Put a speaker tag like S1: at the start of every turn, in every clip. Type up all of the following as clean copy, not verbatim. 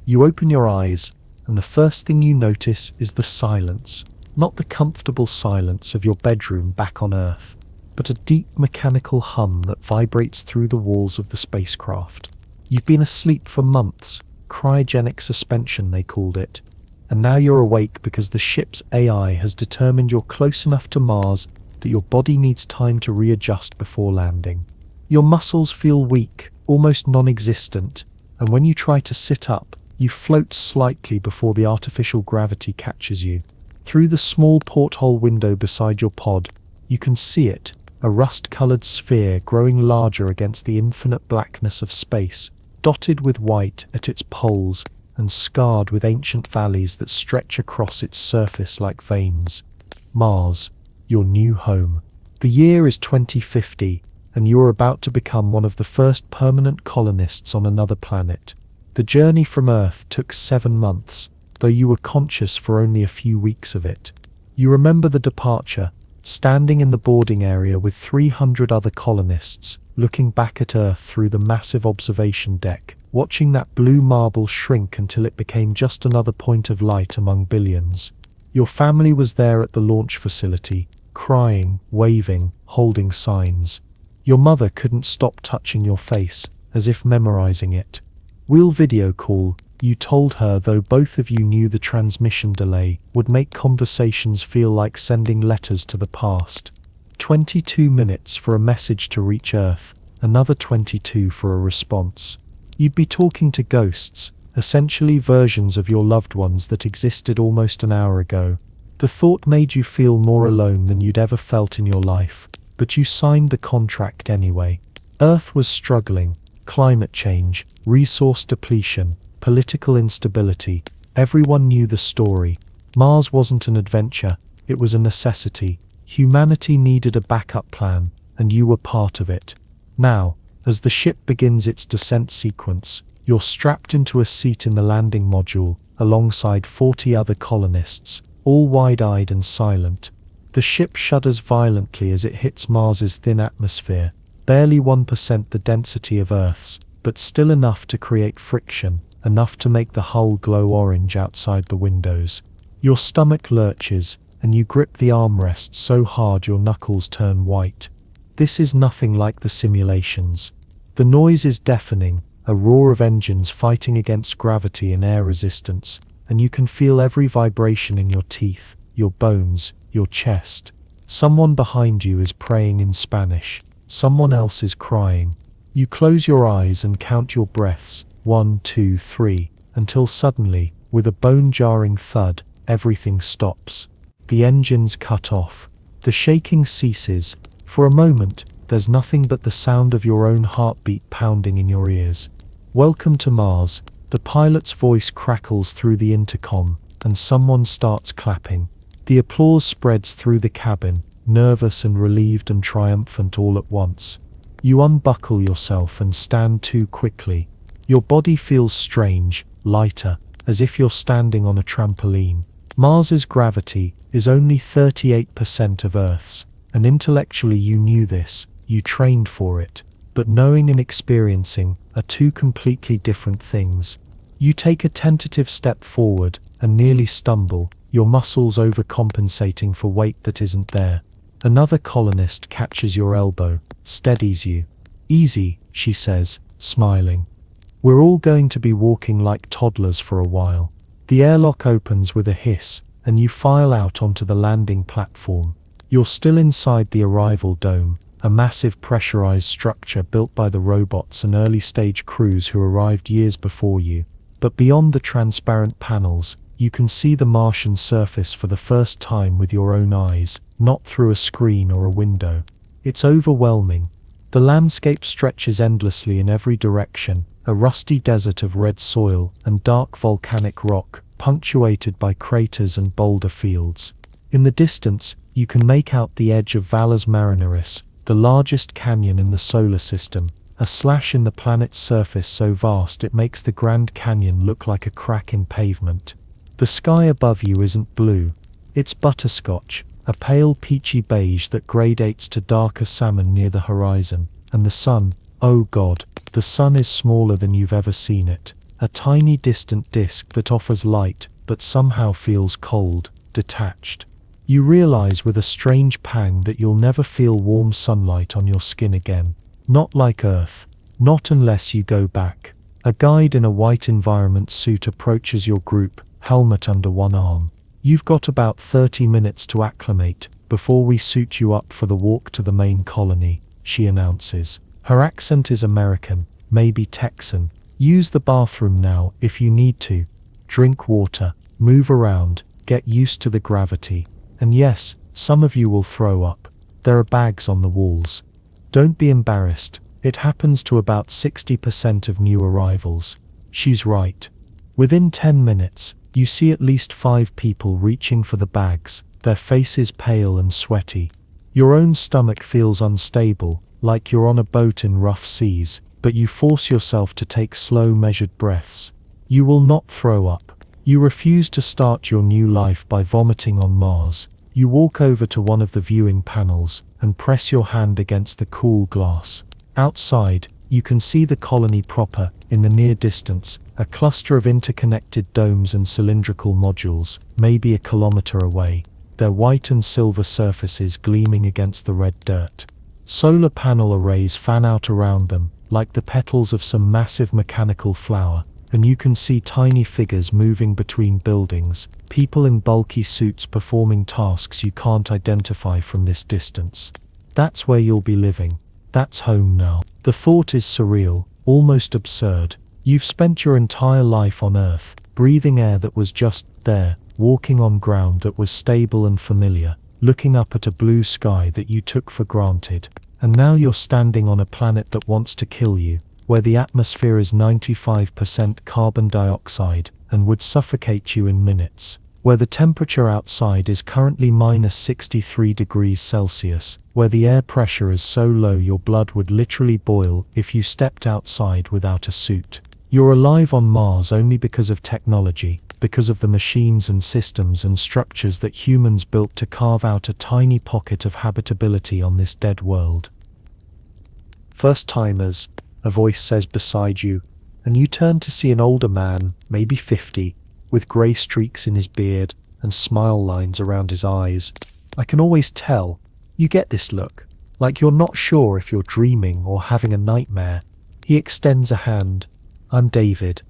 S1: You open your eyes, and the first thing you notice is the silence. Not the comfortable silence of your bedroom back on Earth, but a deep mechanical hum that vibrates through the walls of the spacecraft. You've been asleep for months, cryogenic suspension they called it, and now you're awake because the ship's AI has determined you're close enough to Mars that your body needs time to readjust before landing. Your muscles feel weak, almost non-existent, and when you try to sit up, you float slightly before the artificial gravity catches you. Through the small porthole window beside your pod, you can see it, a rust-colored sphere growing larger against the infinite blackness of space, dotted with white at its poles and scarred with ancient valleys that stretch across its surface like veins. Mars, your new home. The year is 2050, and you are about to become one of the first permanent colonists on another planet. The journey from Earth took 7 months, though you were conscious for only a few weeks of it. You remember the departure, standing in the boarding area with 300 other colonists, looking back at Earth through the massive observation deck, watching that blue marble shrink until it became just another point of light among billions. Your family was there at the launch facility, crying, waving, holding signs. Your mother couldn't stop touching your face, as if memorizing it. We'll video call, you told her, though both of you knew the transmission delay would make conversations feel like sending letters to the past. 22 minutes for a message to reach Earth, another 22 for a response. You'd be talking to ghosts, essentially versions of your loved ones that existed almost an hour ago. The thought made you feel more alone than you'd ever felt in your life, but you signed the contract anyway. Earth was struggling. Climate change, resource depletion, political instability. Everyone knew the story. Mars wasn't an adventure, it was a necessity. Humanity needed a backup plan, and you were part of it. Now, as the ship begins its descent sequence, you're strapped into a seat in the landing module, alongside 40 other colonists, all wide-eyed and silent. The ship shudders violently as it hits Mars's thin atmosphere, barely 1% the density of Earth's, but still enough to create friction, enough to make the hull glow orange outside the windows. Your stomach lurches, and you grip the armrest so hard your knuckles turn white. This is nothing like the simulations. The noise is deafening, a roar of engines fighting against gravity and air resistance, and you can feel every vibration in your teeth, your bones, your chest. Someone behind you is praying in Spanish. Someone else is crying. You close your eyes and count your breaths, 1, 2, 3, until suddenly, with a bone-jarring thud, everything stops. The engines cut off. The shaking ceases. For a moment, there's nothing but the sound of your own heartbeat pounding in your ears. Welcome to Mars. The pilot's voice crackles through the intercom, and someone starts clapping. The applause spreads through the cabin, nervous and relieved and triumphant all at once. You unbuckle yourself and stand too quickly. Your body feels strange, lighter, as if you're standing on a trampoline. Mars's gravity is only 38% of Earth's, and intellectually you knew this, you trained for it, but knowing and experiencing are two completely different things. You take a tentative step forward and nearly stumble, your muscles overcompensating for weight that isn't there. Another colonist catches your elbow, steadies you. Easy, she says, smiling. We're all going to be walking like toddlers for a while. The airlock opens with a hiss, and you file out onto the landing platform. You're still inside the arrival dome, a massive pressurized structure built by the robots and early-stage crews who arrived years before you. But beyond the transparent panels, you can see the Martian surface for the first time with your own eyes, not through a screen or a window. It's overwhelming. The landscape stretches endlessly in every direction, a rusty desert of red soil and dark volcanic rock, punctuated by craters and boulder fields. In the distance, you can make out the edge of Valles Marineris, the largest canyon in the solar system, a slash in the planet's surface so vast it makes the Grand Canyon look like a crack in pavement. The sky above you isn't blue. It's butterscotch, a pale peachy beige that gradates to darker salmon near the horizon, and the sun, oh God, the sun is smaller than you've ever seen it, a tiny distant disk that offers light but somehow feels cold, detached. You realize with a strange pang that you'll never feel warm sunlight on your skin again. Not like Earth. Not unless you go back. A guide in a white environment suit approaches your group, helmet under one arm. You've got about 30 minutes to acclimate before we suit you up for the walk to the main colony, she announces. Her accent is American, maybe Texan. Use the bathroom now if you need to. Drink water, move around, get used to the gravity. And yes, some of you will throw up. There are bags on the walls. Don't be embarrassed. It happens to about 60% of new arrivals. She's right. Within 10 minutes, you see at least 5 people reaching for the bags, their faces pale and sweaty. Your own stomach feels unstable, like you're on a boat in rough seas, but you force yourself to take slow, measured breaths. You will not throw up. You refuse to start your new life by vomiting on Mars. You walk over to one of the viewing panels and press your hand against the cool glass. Outside, you can see the colony proper, in the near distance, a cluster of interconnected domes and cylindrical modules, maybe a kilometer away, their white and silver surfaces gleaming against the red dirt. Solar panel arrays fan out around them, like the petals of some massive mechanical flower, and you can see tiny figures moving between buildings, people in bulky suits performing tasks you can't identify from this distance. That's where you'll be living. That's home now. The thought is surreal, almost absurd. You've spent your entire life on Earth, breathing air that was just there, walking on ground that was stable and familiar, looking up at a blue sky that you took for granted. And now you're standing on a planet that wants to kill you, where the atmosphere is 95% carbon dioxide and would suffocate you in minutes, where the temperature outside is currently minus 63 degrees Celsius, where the air pressure is so low your blood would literally boil if you stepped outside without a suit. You're alive on Mars only because of technology, because of the machines and systems and structures that humans built to carve out a tiny pocket of habitability on this dead world. First-timers, a voice says beside you, and you turn to see an older man, maybe 50, with grey streaks in his beard and smile lines around his eyes. I can always tell. You get this look, like you're not sure if you're dreaming or having a nightmare. He extends a hand. I'm David.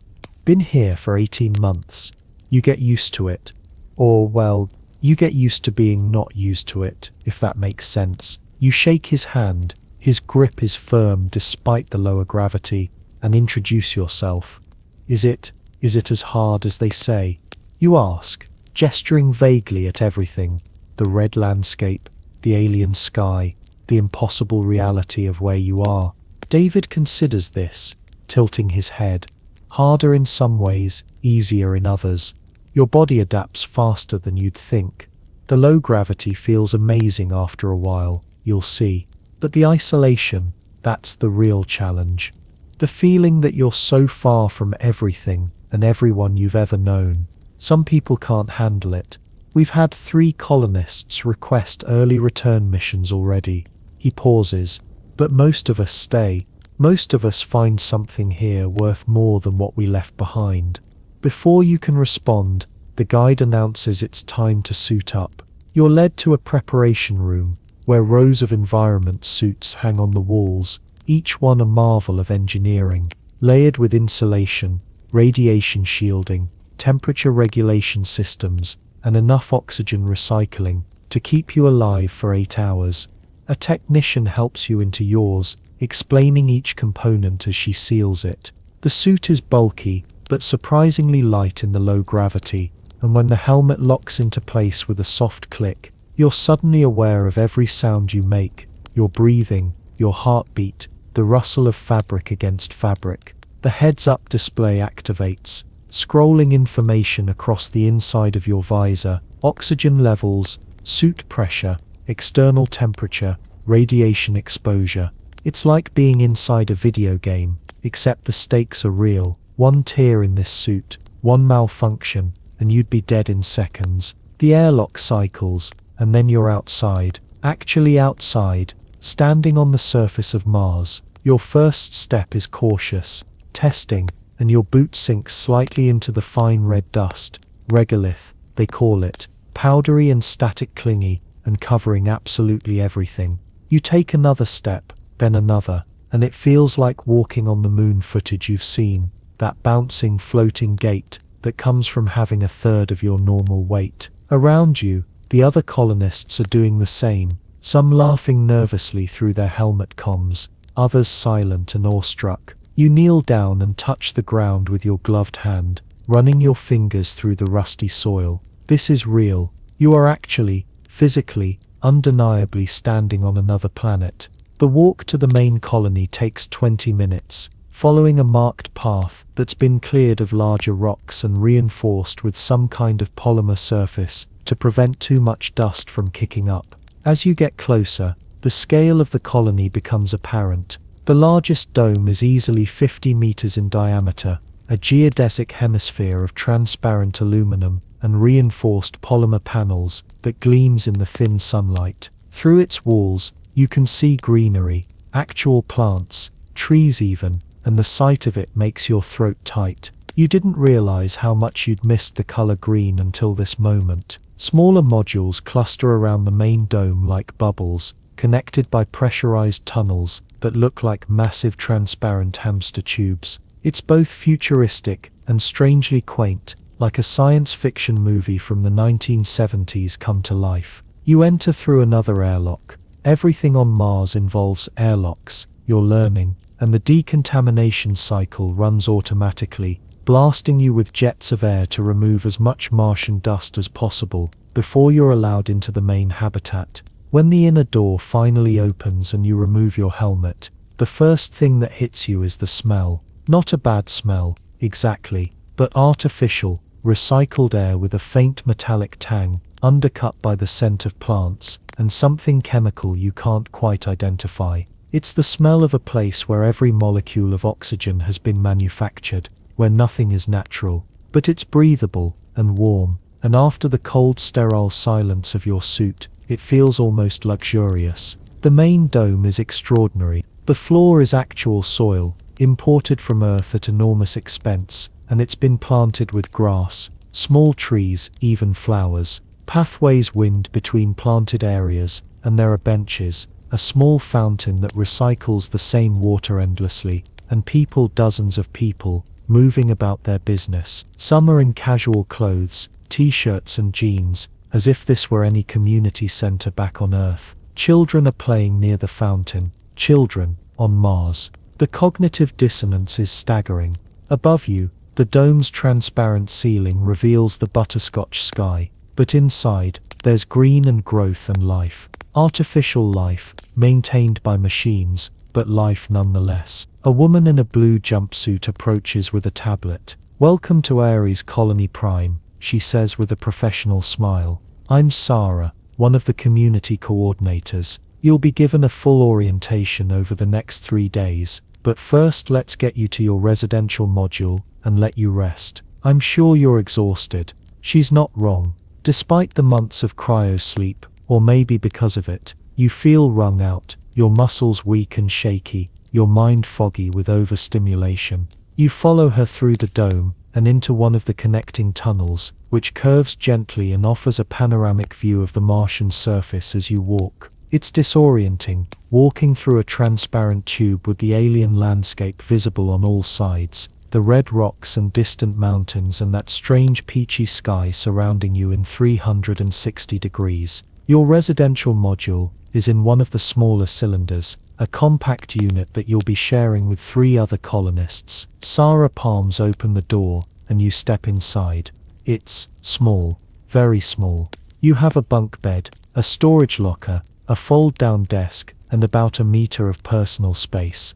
S1: Been here for 18 months. You get used to it. Or, well, you get used to being not used to it, if that makes sense. You shake his hand. His grip is firm despite the lower gravity, and introduce yourself. Is it as hard as they say? You ask, gesturing vaguely at everything, the red landscape, the alien sky, the impossible reality of where you are. David considers this, tilting his head. Harder in some ways, easier in others. Your body adapts faster than you'd think. The low gravity feels amazing after a while, you'll see. But the isolation, that's the real challenge. The feeling that you're so far from everything and everyone you've ever known. Some people can't handle it. We've had 3 colonists request early return missions already. He pauses. But most of us stay. Most of us find something here worth more than what we left behind. Before you can respond, the guide announces it's time to suit up. You're led to a preparation room, where rows of environment suits hang on the walls, each one a marvel of engineering, layered with insulation, radiation shielding, temperature regulation systems, and enough oxygen recycling to keep you alive for 8 hours. A technician helps you into yours, explaining each component as she seals it. The suit is bulky, but surprisingly light in the low gravity, and when the helmet locks into place with a soft click, you're suddenly aware of every sound you make, your breathing, your heartbeat, the rustle of fabric against fabric. The heads-up display activates, scrolling information across the inside of your visor, oxygen levels, suit pressure, external temperature, radiation exposure. It's like being inside a video game, except the stakes are real. One tear in this suit, one malfunction, and you'd be dead in seconds. The airlock cycles, and then you're outside, actually outside, standing on the surface of Mars. Your first step is cautious. Testing, and your boot sinks slightly into the fine red dust. Regolith, they call it, powdery and static, clingy, and covering absolutely everything. You take another step, then another, and it feels like walking on the moon footage you've seen, that bouncing, floating gait that comes from having a third of your normal weight. Around you, the other colonists are doing the same, some laughing nervously through their helmet comms, others silent and awestruck. You kneel down and touch the ground with your gloved hand, running your fingers through the rusty soil. This is real. You are actually, physically, undeniably standing on another planet. The walk to the main colony takes 20 minutes, following a marked path that's been cleared of larger rocks and reinforced with some kind of polymer surface to prevent too much dust from kicking up. As you get closer, the scale of the colony becomes apparent. The largest dome is easily 50 meters in diameter, a geodesic hemisphere of transparent aluminum and reinforced polymer panels that gleams in the thin sunlight. Through its walls, you can see greenery, actual plants, trees even, and the sight of it makes your throat tight. You didn't realize how much you'd missed the color green until this moment. Smaller modules cluster around the main dome like bubbles, connected by pressurized tunnels that look like massive transparent hamster tubes. It's both futuristic and strangely quaint, like a science fiction movie from the 1970s come to life. You enter through another airlock. Everything on Mars involves airlocks, you're learning, and the decontamination cycle runs automatically, blasting you with jets of air to remove as much Martian dust as possible before you're allowed into the main habitat. When the inner door finally opens and you remove your helmet, the first thing that hits you is the smell. Not a bad smell, exactly, but artificial, recycled air with a faint metallic tang, undercut by the scent of plants and something chemical you can't quite identify. It's the smell of a place where every molecule of oxygen has been manufactured, where nothing is natural, but it's breathable and warm, and after the cold, sterile silence of your suit, it feels almost luxurious. The main dome is extraordinary. The floor is actual soil, imported from Earth at enormous expense, and it's been planted with grass, small trees, even flowers. Pathways wind between planted areas, and there are benches, a small fountain that recycles the same water endlessly, and people, dozens of people, moving about their business. Some are in casual clothes, t-shirts and jeans, as if this were any community center back on Earth. Children are playing near the fountain. Children, on Mars. The cognitive dissonance is staggering. Above you, the dome's transparent ceiling reveals the butterscotch sky, but inside, there's green and growth and life. Artificial life, maintained by machines, but life nonetheless. A woman in a blue jumpsuit approaches with a tablet. "Welcome to Ares Colony Prime," she says with a professional smile. "I'm Sarah, one of the community coordinators. You'll be given a full orientation over the next 3 days, but first let's get you to your residential module and let you rest. I'm sure you're exhausted." She's not wrong. Despite the months of cryo-sleep, or maybe because of it, you feel wrung out, your muscles weak and shaky, your mind foggy with overstimulation. You follow her through the dome and into one of the connecting tunnels, which curves gently and offers a panoramic view of the Martian surface as you walk. It's disorienting, walking through a transparent tube with the alien landscape visible on all sides, the red rocks and distant mountains and that strange peachy sky surrounding you in 360 degrees. Your residential module is in one of the smaller cylinders, a compact unit that you'll be sharing with 3 other colonists. Sarah palms open the door, and you step inside. It's small, very small. You have a bunk bed, a storage locker, a fold-down desk, and about a meter of personal space.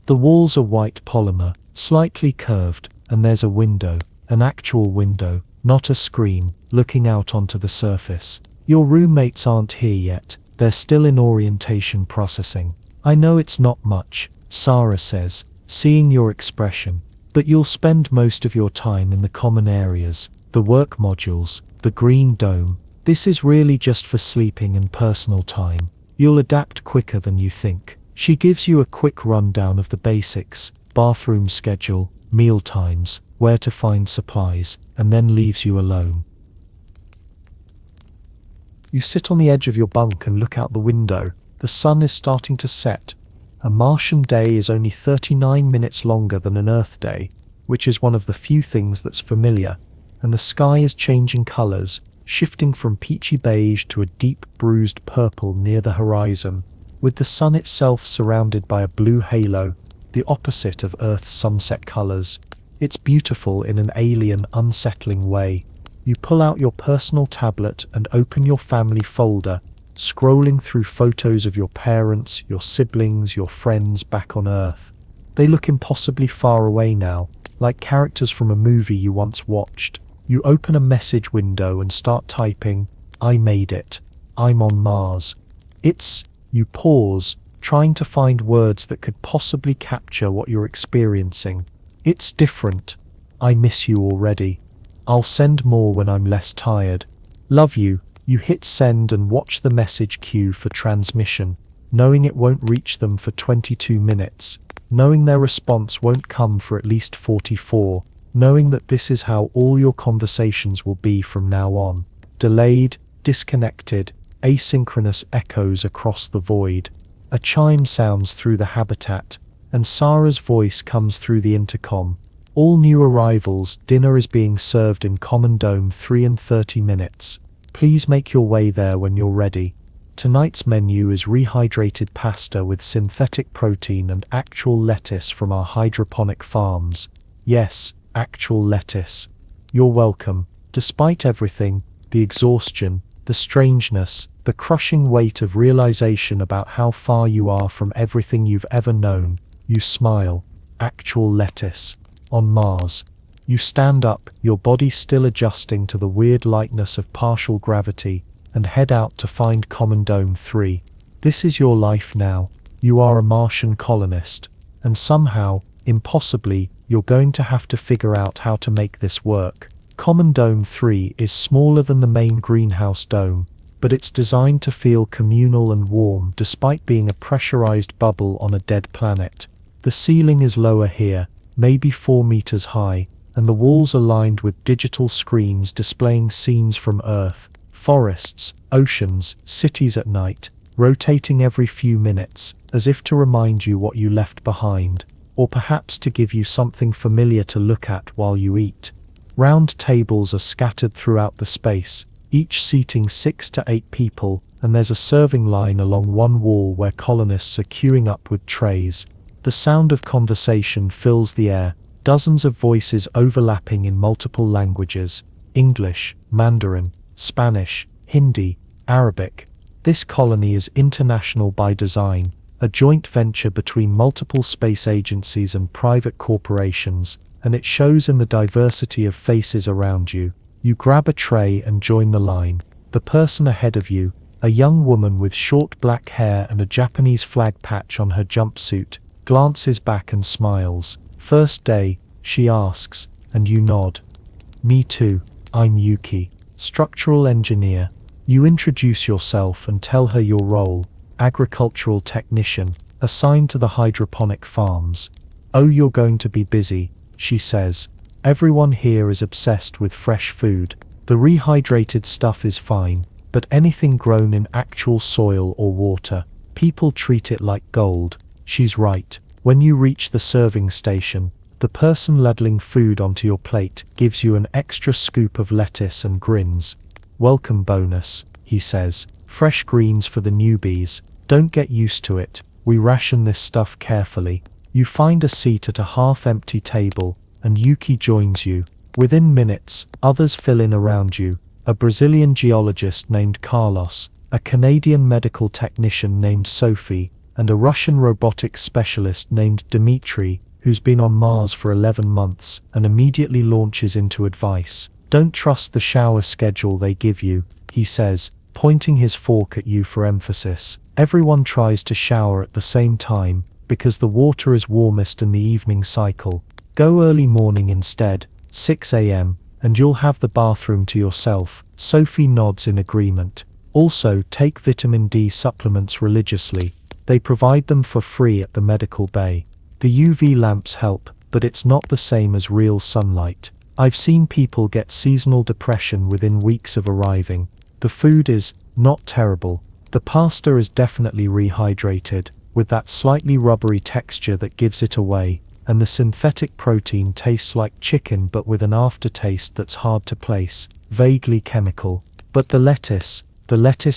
S1: The walls are white polymer, slightly curved, and there's a window, an actual window, not a screen, looking out onto the surface. Your roommates aren't here yet, they're still in orientation processing. "I know it's not much," Sarah says, seeing your expression, "but you'll spend most of your time in the common areas, the work modules, the green dome. This is really just for sleeping and personal time. You'll adapt quicker than you think." She gives you a quick rundown of the basics: bathroom schedule, meal times, where to find supplies, and then leaves you alone. You sit on the edge of your bunk and look out the window. The sun is starting to set. A Martian day is only 39 minutes longer than an Earth day, which is one of the few things that's familiar, and the sky is changing colors, shifting from peachy beige to a deep bruised purple near the horizon, with the sun itself surrounded by a blue halo, the opposite of Earth's sunset colors. It's beautiful in an alien, unsettling way. You pull out your personal tablet and open your family folder, scrolling through photos of your parents, your siblings, your friends back on Earth. They look impossibly far away now, like characters from a movie you once watched. You open a message window and start typing, "I made it. I'm on Mars." You pause, trying to find words that could possibly capture what you're experiencing. It's different. I miss you already. I'll send more when I'm less tired. Love you. You hit send and watch the message queue for transmission, knowing it won't reach them for 22 minutes, knowing their response won't come for at least 44, knowing that this is how all your conversations will be from now on. Delayed, disconnected, asynchronous echoes across the void. A chime sounds through the habitat, and Sarah's voice comes through the intercom. All new arrivals, dinner is being served in Common Dome 3 in 30 minutes. Please make your way there when you're ready. Tonight's menu is rehydrated pasta with synthetic protein and actual lettuce from our hydroponic farms. Yes, actual lettuce. You're welcome. Despite everything, the exhaustion, the strangeness, the crushing weight of realization about how far you are from everything you've ever known, you smile. Actual lettuce. On Mars. You stand up, your body still adjusting to the weird lightness of partial gravity, and head out to find Common Dome 3. This is your life now. You are a Martian colonist, and somehow, impossibly, you're going to have to figure out how to make this work. Common Dome 3 is smaller than the main greenhouse dome, but it's designed to feel communal and warm despite being a pressurized bubble on a dead planet. The ceiling is lower here, maybe 4 meters high, and the walls are lined with digital screens displaying scenes from Earth, forests, oceans, cities at night, rotating every few minutes, as if to remind you what you left behind, or perhaps to give you something familiar to look at while you eat. Round tables are scattered throughout the space, each seating 6 to 8 people, and there's a serving line along one wall where colonists are queuing up with trays. The sound of conversation fills the air, dozens of voices overlapping in multiple languages: English, Mandarin, Spanish, Hindi, Arabic. This colony is international by design, a joint venture between multiple space agencies and private corporations, and it shows in the diversity of faces around you. You grab a tray and join the line. The person ahead of you, a young woman with short black hair and a Japanese flag patch on her jumpsuit, glances back and smiles. "First day," she asks, and you nod. "Me too. I'm Yuki, structural engineer." You introduce yourself and tell her your role, agricultural technician, assigned to the hydroponic farms. "Oh, you're going to be busy," she says. "Everyone here is obsessed with fresh food. The rehydrated stuff is fine, but anything grown in actual soil or water, people treat it like gold." She's right. When you reach the serving station, the person ladling food onto your plate gives you an extra scoop of lettuce and grins. "Welcome bonus," he says. "Fresh greens for the newbies. Don't get used to it. We ration this stuff carefully." You find a seat at a half-empty table, and Yuki joins you. Within minutes, others fill in around you. A Brazilian geologist named Carlos, a Canadian medical technician named Sophie, and a Russian robotics specialist named Dmitry, who's been on Mars for 11 months and immediately launches into advice. "Don't trust the shower schedule they give you," he says, pointing his fork at you for emphasis. "Everyone tries to shower at the same time, because the water is warmest in the evening cycle. Go early morning instead, 6 a.m., and you'll have the bathroom to yourself." Sophie nods in agreement. "Also, take vitamin D supplements religiously. They provide them for free at the medical bay. The UV lamps help, but it's not the same as real sunlight. I've seen people get seasonal depression within weeks of arriving. The food is not terrible. The pasta is definitely rehydrated, with that slightly rubbery texture that gives it away, and the synthetic protein tastes like chicken but with an aftertaste that's hard to place, vaguely chemical. But the lettuce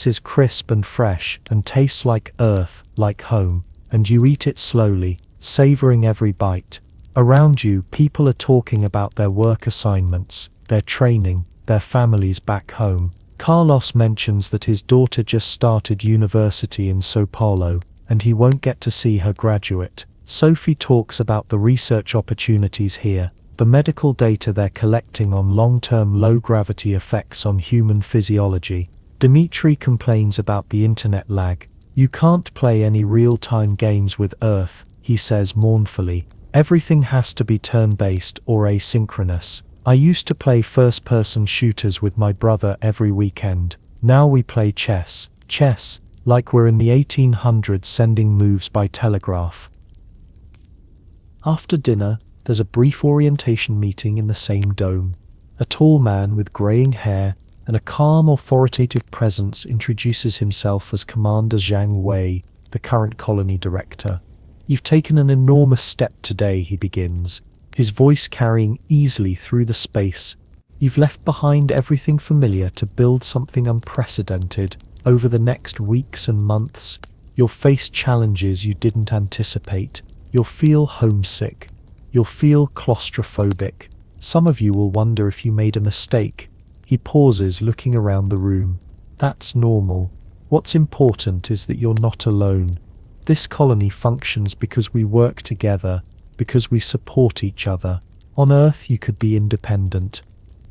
S1: is crisp and fresh and tastes like earth, like home, and you eat it slowly, savoring every bite. Around you, people are talking about their work assignments, their training, their families back home. Carlos mentions that his daughter just started university in Sao Paulo, and he won't get to see her graduate. Sophie talks about the research opportunities here, the medical data they're collecting on long-term low-gravity effects on human physiology. Dimitri complains about the internet lag. You can't play any real-time games with Earth, he says mournfully. Everything has to be turn-based or asynchronous. I used to play first-person shooters with my brother every weekend. Now we play chess, like we're in the 1800s sending moves by telegraph. After dinner, there's a brief orientation meeting in the same dome. A tall man with graying hair and a calm, authoritative presence introduces himself as Commander Zhang Wei, the current colony director. You've taken an enormous step today, he begins, his voice carrying easily through the space. You've left behind everything familiar to build something unprecedented. Over the next weeks and months, you'll face challenges you didn't anticipate. You'll feel homesick. You'll feel claustrophobic. Some of you will wonder if you made a mistake. He pauses, looking around the room. That's normal. What's important is that you're not alone. This colony functions because we work together, because we support each other. On Earth you could be independent.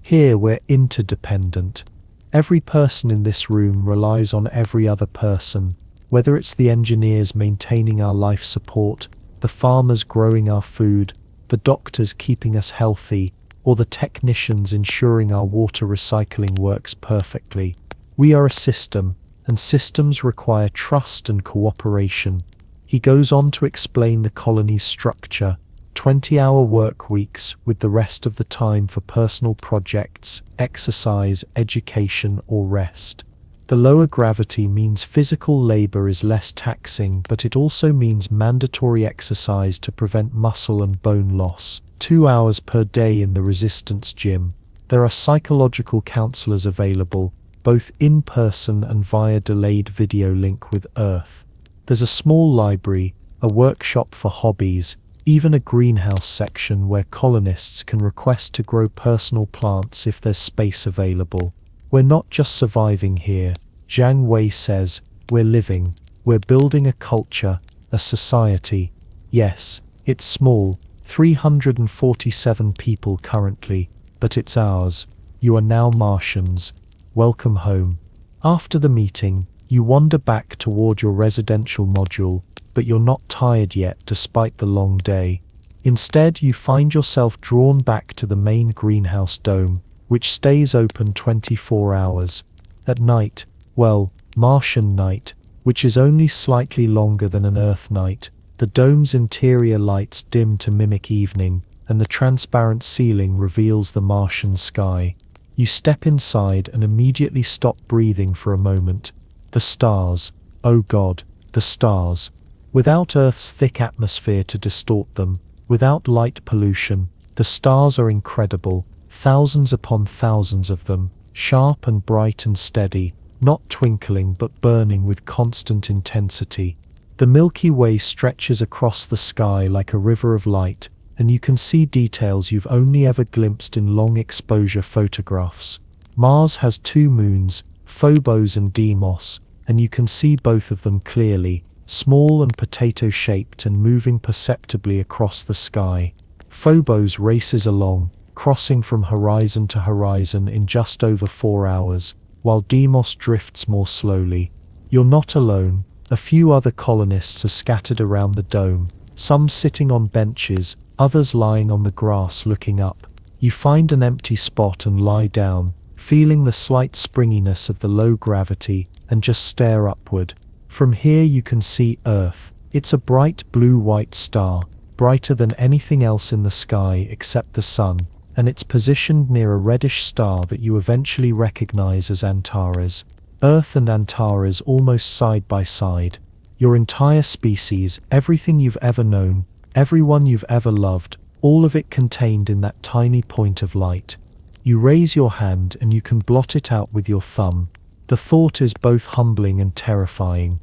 S1: Here we're interdependent. Every person in this room relies on every other person, whether it's the engineers maintaining our life support, the farmers growing our food, the doctors keeping us healthy, or the technicians ensuring our water recycling works perfectly. We are a system, and systems require trust and cooperation. He goes on to explain the colony's structure: 20-hour work weeks with the rest of the time for personal projects, exercise, education, or rest. The lower gravity means physical labor is less taxing, but it also means mandatory exercise to prevent muscle and bone loss. 2 hours per day in the resistance gym. There are psychological counselors available, both in person and via delayed video link with Earth. There's a small library, a workshop for hobbies, even a greenhouse section where colonists can request to grow personal plants if there's space available. We're not just surviving here, Zhang Wei says, we're living. We're building a culture, a society. Yes, it's small, 347 people currently, but it's ours. You are now Martians. Welcome home. After the meeting, you wander back toward your residential module, but you're not tired yet despite the long day. Instead, you find yourself drawn back to the main greenhouse dome, which stays open 24 hours. At night, well, Martian night, which is only slightly longer than an Earth night, the dome's interior lights dim to mimic evening, and the transparent ceiling reveals the Martian sky. You step inside and immediately stop breathing for a moment. The stars, oh God, the stars. Without Earth's thick atmosphere to distort them, without light pollution, the stars are incredible, thousands upon thousands of them, sharp and bright and steady, not twinkling but burning with constant intensity. The Milky Way stretches across the sky like a river of light, and you can see details you've only ever glimpsed in long-exposure photographs. Mars has 2 moons, Phobos and Deimos, and you can see both of them clearly, small and potato-shaped and moving perceptibly across the sky. Phobos races along, crossing from horizon to horizon in just over 4 hours, while Deimos drifts more slowly. You're not alone. A few other colonists are scattered around the dome, some sitting on benches, others lying on the grass looking up. You find an empty spot and lie down, feeling the slight springiness of the low gravity, and just stare upward. From here you can see Earth. It's a bright blue-white star, brighter than anything else in the sky except the sun, and it's positioned near a reddish star that you eventually recognize as Antares. Earth and Antares almost side by side. Your entire species, everything you've ever known, everyone you've ever loved, all of it contained in that tiny point of light. You raise your hand and you can blot it out with your thumb. The thought is both humbling and terrifying.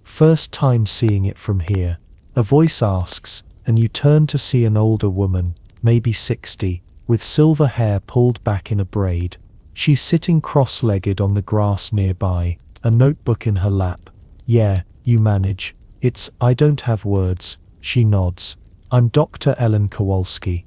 S1: First time seeing it from here. A voice asks, and you turn to see an older woman, maybe 60, with silver hair pulled back in a braid. She's sitting cross-legged on the grass nearby, a notebook in her lap. "Yeah, you manage. I don't have words," she nods. "I'm Dr. Ellen Kowalski.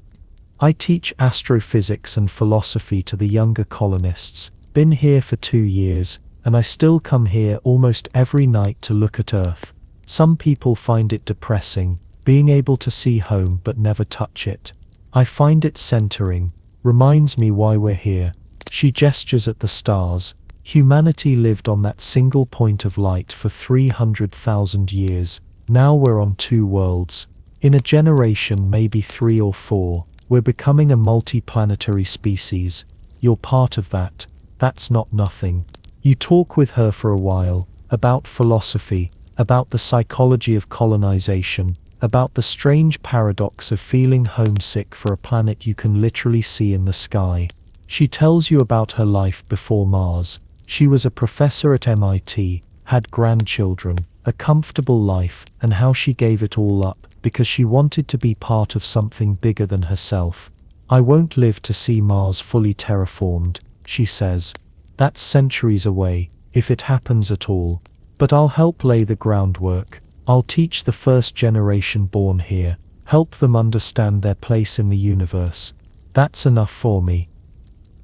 S1: I teach astrophysics and philosophy to the younger colonists. Been here for 2 years, and I still come here almost every night to look at Earth. Some people find it depressing, being able to see home but never touch it. I find it centering, reminds me why we're here." She gestures at the stars. Humanity lived on that single point of light for 300,000 years. Now we're on 2 worlds. In a generation, maybe 3 or 4, we're becoming a multi-planetary species. You're part of that. That's not nothing. You talk with her for a while, about philosophy, about the psychology of colonization, about the strange paradox of feeling homesick for a planet you can literally see in the sky. She tells you about her life before Mars. She was a professor at MIT, had grandchildren, a comfortable life, and how she gave it all up because she wanted to be part of something bigger than herself. "I won't live to see Mars fully terraformed," she says. "That's centuries away, if it happens at all. But I'll help lay the groundwork. I'll teach the first generation born here, help them understand their place in the universe. That's enough for me."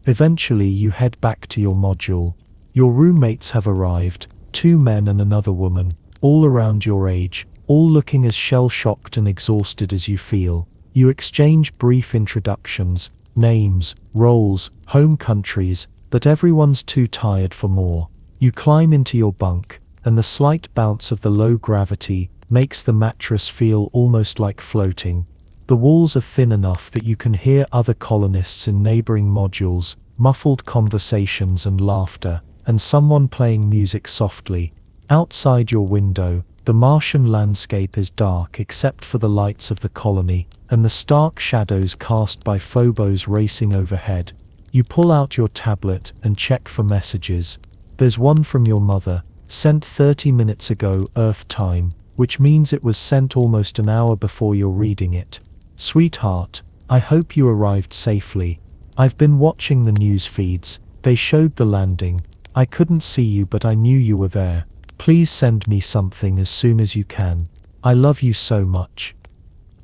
S1: Eventually you head back to your module. Your roommates have arrived, 2 men and another woman, all around your age, all looking as shell-shocked and exhausted as you feel. You exchange brief introductions, names, roles, home countries, but everyone's too tired for more. You climb into your bunk, and the slight bounce of the low gravity makes the mattress feel almost like floating. The walls are thin enough that you can hear other colonists in neighboring modules, muffled conversations and laughter, and someone playing music softly. Outside your window, the Martian landscape is dark except for the lights of the colony, and the stark shadows cast by Phobos racing overhead. You pull out your tablet and check for messages. There's one from your mother, sent 30 minutes ago Earth time, which means it was sent almost an hour before you're reading it. "Sweetheart, I hope you arrived safely. I've been watching the news feeds. They showed the landing. I couldn't see you, but I knew you were there. Please send me something as soon as you can. I love you so much.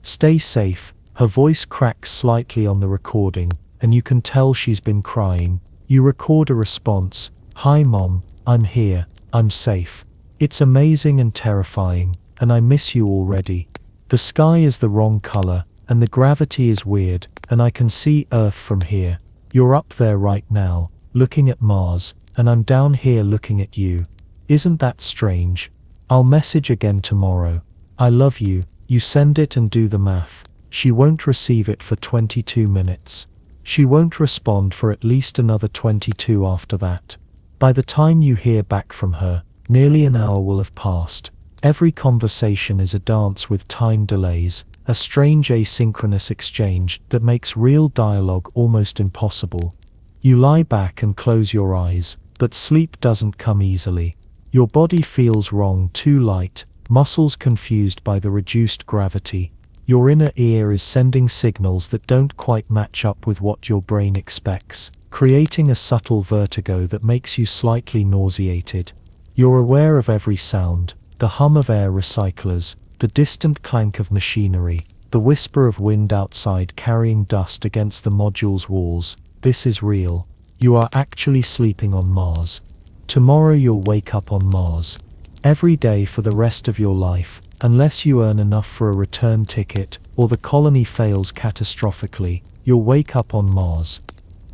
S1: Stay safe." Her voice cracks slightly on the recording, and you can tell she's been crying. You record a response. "Hi Mom, I'm here, I'm safe. It's amazing and terrifying, and I miss you already. The sky is the wrong color, and the gravity is weird, and I can see Earth from here. You're up there right now, looking at Mars, and I'm down here looking at you. Isn't that strange? I'll message again tomorrow. I love you." You send it and do the math. She won't receive it for 22 minutes. She won't respond for at least another 22 after that. By the time you hear back from her, nearly an hour will have passed. Every conversation is a dance with time delays, a strange asynchronous exchange that makes real dialogue almost impossible. You lie back and close your eyes, but sleep doesn't come easily. Your body feels wrong, too light, muscles confused by the reduced gravity. Your inner ear is sending signals that don't quite match up with what your brain expects, creating a subtle vertigo that makes you slightly nauseated. You're aware of every sound, the hum of air recyclers, the distant clank of machinery, the whisper of wind outside carrying dust against the module's walls. This is real. You are actually sleeping on Mars. Tomorrow you'll wake up on Mars. Every day for the rest of your life, unless you earn enough for a return ticket, or the colony fails catastrophically, you'll wake up on Mars.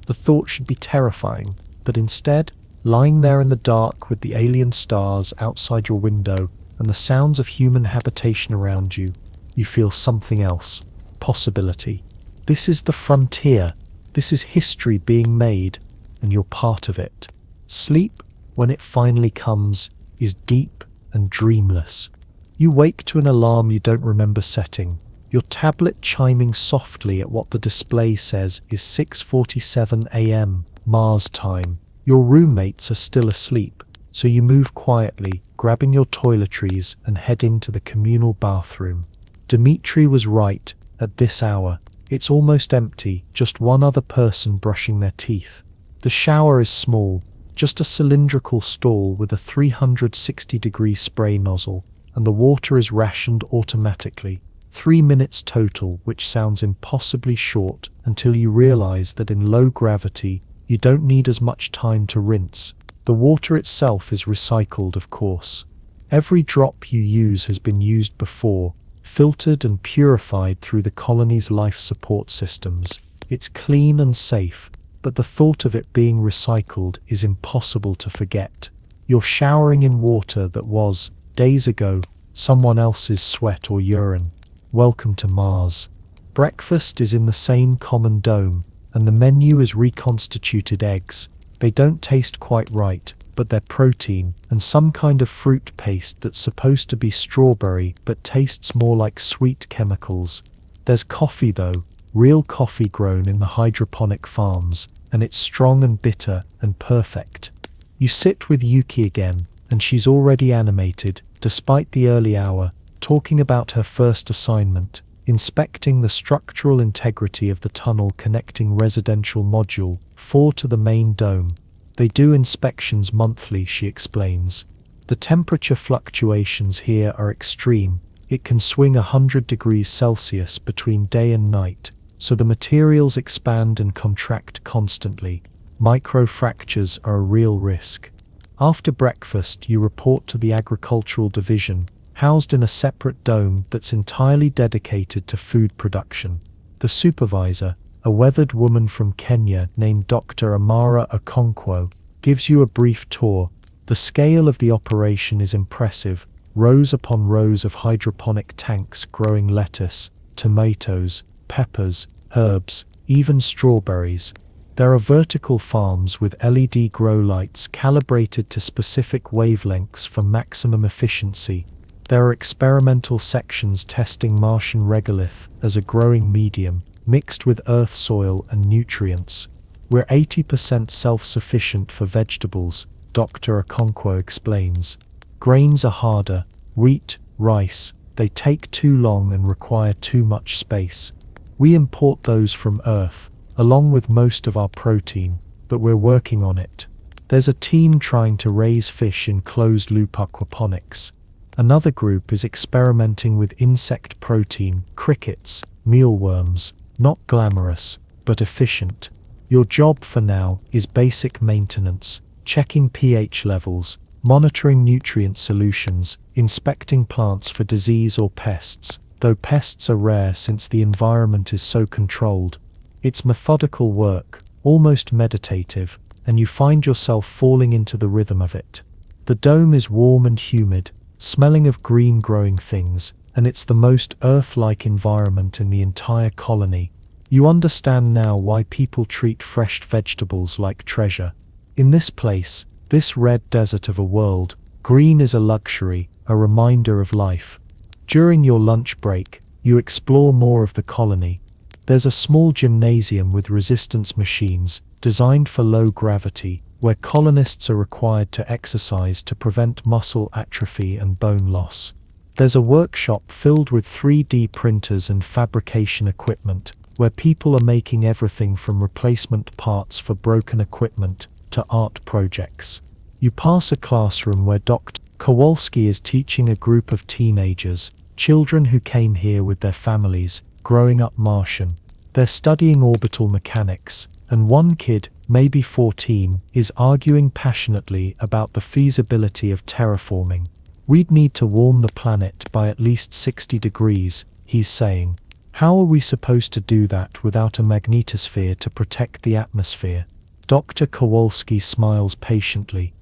S1: The thought should be terrifying, but instead, lying there in the dark with the alien stars outside your window and the sounds of human habitation around you, you feel something else. Possibility. This is the frontier. This is history being made, and you're part of it. Sleep, when it finally comes, is deep and dreamless. You wake to an alarm you don't remember setting, your tablet chiming softly at what the display says is 6:47 a.m. Mars time. Your roommates are still asleep, so you move quietly, grabbing your toiletries and head into the communal bathroom. Dimitri was right. At this hour, it's almost empty, just one other person brushing their teeth. The shower is small, just a cylindrical stall with a 360-degree spray nozzle, and the water is rationed automatically. 3 minutes total, which sounds impossibly short until you realize that in low gravity, you don't need as much time to rinse. The water itself is recycled, of course. Every drop you use has been used before, filtered and purified through the colony's life support systems. It's clean and safe, but the thought of it being recycled is impossible to forget. You're showering in water that was, days ago, someone else's sweat or urine. Welcome to Mars. Breakfast is in the same common dome, and the menu is reconstituted eggs. They don't taste quite right, but they're protein and some kind of fruit paste that's supposed to be strawberry but tastes more like sweet chemicals. There's coffee though, real coffee grown in the hydroponic farms, and it's strong and bitter and perfect. You sit with Yuki again, and she's already animated, despite the early hour, talking about her first assignment, inspecting the structural integrity of the tunnel connecting residential module 4 to the main dome. They do inspections monthly, she explains. The temperature fluctuations here are extreme. It can swing 100 degrees Celsius between day and night, so the materials expand and contract constantly. Microfractures are a real risk. After breakfast, you report to the agricultural division, housed in a separate dome that's entirely dedicated to food production. The supervisor, a weathered woman from Kenya named Dr. Amara Okonkwo, gives you a brief tour. The scale of the operation is impressive, rows upon rows of hydroponic tanks growing lettuce, tomatoes, peppers, herbs, even strawberries. There are vertical farms with LED grow lights calibrated to specific wavelengths for maximum efficiency. There are experimental sections testing Martian regolith as a growing medium, mixed with earth soil and nutrients. We're 80% self-sufficient for vegetables, Dr. Okonkwo explains. Grains are harder, wheat, rice, they take too long and require too much space. We import those from Earth, along with most of our protein, but we're working on it. There's a team trying to raise fish in closed-loop aquaponics. Another group is experimenting with insect protein, crickets, mealworms, not glamorous, but efficient. Your job for now is basic maintenance, checking pH levels, monitoring nutrient solutions, inspecting plants for disease or pests, though pests are rare since the environment is so controlled. It's methodical work, almost meditative, and you find yourself falling into the rhythm of it. The dome is warm and humid, smelling of green growing things, and it's the most Earth-like environment in the entire colony. You understand now why people treat fresh vegetables like treasure. In this place, this red desert of a world, green is a luxury, a reminder of life. During your lunch break, you explore more of the colony. There's a small gymnasium with resistance machines, designed for low gravity, where colonists are required to exercise to prevent muscle atrophy and bone loss. There's a workshop filled with 3D printers and fabrication equipment, where people are making everything from replacement parts for broken equipment to art projects. You pass a classroom where Dr. Kowalski is teaching a group of teenagers, children who came here with their families, growing up Martian. They're studying orbital mechanics, and one kid, maybe 14, is arguing passionately about the feasibility of terraforming. We'd need to warm the planet by at least 60 degrees, he's saying. How are we supposed to do that without a magnetosphere to protect the atmosphere? Dr. Kowalski smiles patiently.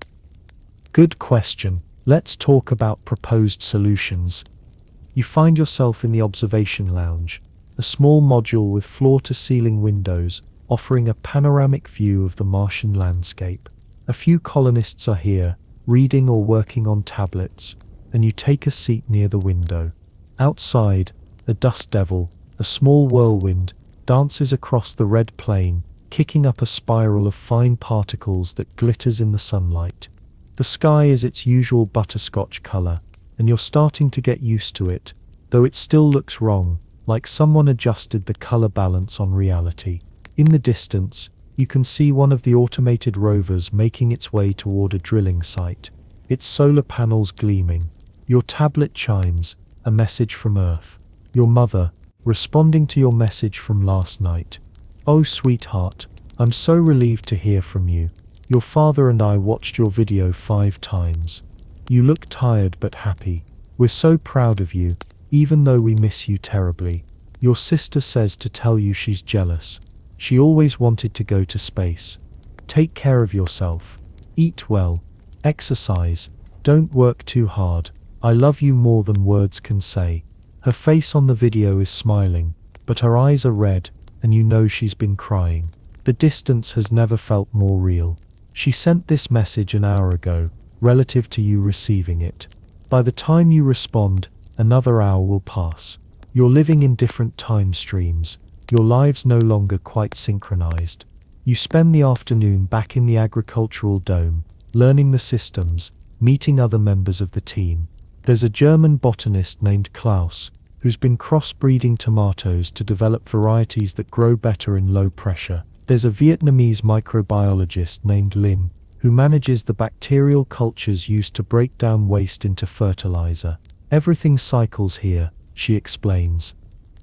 S1: Good question. Let's talk about proposed solutions. You find yourself in the observation lounge, a small module with floor-to-ceiling windows offering a panoramic view of the Martian landscape. A few colonists are here, reading or working on tablets, and you take a seat near the window. Outside, a dust devil, a small whirlwind, dances across the red plain, kicking up a spiral of fine particles that glitters in the sunlight. The sky is its usual butterscotch color, and you're starting to get used to it, though it still looks wrong, like someone adjusted the color balance on reality. In the distance, you can see one of the automated rovers making its way toward a drilling site, its solar panels gleaming. Your tablet chimes, a message from Earth. Your mother, responding to your message from last night. "Oh, sweetheart, I'm so relieved to hear from you. Your father and I watched your video 5 times. You look tired but happy. We're so proud of you, even though we miss you terribly. Your sister says to tell you she's jealous. She always wanted to go to space. Take care of yourself. Eat well. Exercise. Don't work too hard. I love you more than words can say." Her face on the video is smiling, but her eyes are red, and you know she's been crying. The distance has never felt more real. She sent this message an hour ago, relative to you receiving it. By the time you respond, another hour will pass. You're living in different time streams. Your lives no longer quite synchronized. You spend the afternoon back in the agricultural dome, learning the systems, meeting other members of the team. There's a German botanist named Klaus, who's been crossbreeding tomatoes to develop varieties that grow better in low pressure. There's a Vietnamese microbiologist named Lim, who manages the bacterial cultures used to break down waste into fertilizer. Everything cycles here, she explains.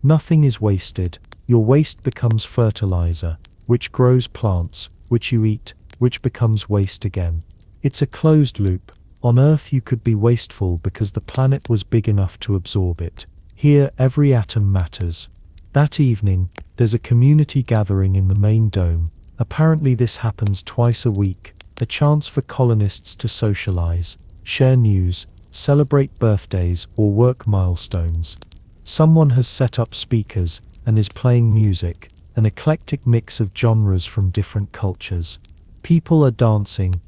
S1: Nothing is wasted. Your waste becomes fertilizer, which grows plants, which you eat, which becomes waste again. It's a closed loop. On Earth you could be wasteful because the planet was big enough to absorb it. Here every atom matters. That evening, there's a community gathering in the main dome. Apparently this happens twice a week, a chance for colonists to socialize, share news, celebrate birthdays or work milestones. Someone has set up speakers and is playing music, an eclectic mix of genres from different cultures. People are dancing,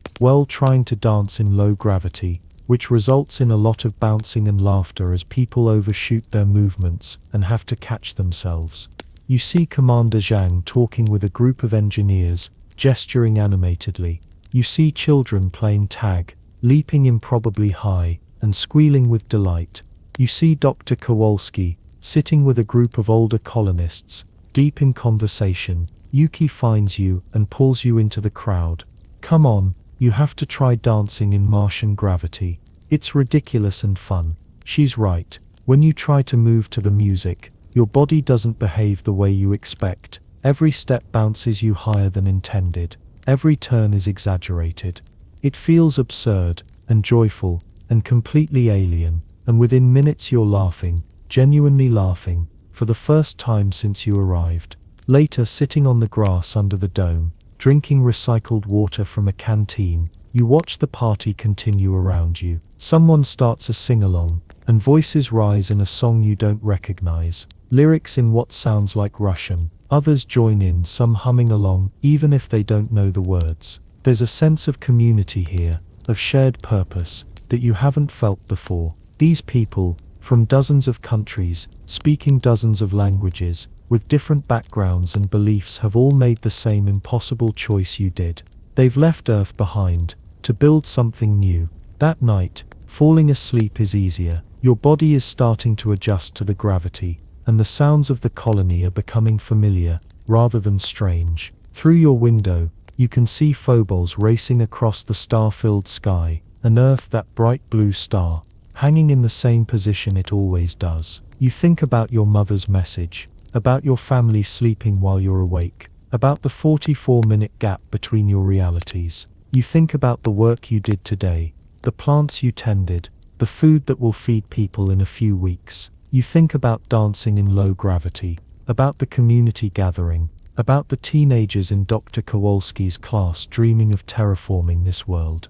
S1: trying to dance in low gravity, which results in a lot of bouncing and laughter as people overshoot their movements and have to catch themselves. You see Commander Zhang talking with a group of engineers, gesturing animatedly. You see children playing tag, leaping improbably high, and squealing with delight. You see Dr. Kowalski, sitting with a group of older colonists, deep in conversation. Yuki finds you and pulls you into the crowd. "Come on, you have to try dancing in Martian gravity. It's ridiculous and fun." She's right. When you try to move to the music, your body doesn't behave the way you expect. Every step bounces you higher than intended. Every turn is exaggerated. It feels absurd and joyful and completely alien, and within minutes you're laughing, genuinely laughing, for the first time since you arrived. Later, sitting on the grass under the dome, drinking recycled water from a canteen, you watch the party continue around you. Someone starts a sing-along, and voices rise in a song you don't recognize. Lyrics in what sounds like Russian. Others join in, some humming along, even if they don't know the words. There's a sense of community here, of shared purpose, that you haven't felt before. These people, from dozens of countries, speaking dozens of languages, with different backgrounds and beliefs, have all made the same impossible choice you did. They've left Earth behind, to build something new. That night, falling asleep is easier. Your body is starting to adjust to the gravity, and the sounds of the colony are becoming familiar, rather than strange. Through your window, you can see Phobos racing across the star-filled sky, and Earth, that bright blue star, hanging in the same position it always does. You think about your mother's message, about your family sleeping while you're awake, about the 44-minute gap between your realities. You think about the work you did today, the plants you tended, the food that will feed people in a few weeks. You think about dancing in low gravity, about the community gathering, about the teenagers in Dr. Kowalski's class dreaming of terraforming this world.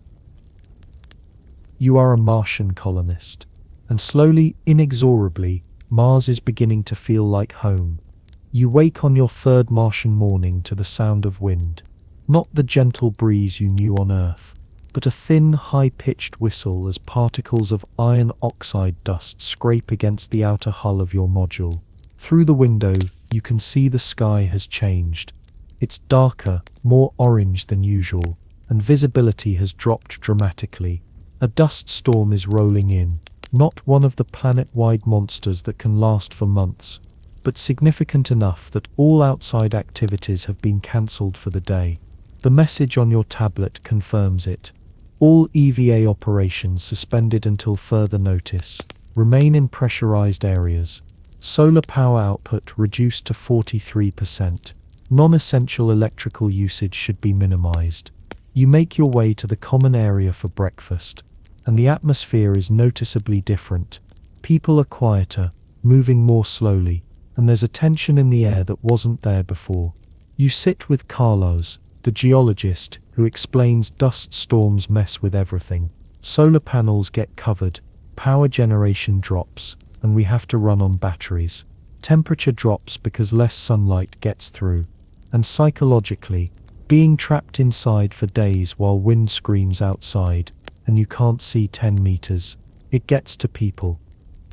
S1: You are a Martian colonist. And slowly, inexorably, Mars is beginning to feel like home. You wake on your third Martian morning to the sound of wind. Not the gentle breeze you knew on Earth, but a thin, high-pitched whistle as particles of iron oxide dust scrape against the outer hull of your module. Through the window, you can see the sky has changed. It's darker, more orange than usual, and visibility has dropped dramatically. A dust storm is rolling in, not one of the planet-wide monsters that can last for months, but significant enough that all outside activities have been cancelled for the day. The message on your tablet confirms it. All EVA operations suspended until further notice. Remain in pressurized areas. Solar power output reduced to 43%. Non-essential electrical usage should be minimized. You make your way to the common area for breakfast, and the atmosphere is noticeably different. People are quieter, moving more slowly, and there's a tension in the air that wasn't there before. You sit with Carlos, the geologist, who explains dust storms mess with everything. Solar panels get covered, power generation drops, and we have to run on batteries. Temperature drops because less sunlight gets through. And psychologically, being trapped inside for days while wind screams outside, and you can't see 10 meters, it gets to people.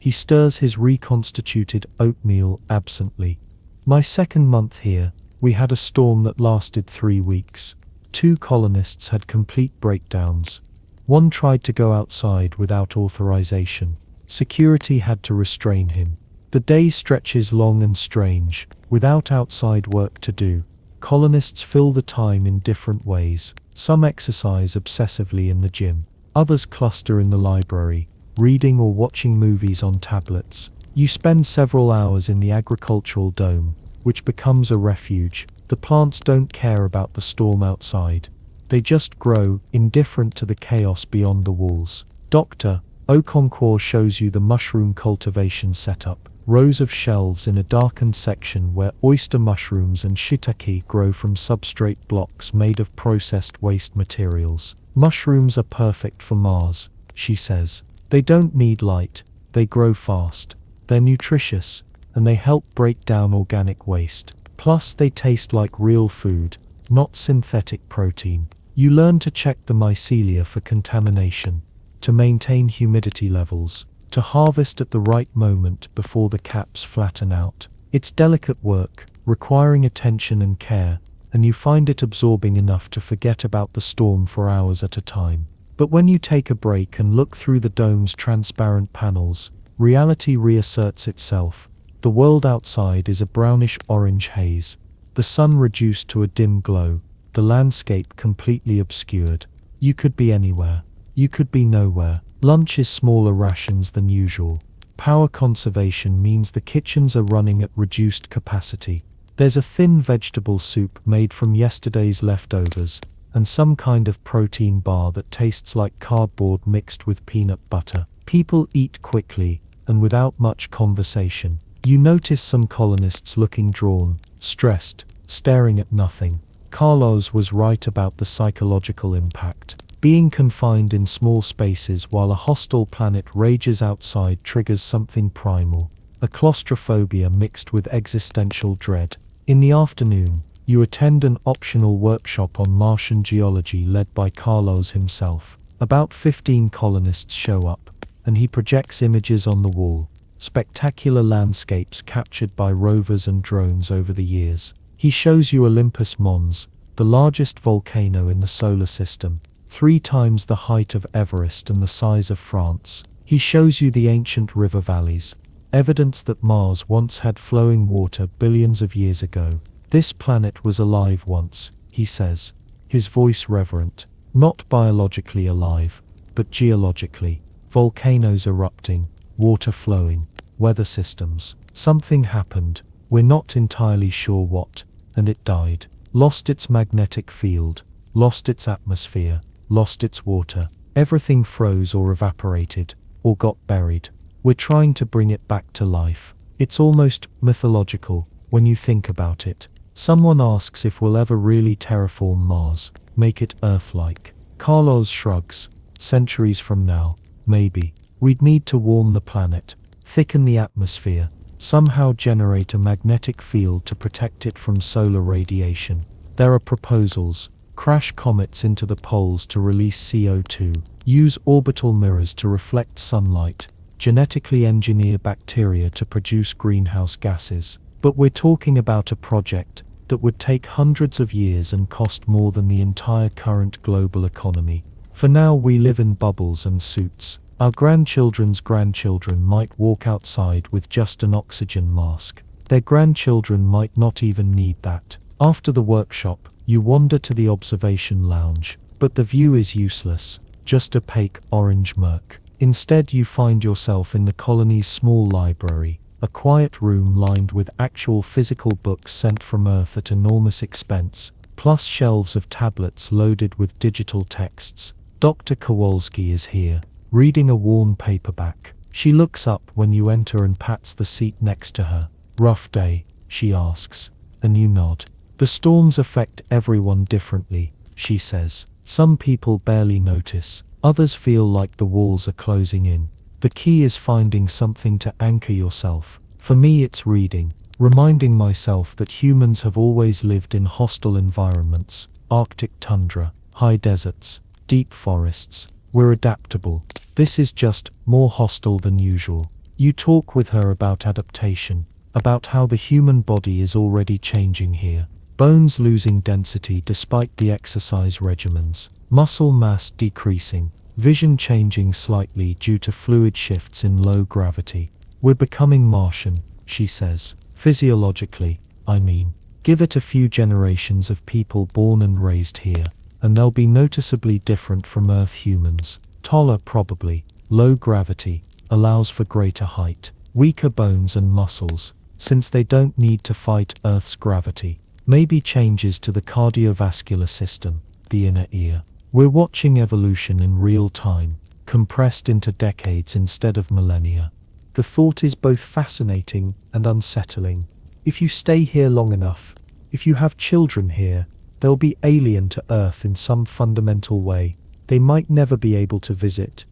S1: He stirs his reconstituted oatmeal absently. My second month here, we had a storm that lasted 3 weeks. 2 colonists had complete breakdowns. One tried to go outside without authorization. Security had to restrain him. The day stretches long and strange, without outside work to do. Colonists fill the time in different ways. Some exercise obsessively in the gym. Others cluster in the library, reading or watching movies on tablets. You spend several hours in the agricultural dome, which becomes a refuge. The plants don't care about the storm outside. They just grow, indifferent to the chaos beyond the walls. Dr. Okonkwo shows you the mushroom cultivation setup. Rows of shelves in a darkened section where oyster mushrooms and shiitake grow from substrate blocks made of processed waste materials. Mushrooms are perfect for Mars, she says. They don't need light, they grow fast. They're nutritious, and they help break down organic waste. Plus they taste like real food, not synthetic protein. You learn to check the mycelia for contamination, to maintain humidity levels, to harvest at the right moment before the caps flatten out. It's delicate work, requiring attention and care, and you find it absorbing enough to forget about the storm for hours at a time. But when you take a break and look through the dome's transparent panels, reality reasserts itself. The world outside is a brownish-orange haze, the sun reduced to a dim glow, the landscape completely obscured. You could be anywhere. You could be nowhere. Lunch is smaller rations than usual. Power conservation means the kitchens are running at reduced capacity. There's a thin vegetable soup made from yesterday's leftovers, and some kind of protein bar that tastes like cardboard mixed with peanut butter. People eat quickly, and without much conversation. You notice some colonists looking drawn, stressed, staring at nothing. Carlos was right about the psychological impact. Being confined in small spaces while a hostile planet rages outside triggers something primal, a claustrophobia mixed with existential dread. In the afternoon, you attend an optional workshop on Martian geology led by Carlos himself. About 15 colonists show up, and he projects images on the wall, spectacular landscapes captured by rovers and drones over the years. He shows you Olympus Mons, the largest volcano in the solar system, 3 times the height of Everest and the size of France. He shows you the ancient river valleys, evidence that Mars once had flowing water billions of years ago. This planet was alive once, he says, his voice reverent. Not biologically alive, but geologically. Volcanoes erupting, water flowing, weather systems. Something happened, we're not entirely sure what, and it died. Lost its magnetic field, lost its atmosphere, lost its water. Everything froze or evaporated, or got buried. We're trying to bring it back to life. It's almost mythological when you think about it. Someone asks if we'll ever really terraform Mars, make it Earth-like. Carlos shrugs. Centuries from now, maybe. We'd need to warm the planet, thicken the atmosphere, somehow generate a magnetic field to protect it from solar radiation. There are proposals: crash comets into the poles to release CO2, use orbital mirrors to reflect sunlight, genetically engineer bacteria to produce greenhouse gases. But we're talking about a project that would take hundreds of years and cost more than the entire current global economy. For now, we live in bubbles and suits. Our grandchildren's grandchildren might walk outside with just an oxygen mask. Their grandchildren might not even need that. After the workshop, you wander to the observation lounge, but the view is useless, just opaque orange murk. Instead, you find yourself in the colony's small library, a quiet room lined with actual physical books sent from Earth at enormous expense, plus shelves of tablets loaded with digital texts. Dr. Kowalski is here, reading a worn paperback. She looks up when you enter and pats the seat next to her. "Rough day?" she asks, and you nod. "The storms affect everyone differently," she says. "Some people barely notice, others feel like the walls are closing in. The key is finding something to anchor yourself. For me, it's reading, reminding myself that humans have always lived in hostile environments: Arctic tundra, high deserts, deep forests. We're adaptable. This is just more hostile than usual." You talk with her about adaptation, about how the human body is already changing here. Bones losing density despite the exercise regimens, muscle mass decreasing, vision changing slightly due to fluid shifts in low gravity. "We're becoming Martian," she says. "Physiologically, I mean. Give it a few generations of people born and raised here, and they'll be noticeably different from Earth humans. Taller probably. Low gravity allows for greater height, weaker bones and muscles, since they don't need to fight Earth's gravity. Maybe changes to the cardiovascular system, the inner ear. We're watching evolution in real time, compressed into decades instead of millennia." The thought is both fascinating and unsettling. If you stay here long enough, if you have children here, they'll be alien to Earth in some fundamental way. They might never be able to visit.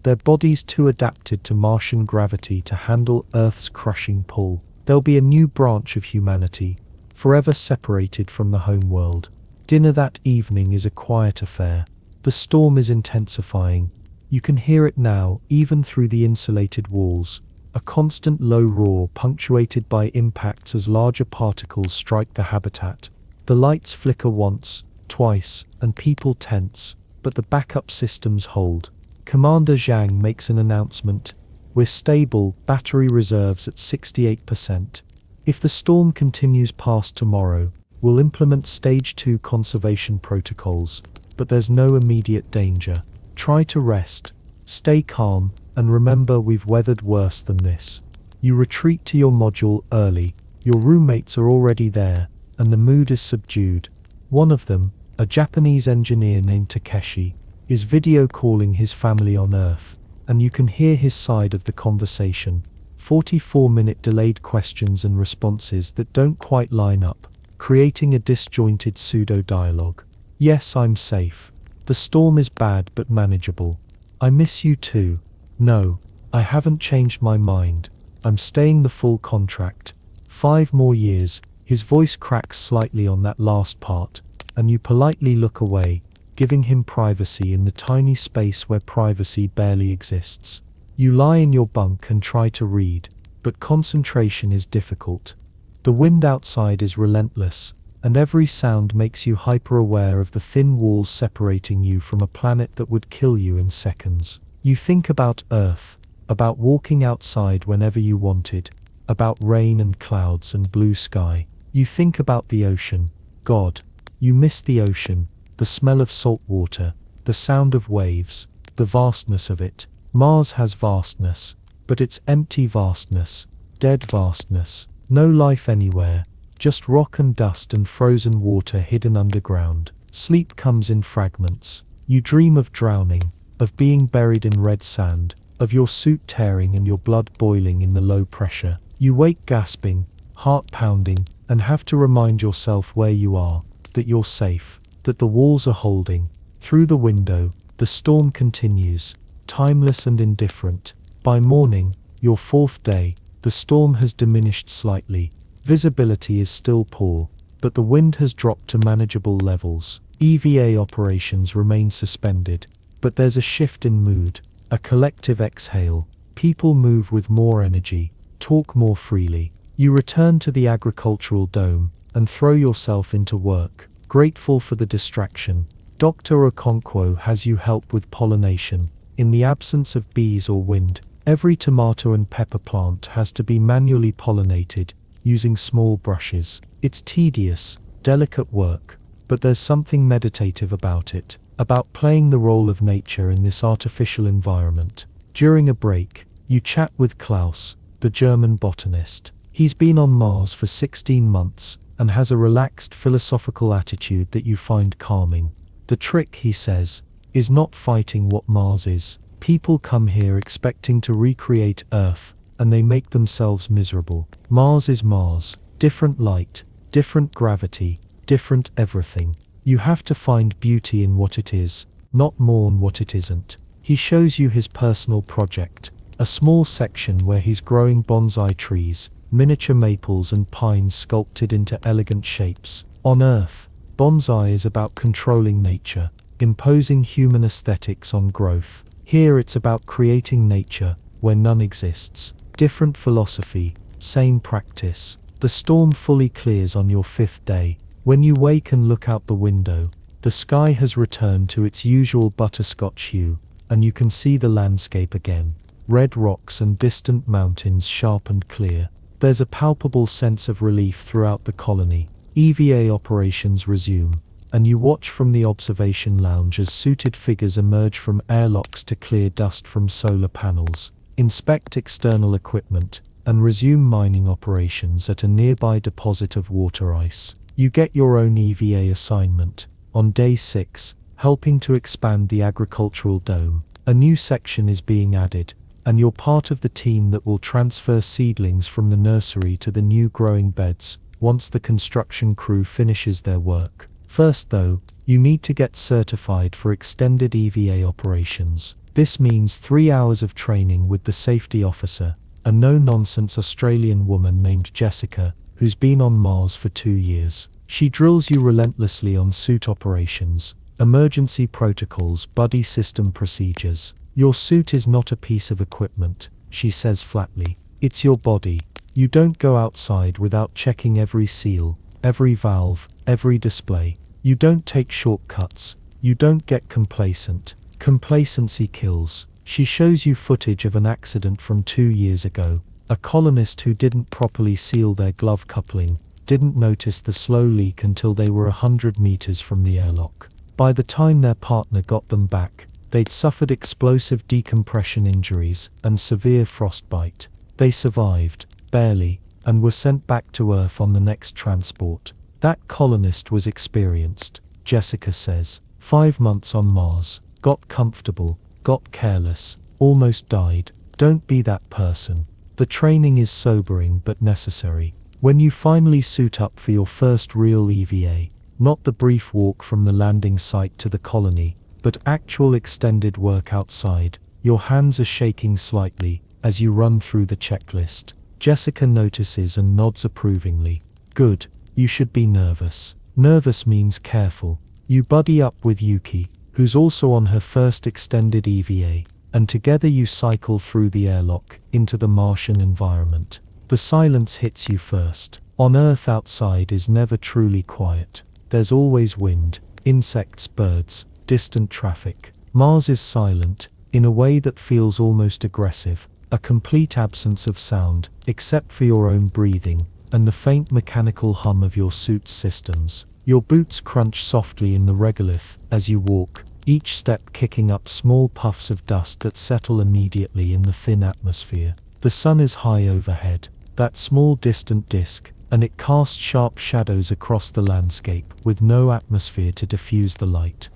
S1: Their bodies too adapted to Martian gravity to handle Earth's crushing pull. There'll be a new branch of humanity, forever separated from the home world. Dinner that evening is a quiet affair. The storm is intensifying. You can hear it now, even through the insulated walls. A constant low roar punctuated by impacts as larger particles strike the habitat. The lights flicker once, twice, and people tense, but the backup systems hold. Commander Zhang makes an announcement. "We're stable, battery reserves at 68%. If the storm continues past tomorrow, we'll implement Stage 2 conservation protocols, but there's no immediate danger. Try to rest, stay calm, and remember we've weathered worse than this." You retreat to your module early. Your roommates are already there, and the mood is subdued. One of them, a Japanese engineer named Takeshi, is video calling his family on Earth, and you can hear his side of the conversation. 44-minute delayed questions and responses that don't quite line up, creating a disjointed pseudo-dialogue. "Yes, I'm safe. The storm is bad but manageable. I miss you too. No, I haven't changed my mind. I'm staying the full contract. 5 more years." His voice cracks slightly on that last part, and you politely look away, giving him privacy in the tiny space where privacy barely exists. You lie in your bunk and try to read, but concentration is difficult. The wind outside is relentless, and every sound makes you hyper-aware of the thin walls separating you from a planet that would kill you in seconds. You think about Earth, about walking outside whenever you wanted, about rain and clouds and blue sky. You think about the ocean. God, you miss the ocean, the smell of salt water, the sound of waves, the vastness of it. Mars has vastness, but it's empty vastness, dead vastness. No life anywhere, just rock and dust and frozen water hidden underground. Sleep comes in fragments. You dream of drowning, of being buried in red sand, of your suit tearing and your blood boiling in the low pressure. You wake gasping, heart pounding, and have to remind yourself where you are, that you're safe, that the walls are holding. Through the window, the storm continues. timeless and indifferent. By morning, your fourth day, the storm has diminished slightly. Visibility is still poor, but the wind has dropped to manageable levels. EVA operations remain suspended, but there's a shift in mood, a collective exhale. People move with more energy, talk more freely. You return to the agricultural dome and throw yourself into work, grateful for the distraction. Dr. Okonkwo has you help with pollination. In the absence of bees or wind, every tomato and pepper plant has to be manually pollinated, using small brushes. It's tedious, delicate work, but there's something meditative about it, about playing the role of nature in this artificial environment. During a break, you chat with Klaus, the German botanist. He's been on Mars for 16 months and has a relaxed philosophical attitude that you find calming. The trick, he says, is not fighting what Mars is. People come here expecting to recreate Earth, and they make themselves miserable. Mars is Mars, different light, different gravity, different everything. You have to find beauty in what it is, not mourn what it isn't. He shows you his personal project, a small section where he's growing bonsai trees, miniature maples and pines sculpted into elegant shapes. On Earth, bonsai is about controlling nature, imposing human aesthetics on growth. Here it's about creating nature where none exists. Different philosophy, same practice. The storm fully clears on your fifth day. When you wake and look out the window, the sky has returned to its usual butterscotch hue, and you can see the landscape again. Red rocks and distant mountains sharp and clear. There's a palpable sense of relief throughout the colony. EVA operations resume, and you watch from the observation lounge as suited figures emerge from airlocks to clear dust from solar panels, inspect external equipment, and resume mining operations at a nearby deposit of water ice. You get your own EVA assignment. On day 6, helping to expand the agricultural dome, a new section is being added, and you're part of the team that will transfer seedlings from the nursery to the new growing beds once the construction crew finishes their work. First though, you need to get certified for extended EVA operations. This means 3 hours of training with the safety officer, a no-nonsense Australian woman named Jessica, who's been on Mars for 2 years. She drills you relentlessly on suit operations, emergency protocols, buddy system procedures. Your suit is not a piece of equipment, she says flatly. It's your body. You don't go outside without checking every seal, every valve, every display. You don't take shortcuts. You don't get complacent. Complacency kills. She shows you footage of an accident from 2 years ago. A colonist who didn't properly seal their glove coupling, didn't notice the slow leak until they were 100 meters from the airlock. By the time their partner got them back, they'd suffered explosive decompression injuries and severe frostbite. They survived, barely, and were sent back to Earth on the next transport. That colonist was experienced, Jessica says. 5 months on Mars, got comfortable, got careless, almost died. Don't be that person. The training is sobering but necessary. When you finally suit up for your first real EVA, not the brief walk from the landing site to the colony, but actual extended work outside, your hands are shaking slightly as you run through the checklist. Jessica notices and nods approvingly. Good, you should be nervous. Nervous means careful. You buddy up with Yuki, who's also on her first extended EVA, and together you cycle through the airlock into the Martian environment. The silence hits you first. On Earth outside is never truly quiet. There's always wind, insects, birds, distant traffic. Mars is silent, in a way that feels almost aggressive. A complete absence of sound, except for your own breathing, and the faint mechanical hum of your suit's systems. Your boots crunch softly in the regolith as you walk, each step kicking up small puffs of dust that settle immediately in the thin atmosphere. The sun is high overhead, that small distant disk, and it casts sharp shadows across the landscape with no atmosphere to diffuse the light.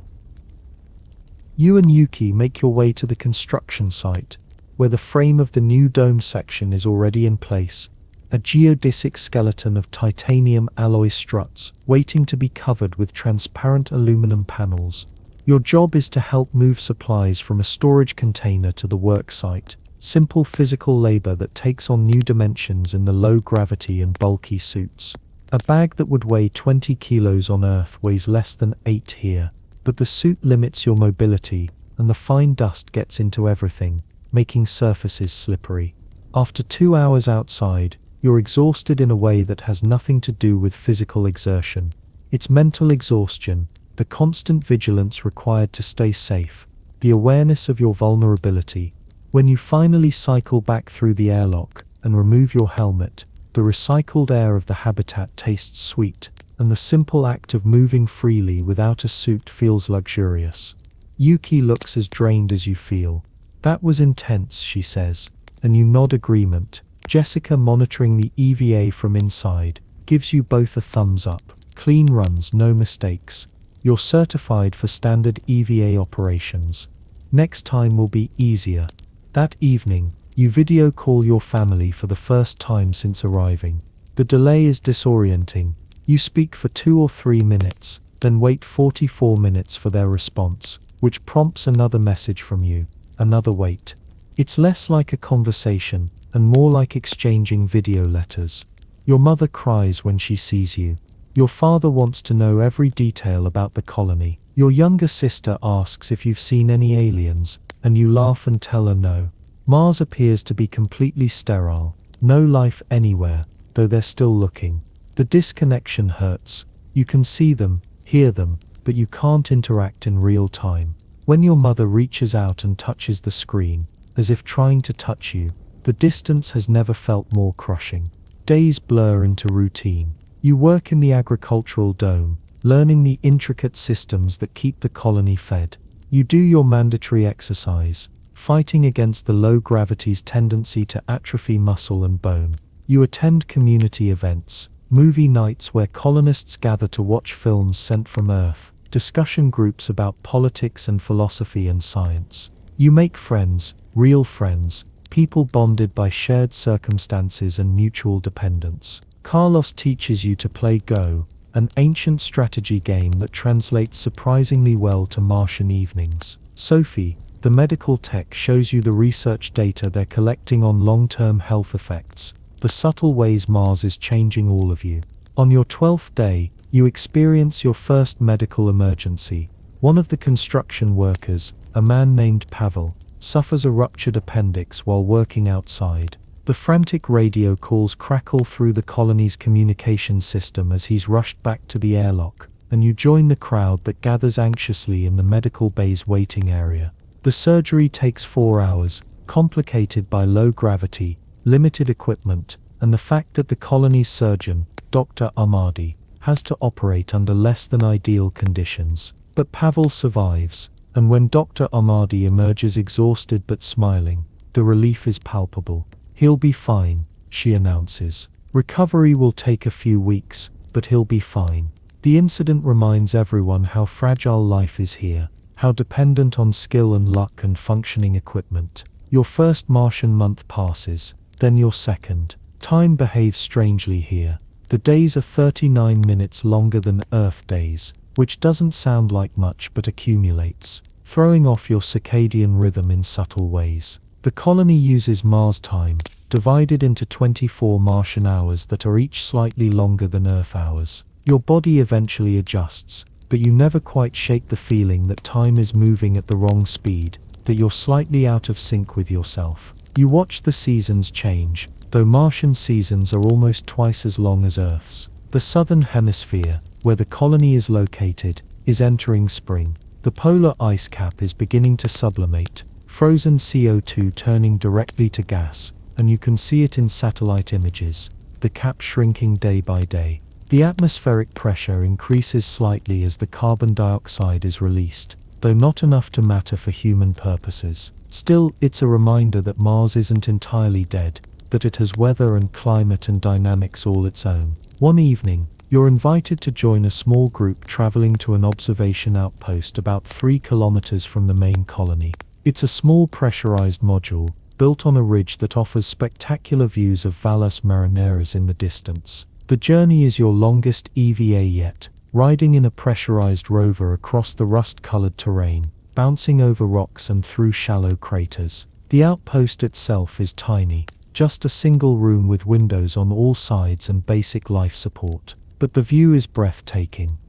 S1: You and Yuki make your way to the construction site, where the frame of the new dome section is already in place, a geodesic skeleton of titanium alloy struts waiting to be covered with transparent aluminum panels. Your job is to help move supplies from a storage container to the work site. Simple physical labor that takes on new dimensions in the low gravity and bulky suits. A bag that would weigh 20 kilos on Earth weighs less than 8 here. But the suit limits your mobility, and the fine dust gets into everything, making surfaces slippery. After 2 hours outside, you're exhausted in a way that has nothing to do with physical exertion. It's mental exhaustion, the constant vigilance required to stay safe, the awareness of your vulnerability. When you finally cycle back through the airlock and remove your helmet, the recycled air of the habitat tastes sweet, and the simple act of moving freely without a suit feels luxurious. Yuki looks as drained as you feel. That was intense, she says, and you nod agreement. Jessica, monitoring the EVA from inside, gives you both a thumbs up. Clean runs, no mistakes. You're certified for standard EVA operations. Next time will be easier. That evening, you video call your family for the first time since arriving. The delay is disorienting. You speak for 2 or 3 minutes, then wait 44 minutes for their response, which prompts another message from you, another wait. It's less like a conversation, and more like exchanging video letters. Your mother cries when she sees you. Your father wants to know every detail about the colony. Your younger sister asks if you've seen any aliens, and you laugh and tell her no. Mars appears to be completely sterile. No life anywhere, though they're still looking. The disconnection hurts. You can see them, hear them, but you can't interact in real time. When your mother reaches out and touches the screen, as if trying to touch you, the distance has never felt more crushing. Days blur into routine. You work in the agricultural dome, learning the intricate systems that keep the colony fed. You do your mandatory exercise, fighting against the low gravity's tendency to atrophy muscle and bone. You attend community events, movie nights where colonists gather to watch films sent from Earth, discussion groups about politics and philosophy and science. You make friends, real friends, people bonded by shared circumstances and mutual dependence. Carlos teaches you to play Go, an ancient strategy game that translates surprisingly well to Martian evenings. Sophie, the medical tech, shows you the research data they're collecting on long-term health effects, the subtle ways Mars is changing all of you. On your 12th day, you experience your first medical emergency. One of the construction workers, a man named Pavel, suffers a ruptured appendix while working outside. The frantic radio calls crackle through the colony's communication system as he's rushed back to the airlock, and you join the crowd that gathers anxiously in the medical bay's waiting area. The surgery takes 4 hours, complicated by low gravity, limited equipment, and the fact that the colony's surgeon, Dr. Ahmadi, has to operate under less than ideal conditions. But Pavel survives, and when Dr. Ahmadi emerges exhausted but smiling, the relief is palpable. He'll be fine, she announces. Recovery will take a few weeks, but he'll be fine. The incident reminds everyone how fragile life is here, how dependent on skill and luck and functioning equipment. Your first Martian month passes, then your second. Time behaves strangely here. The days are 39 minutes longer than Earth days, which doesn't sound like much but accumulates, throwing off your circadian rhythm in subtle ways. The colony uses Mars time, divided into 24 Martian hours that are each slightly longer than Earth hours. Your body eventually adjusts, but you never quite shake the feeling that time is moving at the wrong speed, that you're slightly out of sync with yourself. You watch the seasons change, though Martian seasons are almost twice as long as Earth's. The southern hemisphere, where the colony is located, is entering spring. The polar ice cap is beginning to sublimate, frozen CO2 turning directly to gas, and you can see it in satellite images, the cap shrinking day by day. The atmospheric pressure increases slightly as the carbon dioxide is released, though not enough to matter for human purposes. Still, it's a reminder that Mars isn't entirely dead, that it has weather and climate and dynamics all its own. One evening, you're invited to join a small group traveling to an observation outpost about 3 kilometers from the main colony. It's a small pressurized module, built on a ridge that offers spectacular views of Valles Marineris in the distance. The journey is your longest EVA yet, riding in a pressurized rover across the rust-colored terrain, bouncing over rocks and through shallow craters. The outpost itself is tiny, just a single room with windows on all sides and basic life support. But the view is breathtaking.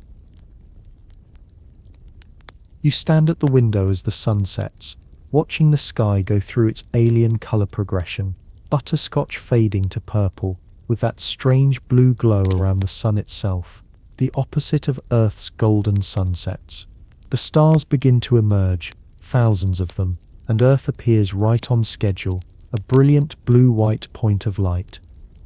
S1: You stand at the window as the sun sets, watching the sky go through its alien color progression, butterscotch fading to purple, with that strange blue glow around the sun itself, the opposite of Earth's golden sunsets. The stars begin to emerge, thousands of them, and Earth appears right on schedule, a brilliant blue-white point of light.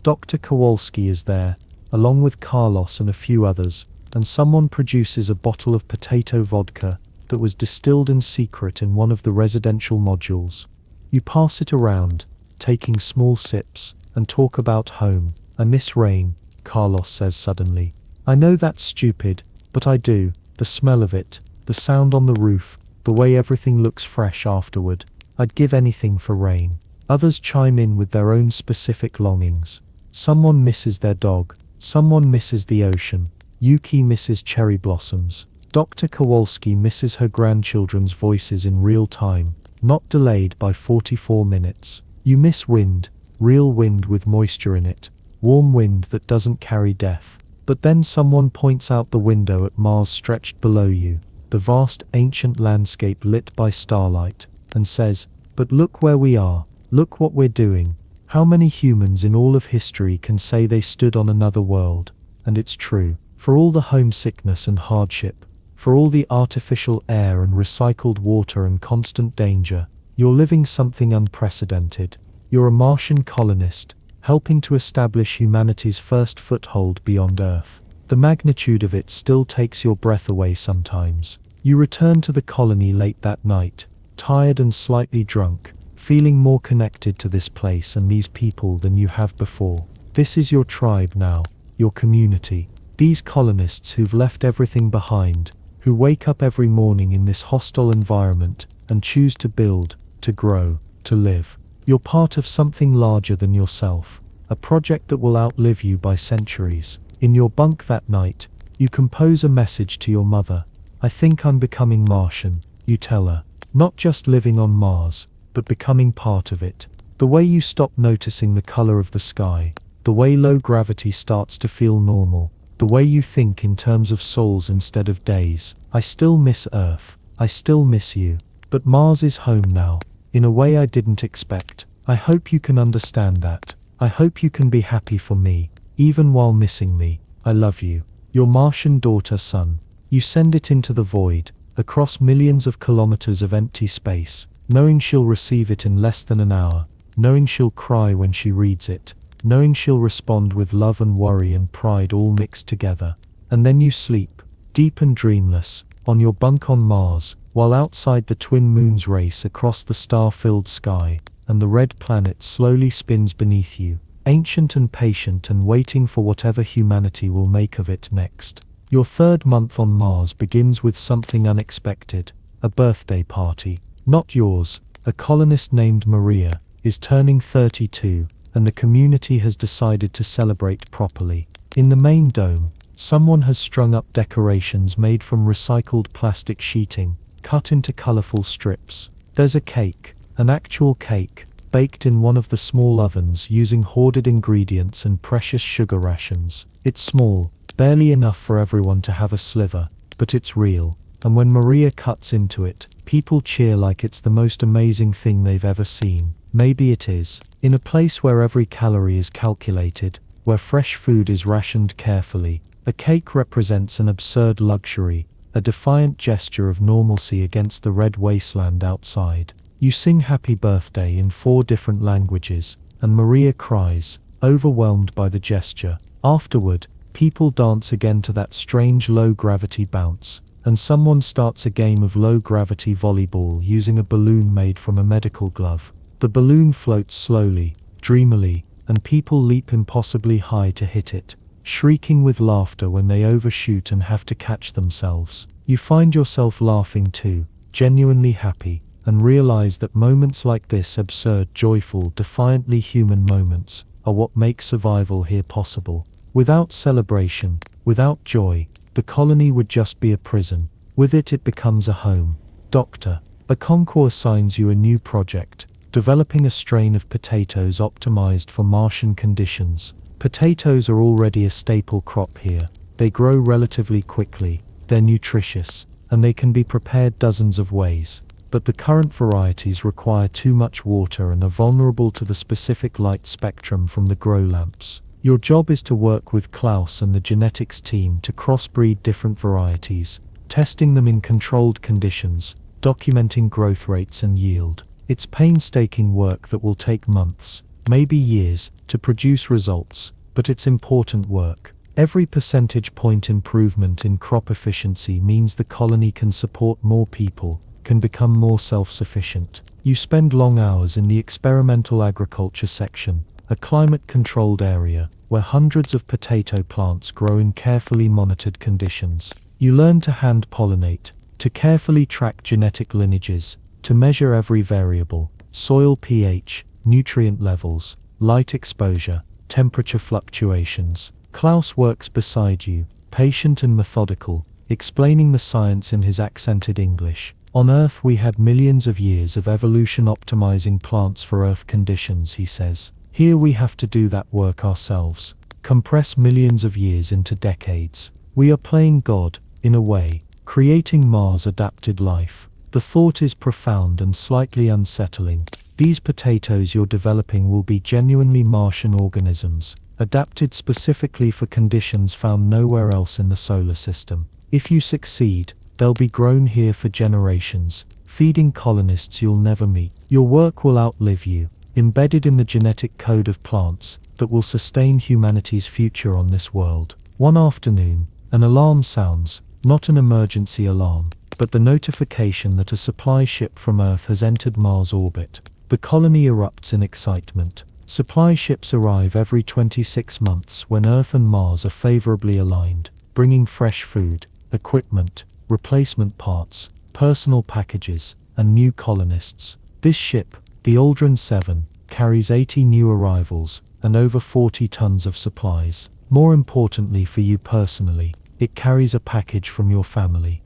S1: Dr. Kowalski is there, along with Carlos and a few others, and someone produces a bottle of potato vodka that was distilled in secret in one of the residential modules. You pass it around, taking small sips, and talk about home. "I miss rain," Carlos says suddenly. "I know that's stupid, but I do. The smell of it, the sound on the roof, the way everything looks fresh afterward. I'd give anything for rain." Others chime in with their own specific longings. Someone misses their dog, someone misses the ocean. Yuki misses cherry blossoms. Dr. Kowalski misses her grandchildren's voices in real time, not delayed by 44 minutes. You miss wind, real wind with moisture in it, warm wind that doesn't carry death. But then someone points out the window at Mars stretched below you, the vast ancient landscape lit by starlight, and says, "But look where we are, look what we're doing." How many humans in all of history can say they stood on another world? And it's true. For all the homesickness and hardship, for all the artificial air and recycled water and constant danger, you're living something unprecedented. You're a Martian colonist, helping to establish humanity's first foothold beyond Earth. The magnitude of it still takes your breath away sometimes. You return to the colony late that night, tired and slightly drunk, feeling more connected to this place and these people than you have before. This is your tribe now, your community. These colonists who've left everything behind, who wake up every morning in this hostile environment and choose to build, to grow, to live. You're part of something larger than yourself, a project that will outlive you by centuries. In your bunk that night, you compose a message to your mother. "I think I'm becoming Martian," you tell her. Not just living on Mars, but becoming part of it. The way you stop noticing the color of the sky, the way low gravity starts to feel normal, the way you think in terms of souls instead of days. I still miss Earth. I still miss you. But Mars is home now, in a way I didn't expect. I hope you can understand that. I hope you can be happy for me, even while missing me. I love you. Your Martian daughter, son. You send it into the void, across millions of kilometers of empty space, knowing she'll receive it in less than an hour, knowing she'll cry when she reads it, knowing she'll respond with love and worry and pride all mixed together. And then you sleep, deep and dreamless, on your bunk on Mars, while outside the twin moons race across the star-filled sky, and the red planet slowly spins beneath you, ancient and patient and waiting for whatever humanity will make of it next. Your third month on Mars begins with something unexpected, a birthday party. Not yours. A colonist named Maria is turning 32, and the community has decided to celebrate properly. In the main dome, someone has strung up decorations made from recycled plastic sheeting, cut into colorful strips. There's a cake, an actual cake, baked in one of the small ovens using hoarded ingredients and precious sugar rations. It's small, barely enough for everyone to have a sliver, but it's real. And when Maria cuts into it, people cheer like it's the most amazing thing they've ever seen. Maybe it is. In a place where every calorie is calculated, where fresh food is rationed carefully, a cake represents an absurd luxury, a defiant gesture of normalcy against the red wasteland outside. You sing happy birthday in 4 different languages, and Maria cries, overwhelmed by the gesture. Afterward, people dance again to that strange low-gravity bounce, and someone starts a game of low-gravity volleyball using a balloon made from a medical glove. The balloon floats slowly, dreamily, and people leap impossibly high to hit it, shrieking with laughter when they overshoot and have to catch themselves. You find yourself laughing too, genuinely happy, and realize that moments like this, absurd, joyful, defiantly human moments, are what make survival here possible. Without celebration, without joy, the colony would just be a prison. With it, it becomes a home. Doctor, a Concours assigns you a new project, developing a strain of potatoes optimized for Martian conditions. Potatoes are already a staple crop here. They grow relatively quickly, they're nutritious, and they can be prepared dozens of ways. But the current varieties require too much water and are vulnerable to the specific light spectrum from the grow lamps. Your job is to work with Klaus and the genetics team to crossbreed different varieties, testing them in controlled conditions, documenting growth rates and yield. It's painstaking work that will take months, maybe years, to produce results, but it's important work. Every percentage point improvement in crop efficiency means the colony can support more people, can become more self-sufficient. You spend long hours in the experimental agriculture section, a climate-controlled area where hundreds of potato plants grow in carefully monitored conditions. You learn to hand-pollinate, to carefully track genetic lineages, to measure every variable: soil pH, nutrient levels, light exposure, temperature fluctuations. Klaus works beside you, patient and methodical, explaining the science in his accented English. On Earth we had millions of years of evolution optimizing plants for Earth conditions, he says. Here we have to do that work ourselves, compress millions of years into decades. We are playing God, in a way, creating Mars-adapted life. The thought is profound and slightly unsettling. These potatoes you're developing will be genuinely Martian organisms, adapted specifically for conditions found nowhere else in the solar system. If you succeed, they'll be grown here for generations, feeding colonists you'll never meet. Your work will outlive you, embedded in the genetic code of plants that will sustain humanity's future on this world. One afternoon, an alarm sounds, not an emergency alarm, but the notification that a supply ship from Earth has entered Mars orbit. The colony erupts in excitement. Supply ships arrive every 26 months when Earth and Mars are favorably aligned, bringing fresh food, equipment, replacement parts, personal packages, and new colonists. This ship, the Aldrin 7, carries 80 new arrivals and over 40 tons of supplies. More importantly for you personally, it carries a package from your family.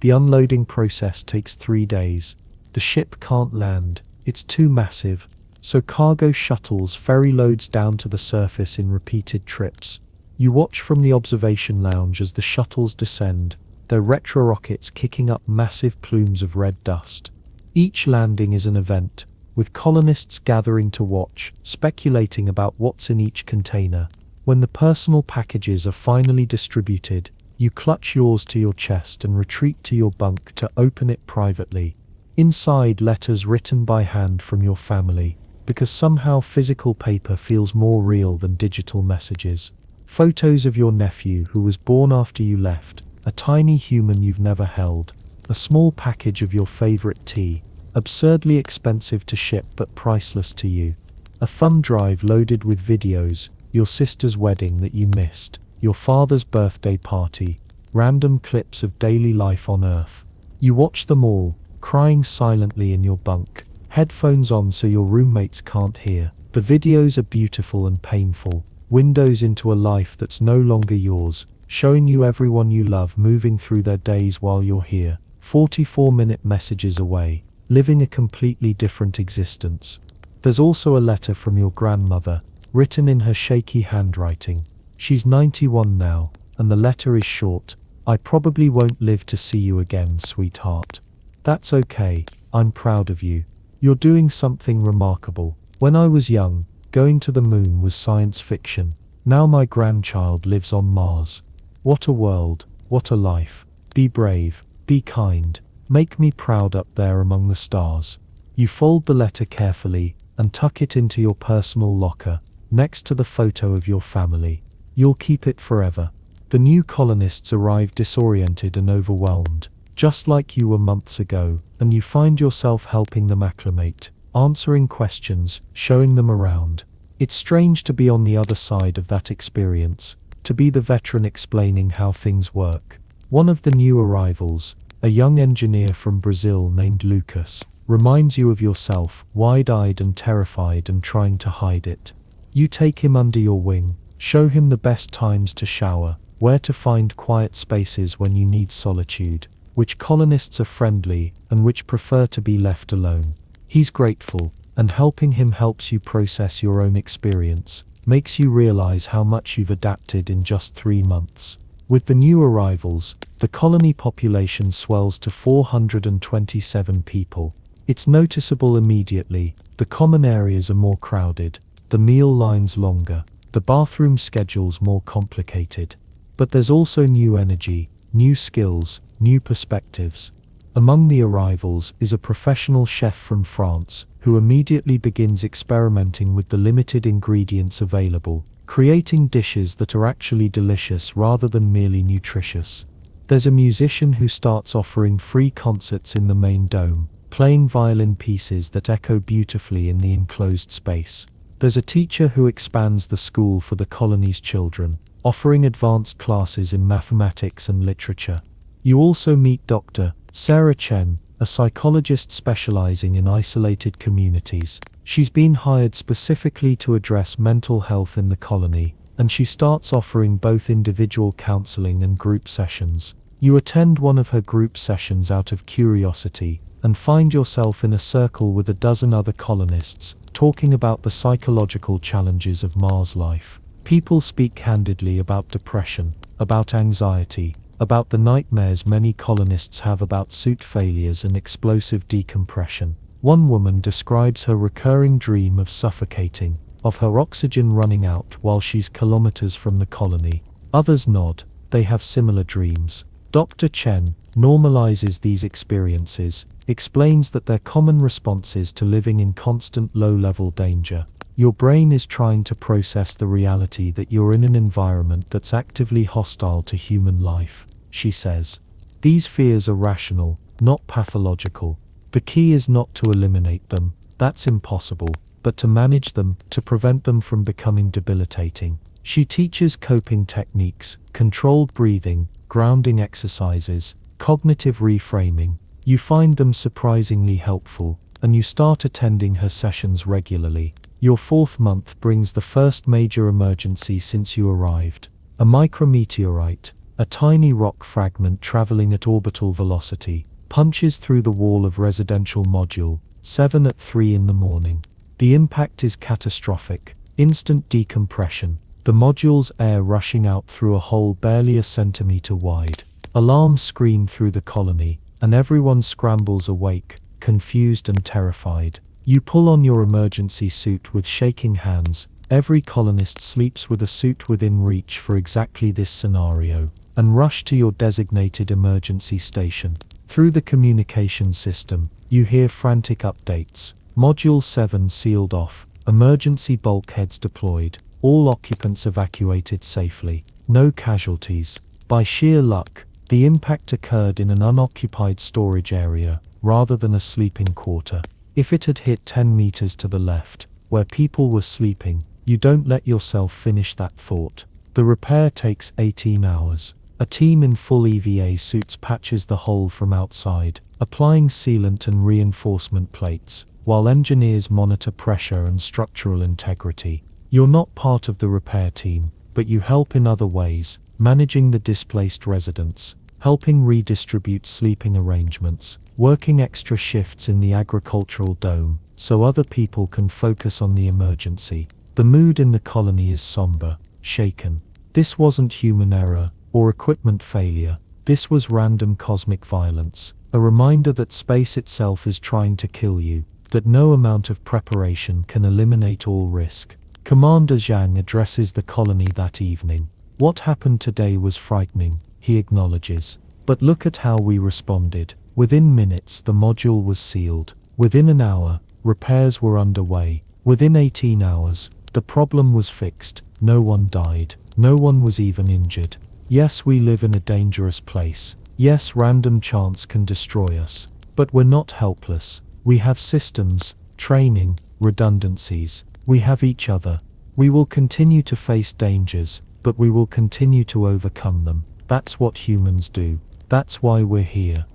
S1: The unloading process takes 3 days. The ship can't land, it's too massive, so cargo shuttles ferry loads down to the surface in repeated trips. You watch from the observation lounge as the shuttles descend, their retro-rockets kicking up massive plumes of red dust. Each landing is an event, with colonists gathering to watch, speculating about what's in each container. When the personal packages are finally distributed, you clutch yours to your chest and retreat to your bunk to open it privately. Inside, letters written by hand from your family, because somehow physical paper feels more real than digital messages. Photos of your nephew who was born after you left, a tiny human you've never held, a small package of your favorite tea, absurdly expensive to ship but priceless to you, a thumb drive loaded with videos, your sister's wedding that you missed, your father's birthday party, random clips of daily life on Earth. You watch them all, crying silently in your bunk, headphones on so your roommates can't hear. The videos are beautiful and painful, windows into a life that's no longer yours, showing you everyone you love moving through their days while you're here, 44-minute messages away, living a completely different existence. There's also a letter from your grandmother, written in her shaky handwriting. She's 91 now, and the letter is short. "I probably won't live to see you again, sweetheart. That's okay, I'm proud of you. You're doing something remarkable. When I was young, going to the moon was science fiction. Now my grandchild lives on Mars. What a world, what a life. Be brave, be kind, make me proud up there among the stars." You fold the letter carefully and tuck it into your personal locker, next to the photo of your family. You'll keep it forever. The new colonists arrive disoriented and overwhelmed, just like you were months ago, and you find yourself helping them acclimate, answering questions, showing them around. It's strange to be on the other side of that experience, to be the veteran explaining how things work. One of the new arrivals, a young engineer from Brazil named Lucas, reminds you of yourself, wide-eyed and terrified and trying to hide it. You take him under your wing, show him the best times to shower, where to find quiet spaces when you need solitude, which colonists are friendly and which prefer to be left alone. He's grateful, and helping him helps you process your own experience, makes you realize how much you've adapted in just 3 months. With the new arrivals, the colony population swells to 427 people. It's noticeable immediately. The common areas are more crowded, the meal lines longer, the bathroom schedules more complicated. But there's also new energy, new skills, new perspectives. Among the arrivals is a professional chef from France, who immediately begins experimenting with the limited ingredients available, creating dishes that are actually delicious rather than merely nutritious. There's a musician who starts offering free concerts in the main dome, playing violin pieces that echo beautifully in the enclosed space. There's a teacher who expands the school for the colony's children, offering advanced classes in mathematics and literature. You also meet Dr. Sarah Chen, a psychologist specializing in isolated communities. She's been hired specifically to address mental health in the colony, and she starts offering both individual counseling and group sessions. You attend one of her group sessions out of curiosity, and find yourself in a circle with a dozen other colonists, talking about the psychological challenges of Mars life. People speak candidly about depression, about anxiety, about the nightmares many colonists have about suit failures and explosive decompression. One woman describes her recurring dream of suffocating, of her oxygen running out while she's kilometers from the colony. Others nod, they have similar dreams. Dr. Chen normalizes these experiences, explains that they're common responses to living in constant low-level danger. Your brain is trying to process the reality that you're in an environment that's actively hostile to human life, she says. These fears are rational, not pathological. The key is not to eliminate them, that's impossible, but to manage them, to prevent them from becoming debilitating. She teaches coping techniques, controlled breathing, grounding exercises, cognitive reframing. You find them surprisingly helpful, and you start attending her sessions regularly. Your 4th month brings the first major emergency since you arrived. A micrometeorite, a tiny rock fragment traveling at orbital velocity, punches through the wall of residential module 7 at 3 in the morning. The impact is catastrophic, instant decompression, the module's air rushing out through a hole barely a centimeter wide. Alarms scream through the colony, and everyone scrambles awake, confused and terrified. You pull on your emergency suit with shaking hands. Every colonist sleeps with a suit within reach for exactly this scenario, and rush to your designated emergency station. Through the communication system, you hear frantic updates. Module 7 sealed off, emergency bulkheads deployed, all occupants evacuated safely, no casualties. By sheer luck, the impact occurred in an unoccupied storage area, rather than a sleeping quarter. If it had hit 10 meters to the left, where people were sleeping, you don't let yourself finish that thought. The repair takes 18 hours. A team in full EVA suits patches the hole from outside, applying sealant and reinforcement plates, while engineers monitor pressure and structural integrity. You're not part of the repair team, but you help in other ways, managing the displaced residents, helping redistribute sleeping arrangements, working extra shifts in the agricultural dome, so other people can focus on the emergency. The mood in the colony is somber, shaken. This wasn't human error, or equipment failure. This was random cosmic violence, a reminder that space itself is trying to kill you, that no amount of preparation can eliminate all risk. Commander Zhang addresses the colony that evening. What happened today was frightening, he acknowledges. But look at how we responded. Within minutes, the module was sealed. Within an hour, repairs were underway. Within 18 hours, the problem was fixed. No one died. No one was even injured. Yes, we live in a dangerous place. Yes, random chance can destroy us. But we're not helpless. We have systems, training, redundancies. We have each other. We will continue to face dangers, but we will continue to overcome them. That's what humans do. That's why we're here.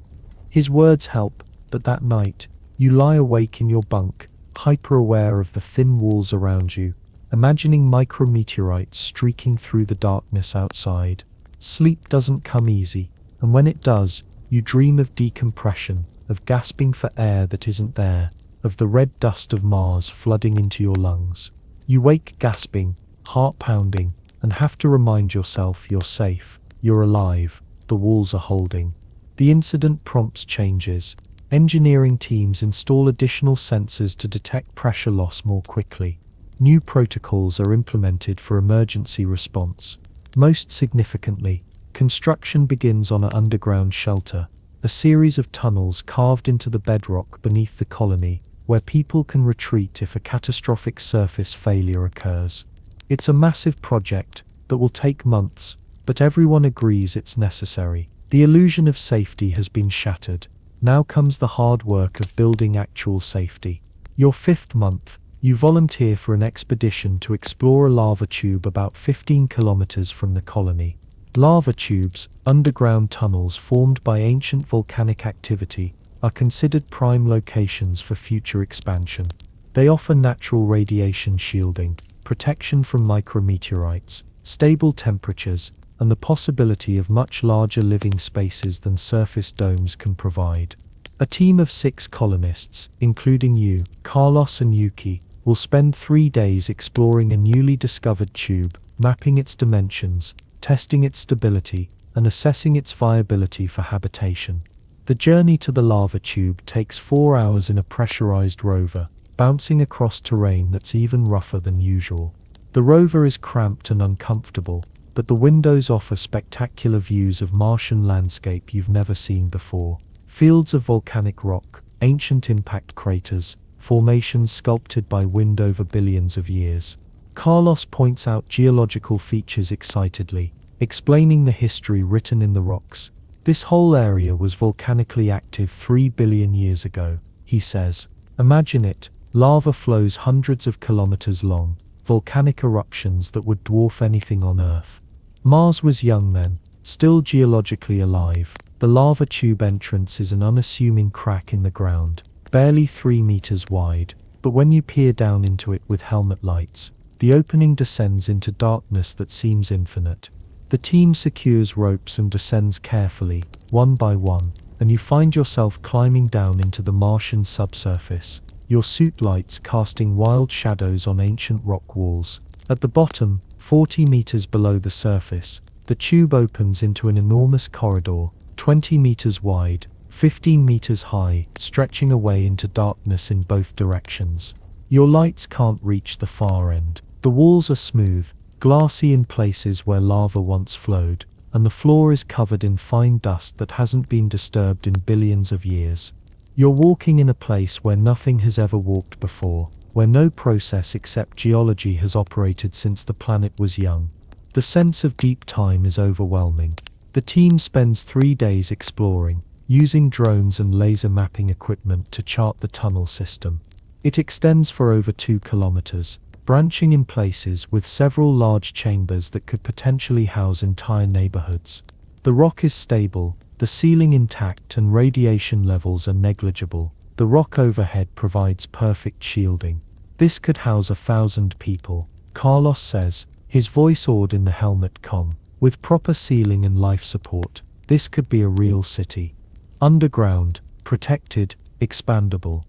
S1: His words help, but that night, you lie awake in your bunk, hyper-aware of the thin walls around you, imagining micrometeorites streaking through the darkness outside. Sleep doesn't come easy, and when it does, you dream of decompression, of gasping for air that isn't there, of the red dust of Mars flooding into your lungs. You wake gasping, heart pounding, and have to remind yourself you're safe, you're alive, the walls are holding. The incident prompts changes. Engineering teams install additional sensors to detect pressure loss more quickly. New protocols are implemented for emergency response. Most significantly, construction begins on an underground shelter, a series of tunnels carved into the bedrock beneath the colony, where people can retreat if a catastrophic surface failure occurs. It's a massive project that will take months, but everyone agrees it's necessary. The illusion of safety has been shattered. Now comes the hard work of building actual safety. Your 5th month, you volunteer for an expedition to explore a lava tube about 15 kilometers from the colony. Lava tubes, underground tunnels formed by ancient volcanic activity, are considered prime locations for future expansion. They offer natural radiation shielding, protection from micrometeorites, stable temperatures, and the possibility of much larger living spaces than surface domes can provide. A team of 6 colonists, including you, Carlos and Yuki, will spend 3 days exploring a newly discovered tube, mapping its dimensions, testing its stability, and assessing its viability for habitation. The journey to the lava tube takes 4 hours in a pressurized rover, bouncing across terrain that's even rougher than usual. The rover is cramped and uncomfortable, but the windows offer spectacular views of Martian landscape you've never seen before. Fields of volcanic rock, ancient impact craters, formations sculpted by wind over billions of years. Carlos points out geological features excitedly, explaining the history written in the rocks. This whole area was volcanically active 3 billion years ago, he says. Imagine it, lava flows hundreds of kilometers long, volcanic eruptions that would dwarf anything on Earth. Mars was young then, still geologically alive. The lava tube entrance is an unassuming crack in the ground, barely 3 meters wide, but when you peer down into it with helmet lights, the opening descends into darkness that seems infinite. The team secures ropes and descends carefully, one by one, and you find yourself climbing down into the Martian subsurface, your suit lights casting wild shadows on ancient rock walls. At the bottom, 40 meters below the surface, the tube opens into an enormous corridor, 20 meters wide, 15 meters high, stretching away into darkness in both directions. Your lights can't reach the far end. The walls are smooth, glassy in places where lava once flowed, and the floor is covered in fine dust that hasn't been disturbed in billions of years. You're walking in a place where nothing has ever walked before, where no process except geology has operated since the planet was young. The sense of deep time is overwhelming. The team spends 3 days exploring, using drones and laser mapping equipment to chart the tunnel system. It extends for over 2 kilometers, branching in places with several large chambers that could potentially house entire neighborhoods. The rock is stable, the ceiling intact, and radiation levels are negligible. The rock overhead provides perfect shielding. This could house 1,000 people, Carlos says, his voice awed in the helmet comm. With proper ceiling and life support, this could be a real city. Underground, protected, expandable.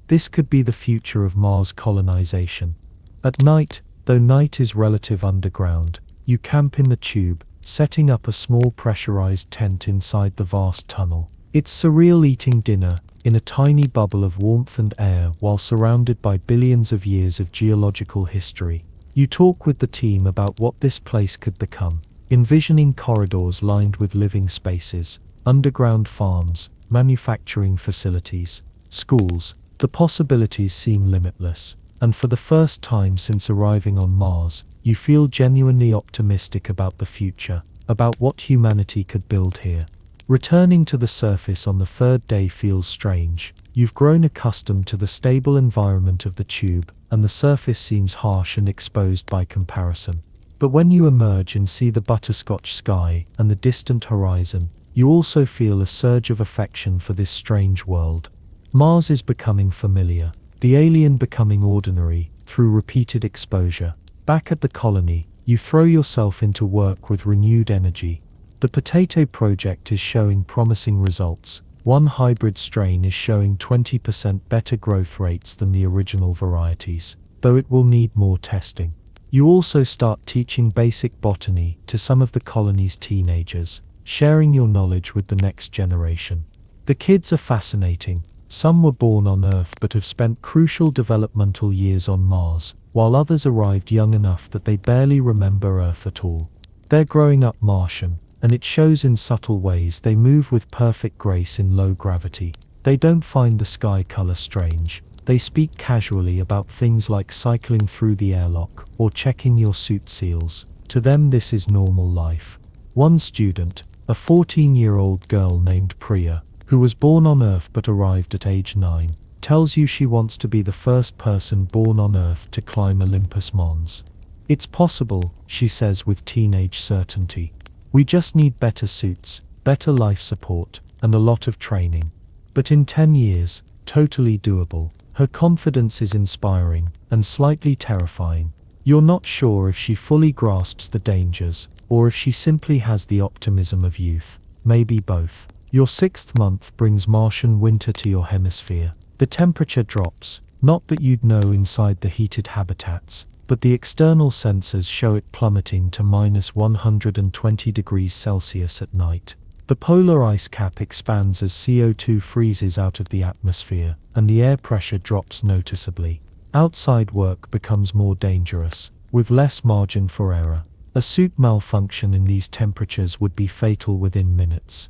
S1: This could be the future of Mars colonization. At night, though night is relative underground, you camp in the tube, setting up a small pressurized tent inside the vast tunnel. It's surreal eating dinner in a tiny bubble of warmth and air while surrounded by billions of years of geological history. You talk with the team about what this place could become, envisioning corridors lined with living spaces, underground farms, manufacturing facilities, schools. The possibilities seem limitless, and for the first time since arriving on Mars, you feel genuinely optimistic about the future, about what humanity could build here. Returning to the surface on the 3rd day feels strange. You've grown accustomed to the stable environment of the tube, and the surface seems harsh and exposed by comparison. But when you emerge and see the butterscotch sky and the distant horizon, you also feel a surge of affection for this strange world. Mars is becoming familiar, the alien becoming ordinary through repeated exposure. Back at the colony, you throw yourself into work with renewed energy. The potato project is showing promising results. One hybrid strain is showing 20% better growth rates than the original varieties, though it will need more testing. You also start teaching basic botany to some of the colony's teenagers, sharing your knowledge with the next generation. The kids are fascinating. Some were born on Earth but have spent crucial developmental years on Mars, while others arrived young enough that they barely remember Earth at all. They're growing up Martian, and it shows in subtle ways. They move with perfect grace in low gravity. They don't find the sky color strange. They speak casually about things like cycling through the airlock or checking your suit seals. To them, this is normal life. One student, a 14-year-old girl named Priya, who was born on Earth but arrived at age 9, tells you she wants to be the first person born on Earth to climb Olympus Mons. It's possible, she says with teenage certainty. We just need better suits, better life support, and a lot of training. But in 10 years, totally doable. Her confidence is inspiring and slightly terrifying. You're not sure if she fully grasps the dangers, or if she simply has the optimism of youth. Maybe both. Your 6th month brings Martian winter to your hemisphere. The temperature drops, not that you'd know inside the heated habitats, but the external sensors show it plummeting to -120 degrees Celsius at night. The polar ice cap expands as CO2 freezes out of the atmosphere, and the air pressure drops noticeably. Outside work becomes more dangerous, with less margin for error. A suit malfunction in these temperatures would be fatal within minutes.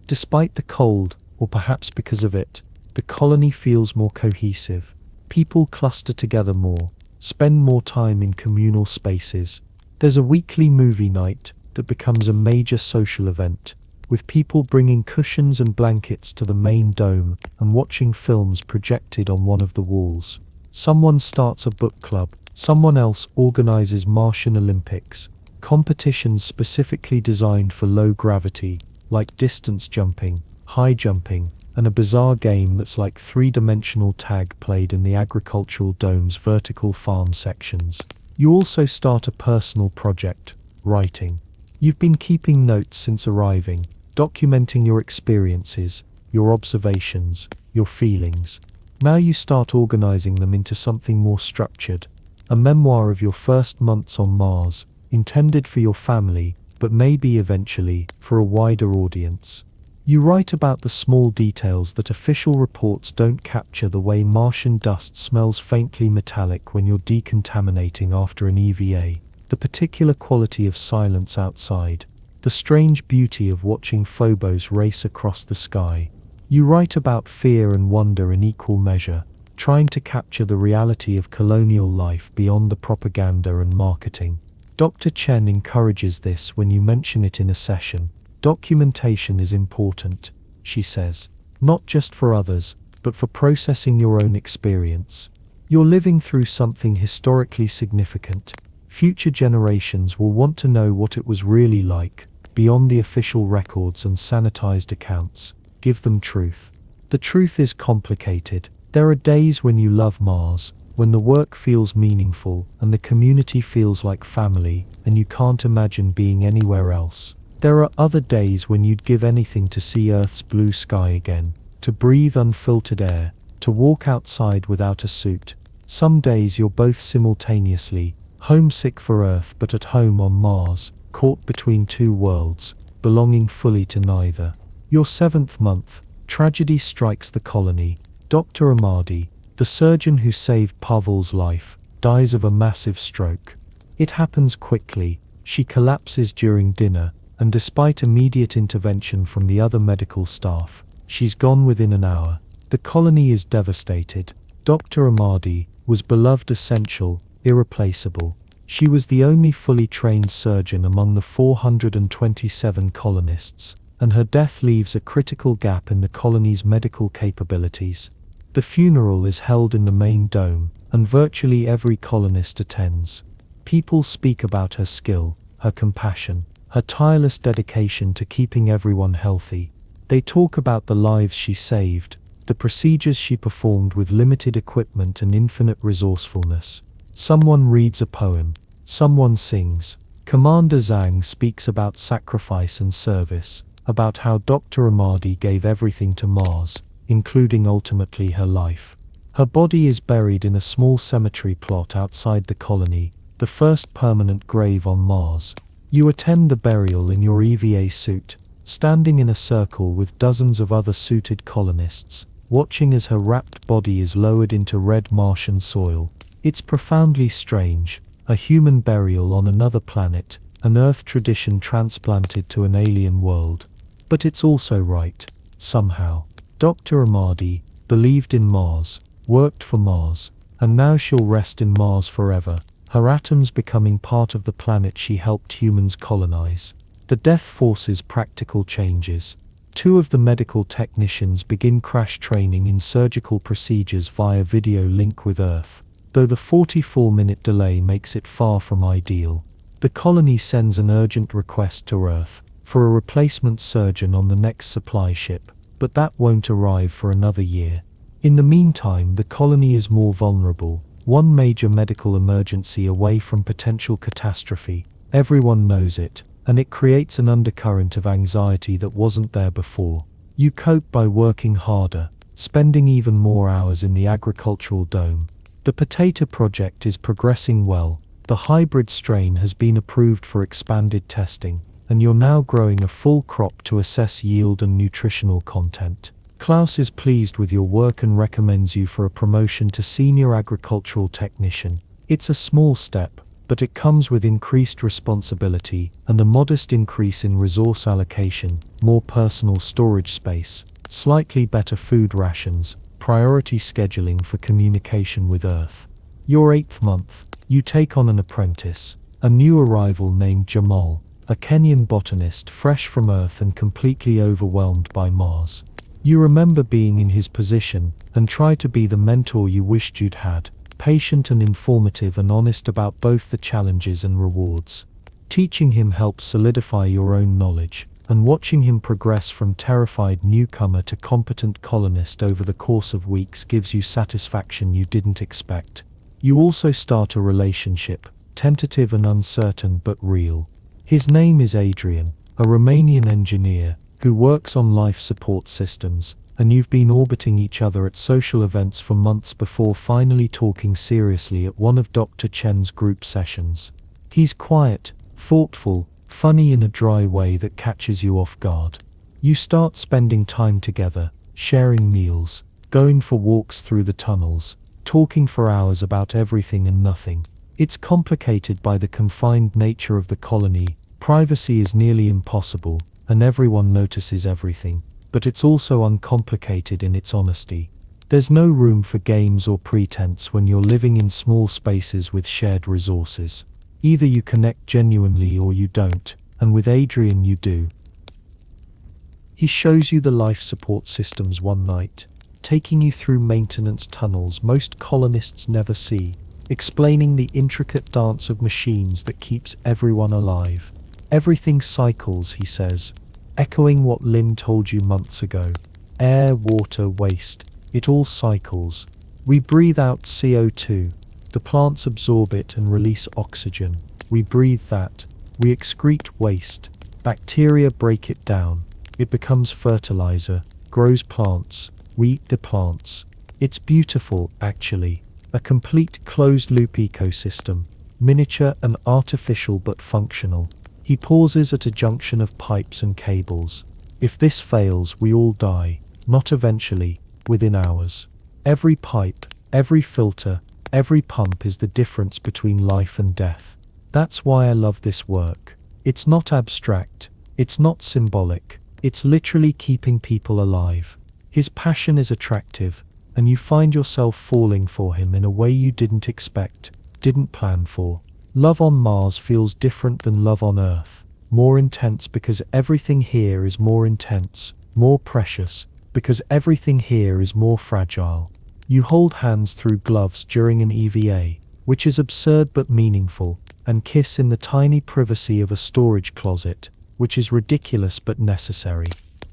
S1: Despite the cold, or perhaps because of it, the colony feels more cohesive. People cluster together more, spend more time in communal spaces. There's a weekly movie night that becomes a major social event, with people bringing cushions and blankets to the main dome and watching films projected on one of the walls. Someone starts a book club, someone else organizes Martian Olympics, competitions specifically designed for low gravity, like distance jumping, high jumping, and a bizarre game that's like three-dimensional tag played in the agricultural dome's vertical farm sections. You also start a personal project, writing. You've been keeping notes since arriving, documenting your experiences, your observations, your feelings. Now you start organizing them into something more structured, a memoir of your first months on Mars, intended for your family, but maybe eventually for a wider audience. You write about the small details that official reports don't capture: the way Martian dust smells faintly metallic when you're decontaminating after an EVA, the particular quality of silence outside, the strange beauty of watching Phobos race across the sky. You write about fear and wonder in equal measure, trying to capture the reality of colonial life beyond the propaganda and marketing. Dr. Chen encourages this when you mention it in a session. Documentation is important, she says, not just for others, but for processing your own experience. You're living through something historically significant. Future generations will want to know what it was really like, beyond the official records and sanitized accounts. Give them truth. The truth is complicated. There are days when you love Mars, when the work feels meaningful and the community feels like family, and you can't imagine being anywhere else. There are other days when you'd give anything to see Earth's blue sky again, to breathe unfiltered air, to walk outside without a suit. Some days you're both simultaneously, homesick for Earth but at home on Mars, caught between two worlds, belonging fully to neither. Your 7th month, tragedy strikes the colony. Dr. Amadi, the surgeon who saved Pavel's life, dies of a massive stroke. It happens quickly. She collapses during dinner, and despite immediate intervention from the other medical staff, she's gone within an hour. The colony is devastated. Dr. Amadi was beloved, essential, irreplaceable. She was the only fully trained surgeon among the 427 colonists, and her death leaves a critical gap in the colony's medical capabilities. The funeral is held in the main dome, and virtually every colonist attends. People speak about her skill, her compassion, her tireless dedication to keeping everyone healthy. They talk about the lives she saved, the procedures she performed with limited equipment and infinite resourcefulness. Someone reads a poem, someone sings, Commander Zhang speaks about sacrifice and service, about how Dr. Amadi gave everything to Mars, including ultimately her life. Her body is buried in a small cemetery plot outside the colony, the first permanent grave on Mars. You attend the burial in your EVA suit, standing in a circle with dozens of other suited colonists, watching as her wrapped body is lowered into red Martian soil. It's profoundly strange, a human burial on another planet, an Earth tradition transplanted to an alien world. But it's also right, somehow. Dr. Amadi believed in Mars, worked for Mars, and now she'll rest in Mars forever, her atoms becoming part of the planet she helped humans colonize. The death forces practical changes. 2 of the medical technicians begin crash training in surgical procedures via video link with Earth, though the 44-minute delay makes it far from ideal. The colony sends an urgent request to Earth for a replacement surgeon on the next supply ship, but that won't arrive for another year. In the meantime, the colony is more vulnerable, one major medical emergency away from potential catastrophe. Everyone knows it, and it creates an undercurrent of anxiety that wasn't there before. You cope by working harder, spending even more hours in the agricultural dome. The potato project is progressing well. The hybrid strain has been approved for expanded testing, and you're now growing a full crop to assess yield and nutritional content. Klaus is pleased with your work and recommends you for a promotion to senior agricultural technician. It's a small step, but it comes with increased responsibility and a modest increase in resource allocation, more personal storage space, slightly better food rations, priority scheduling for communication with Earth. Your 8th month, you take on an apprentice, a new arrival named Jamal, a Kenyan botanist fresh from Earth and completely overwhelmed by Mars. You remember being in his position and try to be the mentor you wished you'd had, patient and informative and honest about both the challenges and rewards. Teaching him helps solidify your own knowledge, and watching him progress from terrified newcomer to competent colonist over the course of weeks gives you satisfaction you didn't expect. You also start a relationship, tentative and uncertain but real. His name is Adrian, a Romanian engineer who works on life support systems, and you've been orbiting each other at social events for months before finally talking seriously at one of Dr. Chen's group sessions. He's quiet, thoughtful, funny in a dry way that catches you off guard. You start spending time together, sharing meals, going for walks through the tunnels, talking for hours about everything and nothing. It's complicated by the confined nature of the colony. Privacy is nearly impossible, and everyone notices everything, but it's also uncomplicated in its honesty. There's no room for games or pretense when you're living in small spaces with shared resources. Either you connect genuinely or you don't, and with Adrian you do. He shows you the life support systems one night, taking you through maintenance tunnels most colonists never see, explaining the intricate dance of machines that keeps everyone alive. Everything cycles, he says, echoing what Lynn told you months ago. Air, water, waste, it all cycles. We breathe out CO2. The plants absorb it and release oxygen. We breathe that. We excrete waste. Bacteria break it down. It becomes fertilizer, grows plants. We eat the plants. It's beautiful, actually. A complete closed-loop ecosystem, miniature and artificial but functional. He pauses at a junction of pipes and cables. If this fails, we all die. Not eventually, within hours. Every pipe, every filter, every pump is the difference between life and death. That's why I love this work. It's not abstract. It's not symbolic. It's literally keeping people alive. His passion is attractive, and you find yourself falling for him in a way you didn't expect, didn't plan for. Love on Mars feels different than love on Earth. More intense because everything here is more intense, more precious, because everything here is more fragile. You hold hands through gloves during an EVA, which is absurd but meaningful, and kiss in the tiny privacy of a storage closet, which is ridiculous but necessary.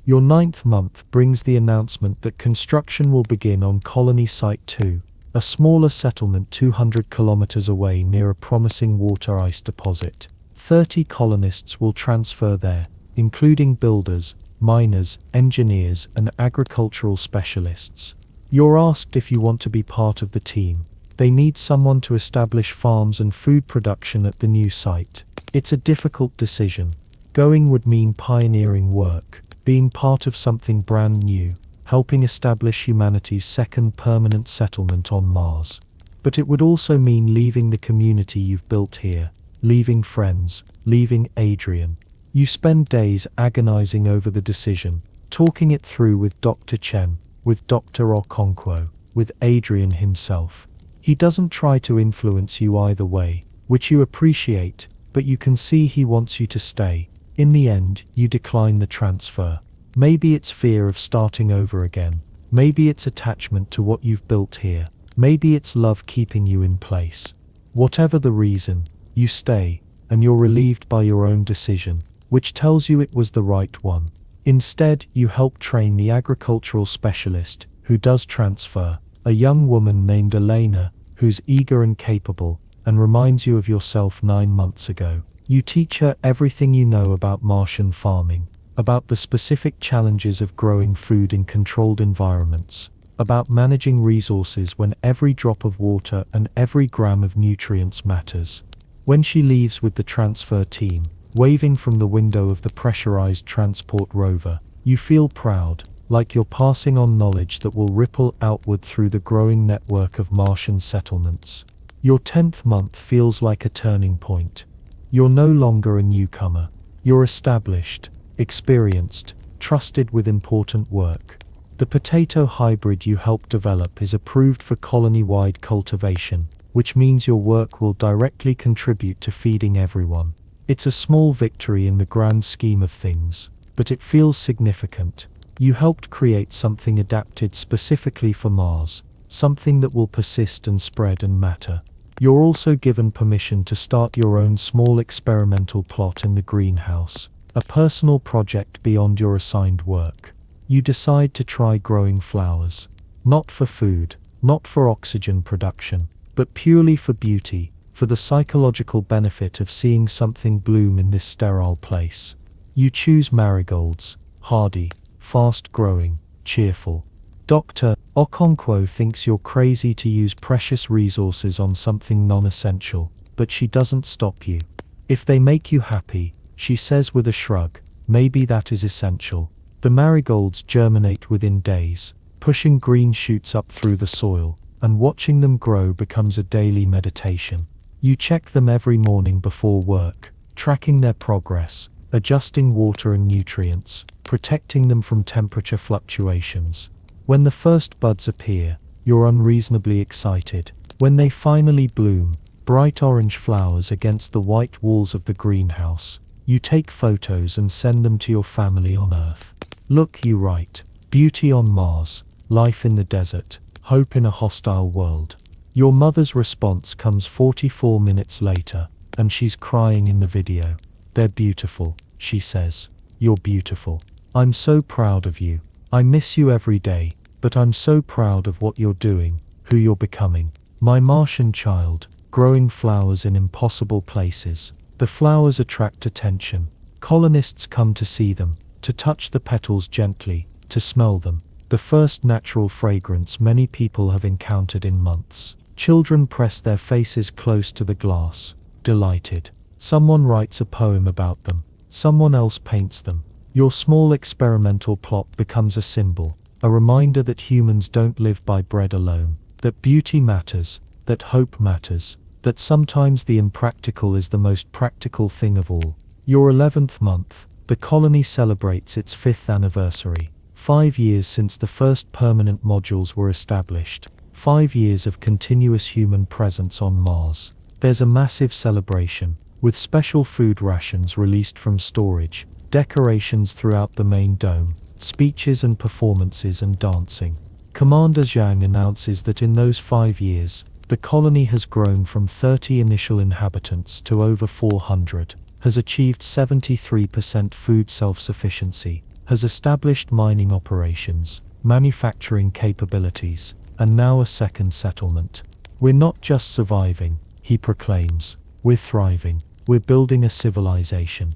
S1: Your 9th month brings the announcement that construction will begin on Colony Site 2, a smaller settlement 200 kilometers away near a promising water ice deposit. 30 colonists will transfer there, including builders, miners, engineers, and agricultural specialists. You're asked if you want to be part of the team. They need someone to establish farms and food production at the new site. It's a difficult decision. Going would mean pioneering work, being part of something brand new, helping establish humanity's second permanent settlement on Mars. But it would also mean leaving the community you've built here, leaving friends, leaving Adrian. You spend days agonizing over the decision, talking it through with Dr. Chen, with Dr. Okonkwo, with Adrian himself. He doesn't try to influence you either way, which you appreciate, but you can see he wants you to stay. In the end, you decline the transfer. Maybe it's fear of starting over again. Maybe it's attachment to what you've built here. Maybe it's love keeping you in place. Whatever the reason, you stay, and you're relieved by your own decision, which tells you it was the right one. Instead, you help train the agricultural specialist, who does transfer, a young woman named Elena, who's eager and capable, and reminds you of yourself 9 months ago. You teach her everything you know about Martian farming, about the specific challenges of growing food in controlled environments, about managing resources when every drop of water and every gram of nutrients matters. When she leaves with the transfer team, waving from the window of the pressurized transport rover, you feel proud, like you're passing on knowledge that will ripple outward through the growing network of Martian settlements. Your 10th month feels like a turning point. You're no longer a newcomer. You're established, experienced, trusted with important work. The potato hybrid you helped develop is approved for colony-wide cultivation, which means your work will directly contribute to feeding everyone. It's a small victory in the grand scheme of things, but it feels significant. You helped create something adapted specifically for Mars, something that will persist and spread and matter. You're also given permission to start your own small experimental plot in the greenhouse, a personal project beyond your assigned work. You decide to try growing flowers, not for food, not for oxygen production, but purely for beauty, for the psychological benefit of seeing something bloom in this sterile place. You choose marigolds, hardy, fast-growing, cheerful. Dr. Okonkwo thinks you're crazy to use precious resources on something non-essential, but she doesn't stop you. If they make you happy, she says with a shrug, maybe that is essential. The marigolds germinate within days, pushing green shoots up through the soil, and watching them grow becomes a daily meditation. You check them every morning before work, tracking their progress, adjusting water and nutrients, protecting them from temperature fluctuations. When the first buds appear, you're unreasonably excited. When they finally bloom, bright orange flowers against the white walls of the greenhouse, you take photos and send them to your family on Earth. Look, you write, beauty on Mars, life in the desert, hope in a hostile world. Your mother's response comes 44 minutes later, and she's crying in the video. They're beautiful, she says. You're beautiful. I'm so proud of you. I miss you every day, but I'm so proud of what you're doing, who you're becoming. My Martian child, growing flowers in impossible places. The flowers attract attention. Colonists come to see them, to touch the petals gently, to smell them. The first natural fragrance many people have encountered in months. Children press their faces close to the glass, delighted. Someone writes a poem about them. Someone else paints them. Your small experimental plot becomes a symbol, a reminder that humans don't live by bread alone, that beauty matters, that hope matters, that sometimes the impractical is the most practical thing of all. Your 11th month, the colony celebrates its 5th anniversary. 5 years since the first permanent modules were established. 5 years of continuous human presence on Mars. There's a massive celebration, with special food rations released from storage, decorations throughout the main dome, speeches and performances and dancing. Commander Zhang announces that in those 5 years, the colony has grown from 30 initial inhabitants to over 400, has achieved 73% food self-sufficiency, has established mining operations, manufacturing capabilities, and now a second settlement. We're not just surviving, he proclaims, we're thriving. we're building a civilization.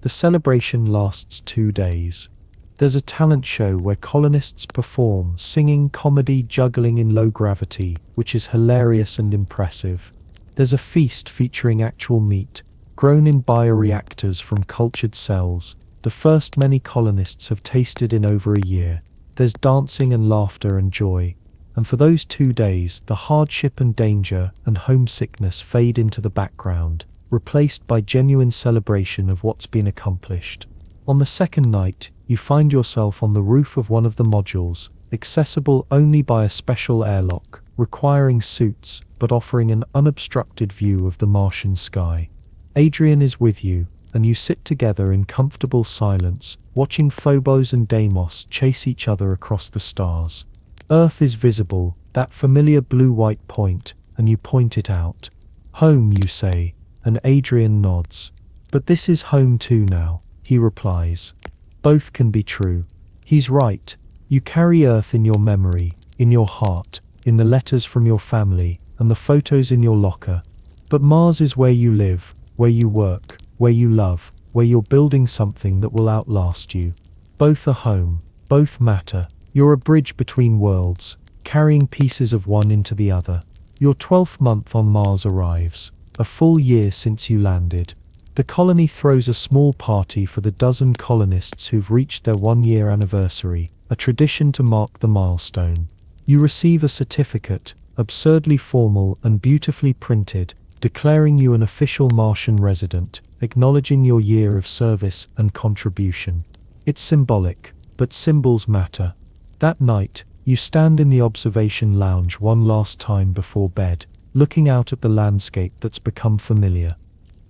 S1: The celebration lasts 2 days. There's a talent show where colonists perform, singing, comedy, juggling in low gravity, which is hilarious and impressive. There's a feast featuring actual meat, grown in bioreactors from cultured cells, the first many colonists have tasted in over a year. There's dancing and laughter and joy. And for those 2 days, the hardship and danger and homesickness fade into the background, replaced by genuine celebration of what's been accomplished. On the second night, you find yourself on the roof of one of the modules, accessible only by a special airlock, requiring suits, but offering an unobstructed view of the Martian sky. Adrian is with you, and you sit together in comfortable silence, watching Phobos and Deimos chase each other across the stars. Earth is visible, that familiar blue-white point, and you point it out. Home, you say, and Adrian nods. But this is home too now, he replies. Both can be true. He's right. You carry Earth in your memory, in your heart, in the letters from your family, and the photos in your locker. But Mars is where you live, where you work, where you love, where you're building something that will outlast you. Both are home, both matter. You're a bridge between worlds, carrying pieces of one into the other. Your 12th month on Mars arrives, a full year since you landed. The colony throws a small party for the dozen colonists who've reached their 1-year anniversary, a tradition to mark the milestone. You receive a certificate, absurdly formal and beautifully printed, declaring you an official Martian resident, acknowledging your year of service and contribution. It's symbolic, but symbols matter. That night, you stand in the observation lounge one last time before bed, looking out at the landscape that's become familiar.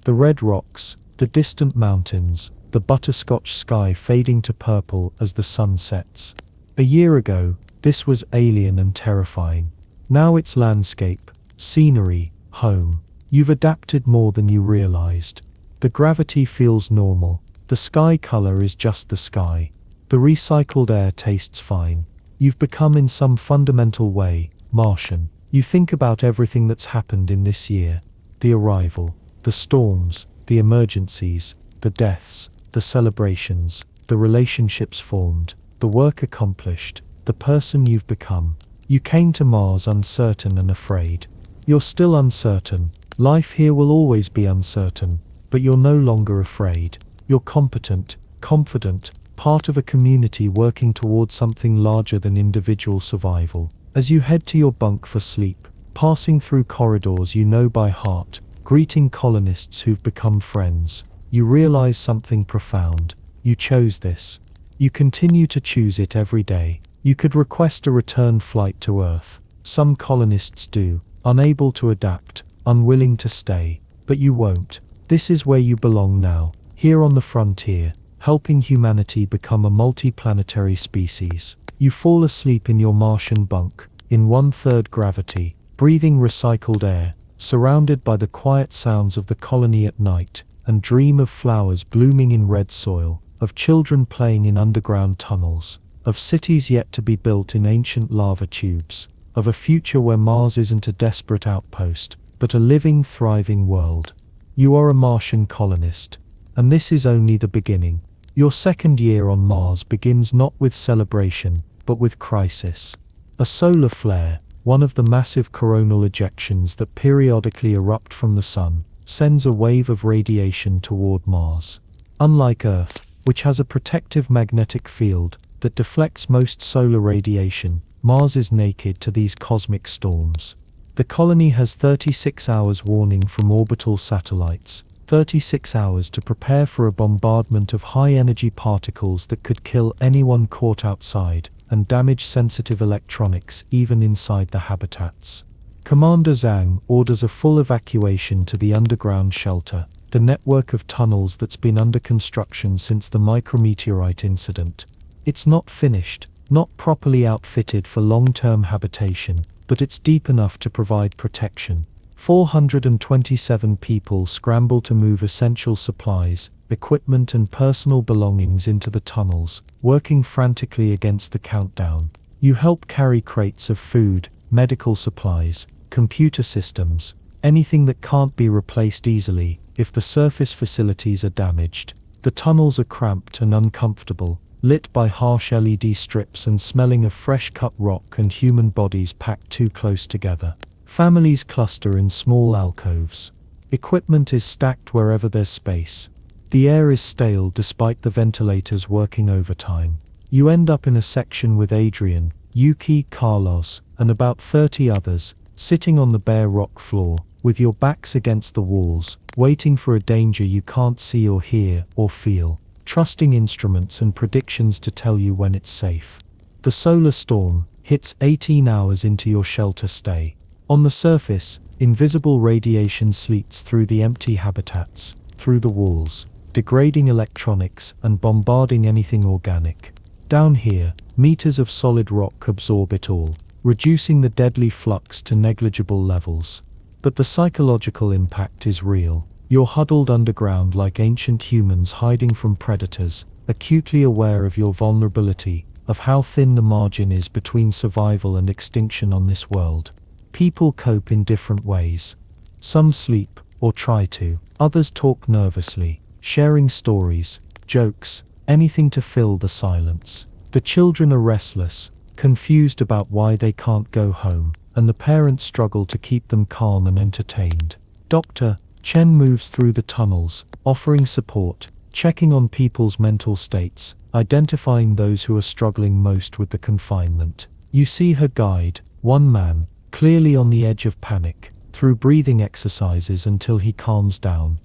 S1: The red rocks, the distant mountains, the butterscotch sky fading to purple as the sun sets. A year ago, this was alien and terrifying. Now it's landscape, scenery, home. You've adapted more than you realized. The gravity feels normal. The sky color is just the sky. The recycled air tastes fine. You've become in some fundamental way Martian. You think about everything that's happened in this year. The arrival, the storms, the emergencies, the deaths, the celebrations, the relationships formed, the work accomplished, the person you've become. You came to Mars uncertain and afraid. You're still uncertain. Life here will always be uncertain, but you're no longer afraid. You're competent, confident, part of a community working towards something larger than individual survival. As you head to your bunk for sleep, passing through corridors you know by heart, greeting colonists who've become friends, you realize something profound. You chose this. You continue to choose it every day. You could request a return flight to Earth. Some colonists do, unable to adapt, unwilling to stay. But you won't. This is where you belong now, here on the frontier, helping humanity become a multi-planetary species. You fall asleep in your Martian bunk, in 1/3 gravity, breathing recycled air, surrounded by the quiet sounds of the colony at night, and dream of flowers blooming in red soil, of children playing in underground tunnels, of cities yet to be built in ancient lava tubes, of a future where Mars isn't a desperate outpost, but a living, thriving world. You are a Martian colonist, and this is only the beginning. Your second year on Mars begins not with celebration, but with crisis. A solar flare, one of the massive coronal ejections that periodically erupt from the Sun, sends a wave of radiation toward Mars. Unlike Earth, which has a protective magnetic field that deflects most solar radiation, Mars is naked to these cosmic storms. The colony has 36 hours warning from orbital satellites, 36 hours to prepare for a bombardment of high-energy particles that could kill anyone caught outside and damage sensitive electronics even inside the habitats. Commander Zhang orders a full evacuation to the underground shelter, the network of tunnels that's been under construction since the micrometeorite incident. It's not finished, not properly outfitted for long-term habitation, but it's deep enough to provide protection. 427 people scramble to move essential supplies, equipment and personal belongings into the tunnels, working frantically against the countdown. You help carry crates of food, medical supplies, computer systems, anything that can't be replaced easily. if the surface facilities are damaged. The tunnels are cramped and uncomfortable, lit by harsh LED strips and smelling of fresh-cut rock and human bodies packed too close together. Families cluster in small alcoves. Equipment is stacked wherever there's space. The air is stale despite the ventilators working overtime. You end up in a section with Adrian, Yuki, Carlos, and about 30 others, sitting on the bare rock floor, with your backs against the walls, waiting for a danger you can't see or hear or feel, trusting instruments and predictions to tell you when it's safe. The solar storm hits 18 hours into your shelter stay. On the surface, invisible radiation sleets through the empty habitats, through the walls, degrading electronics and bombarding anything organic. Down here, meters of solid rock absorb it all, reducing the deadly flux to negligible levels. But the psychological impact is real. You're huddled underground like ancient humans hiding from predators, acutely aware of your vulnerability, of how thin the margin is between survival and extinction on this world. People cope in different ways. Some sleep, or try to. Others talk nervously, sharing stories, jokes, anything to fill the silence. The children are restless, confused about why they can't go home, and the parents struggle to keep them calm and entertained. Dr. Chen moves through the tunnels, offering support, checking on people's mental states, identifying those who are struggling most with the confinement. You see her guide, one man, clearly on the edge of panic, through breathing exercises until he calms down.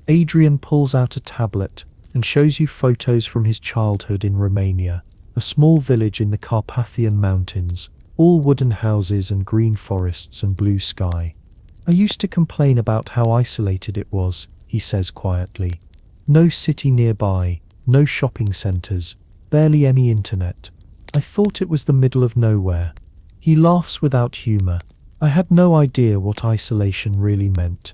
S1: Adrian pulls out a tablet and shows you photos from his childhood in Romania, a small village in the Carpathian Mountains, all wooden houses and green forests and blue sky. I used to complain about how isolated it was, he says quietly. No city nearby, no shopping centers, barely any internet. I thought it was the middle of nowhere. He laughs without humor. I had no idea what isolation really meant.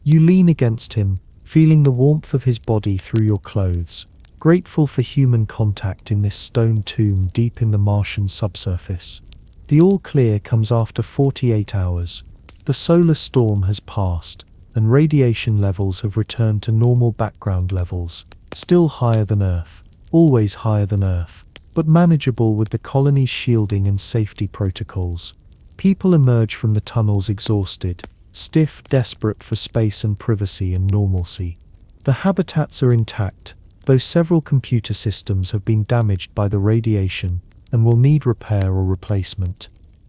S1: You lean against him, feeling the warmth of his body through your clothes, grateful for human contact in this stone tomb deep in the Martian subsurface. The all clear comes after 48 hours. The solar storm has passed, and radiation levels have returned to normal background levels, still higher than Earth, always higher than Earth, but manageable with the colony's shielding and safety protocols. People emerge from the tunnels exhausted, stiff, desperate for space and privacy and normalcy. The habitats are intact, though several computer systems have been damaged by the radiation and will need repair or replacement.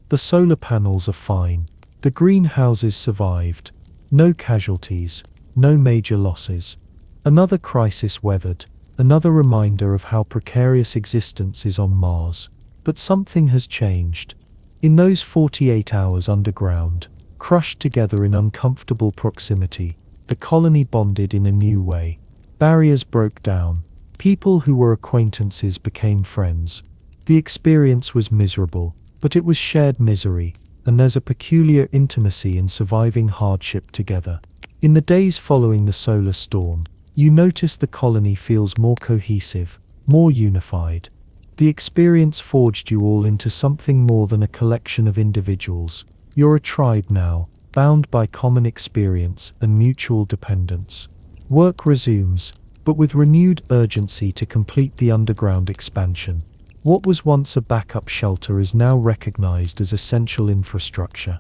S1: The solar panels are fine. The greenhouses survived. No casualties, no major losses. Another crisis weathered, another reminder of how precarious existence is on Mars. But something has changed. In those 48 hours underground, crushed together in uncomfortable proximity, the colony bonded in a new way. Barriers broke down. People who were acquaintances became friends. The experience was miserable, but it was shared misery, and there's a peculiar intimacy in surviving hardship together. In the days following the solar storm, you notice the colony feels more cohesive, more unified. The experience forged you all into something more than a collection of individuals. You're a tribe now, bound by common experience and mutual dependence. Work resumes, but with renewed urgency to complete the underground expansion. What was once a backup shelter is now recognized as essential infrastructure.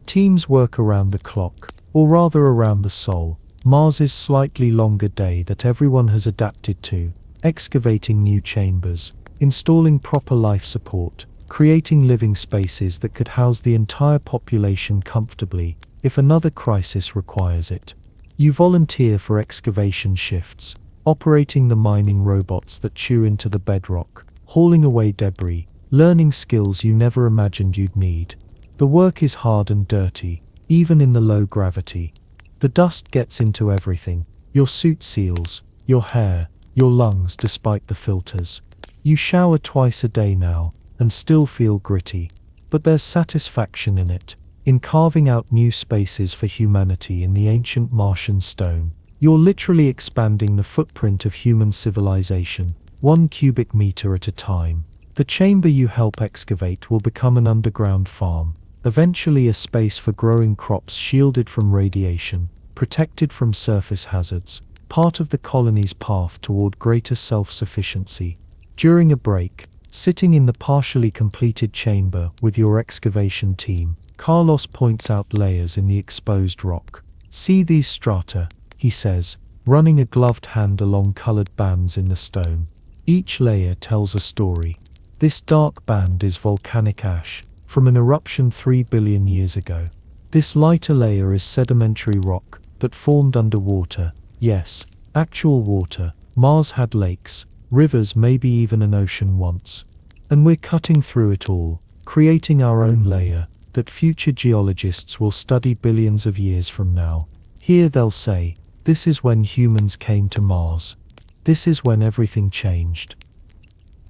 S1: Teams work around the clock, or rather around the soul, Mars's slightly longer day that everyone has adapted to, excavating new chambers, installing proper life support, creating living spaces that could house the entire population comfortably, if another crisis requires it. You volunteer for excavation shifts, operating the mining robots that chew into the bedrock, hauling away debris, learning skills you never imagined you'd need. The work is hard and dirty, even in the low gravity. The dust gets into everything, your suit seals, your hair, your lungs despite the filters. You shower twice a day now, and still feel gritty. But there's satisfaction in it, in carving out new spaces for humanity in the ancient Martian stone. You're literally expanding the footprint of human civilization, 1 cubic meter at a time. The chamber you help excavate will become an underground farm, eventually a space for growing crops shielded from radiation, protected from surface hazards, part of the colony's path toward greater self-sufficiency. During a break, sitting in the partially completed chamber with your excavation team, Carlos points out layers in the exposed rock. "See these strata," he says, running a gloved hand along colored bands in the stone. "Each layer tells a story. This dark band is volcanic ash from an eruption 3 billion years ago. This lighter layer is sedimentary rock that formed underwater. Yes, actual water. Mars had lakes, rivers, maybe even an ocean once. And we're cutting through it all, creating our own layer that future geologists will study billions of years from now. Here they'll say, this is when humans came to Mars. This is when everything changed."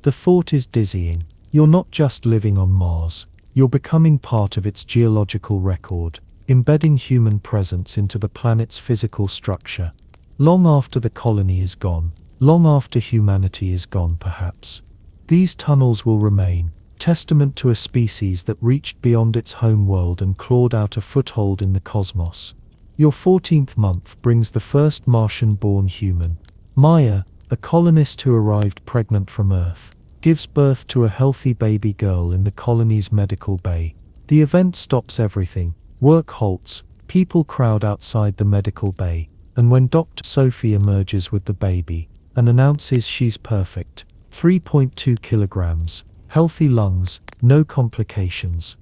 S1: The thought is dizzying. You're not just living on Mars, you're becoming part of its geological record, embedding human presence into the planet's physical structure. Long after the colony is gone, long after humanity is gone perhaps, these tunnels will remain, testament to a species that reached beyond its home world and clawed out a foothold in the cosmos. Your 14th month brings the first Martian-born human. Maya, a colonist who arrived pregnant from Earth, gives birth to a healthy baby girl in the colony's medical bay. The event stops everything. Work halts, people crowd outside the medical bay, and when Dr. Sophie emerges with the baby and announces she's perfect, 3.2 kilograms, healthy lungs, no complications.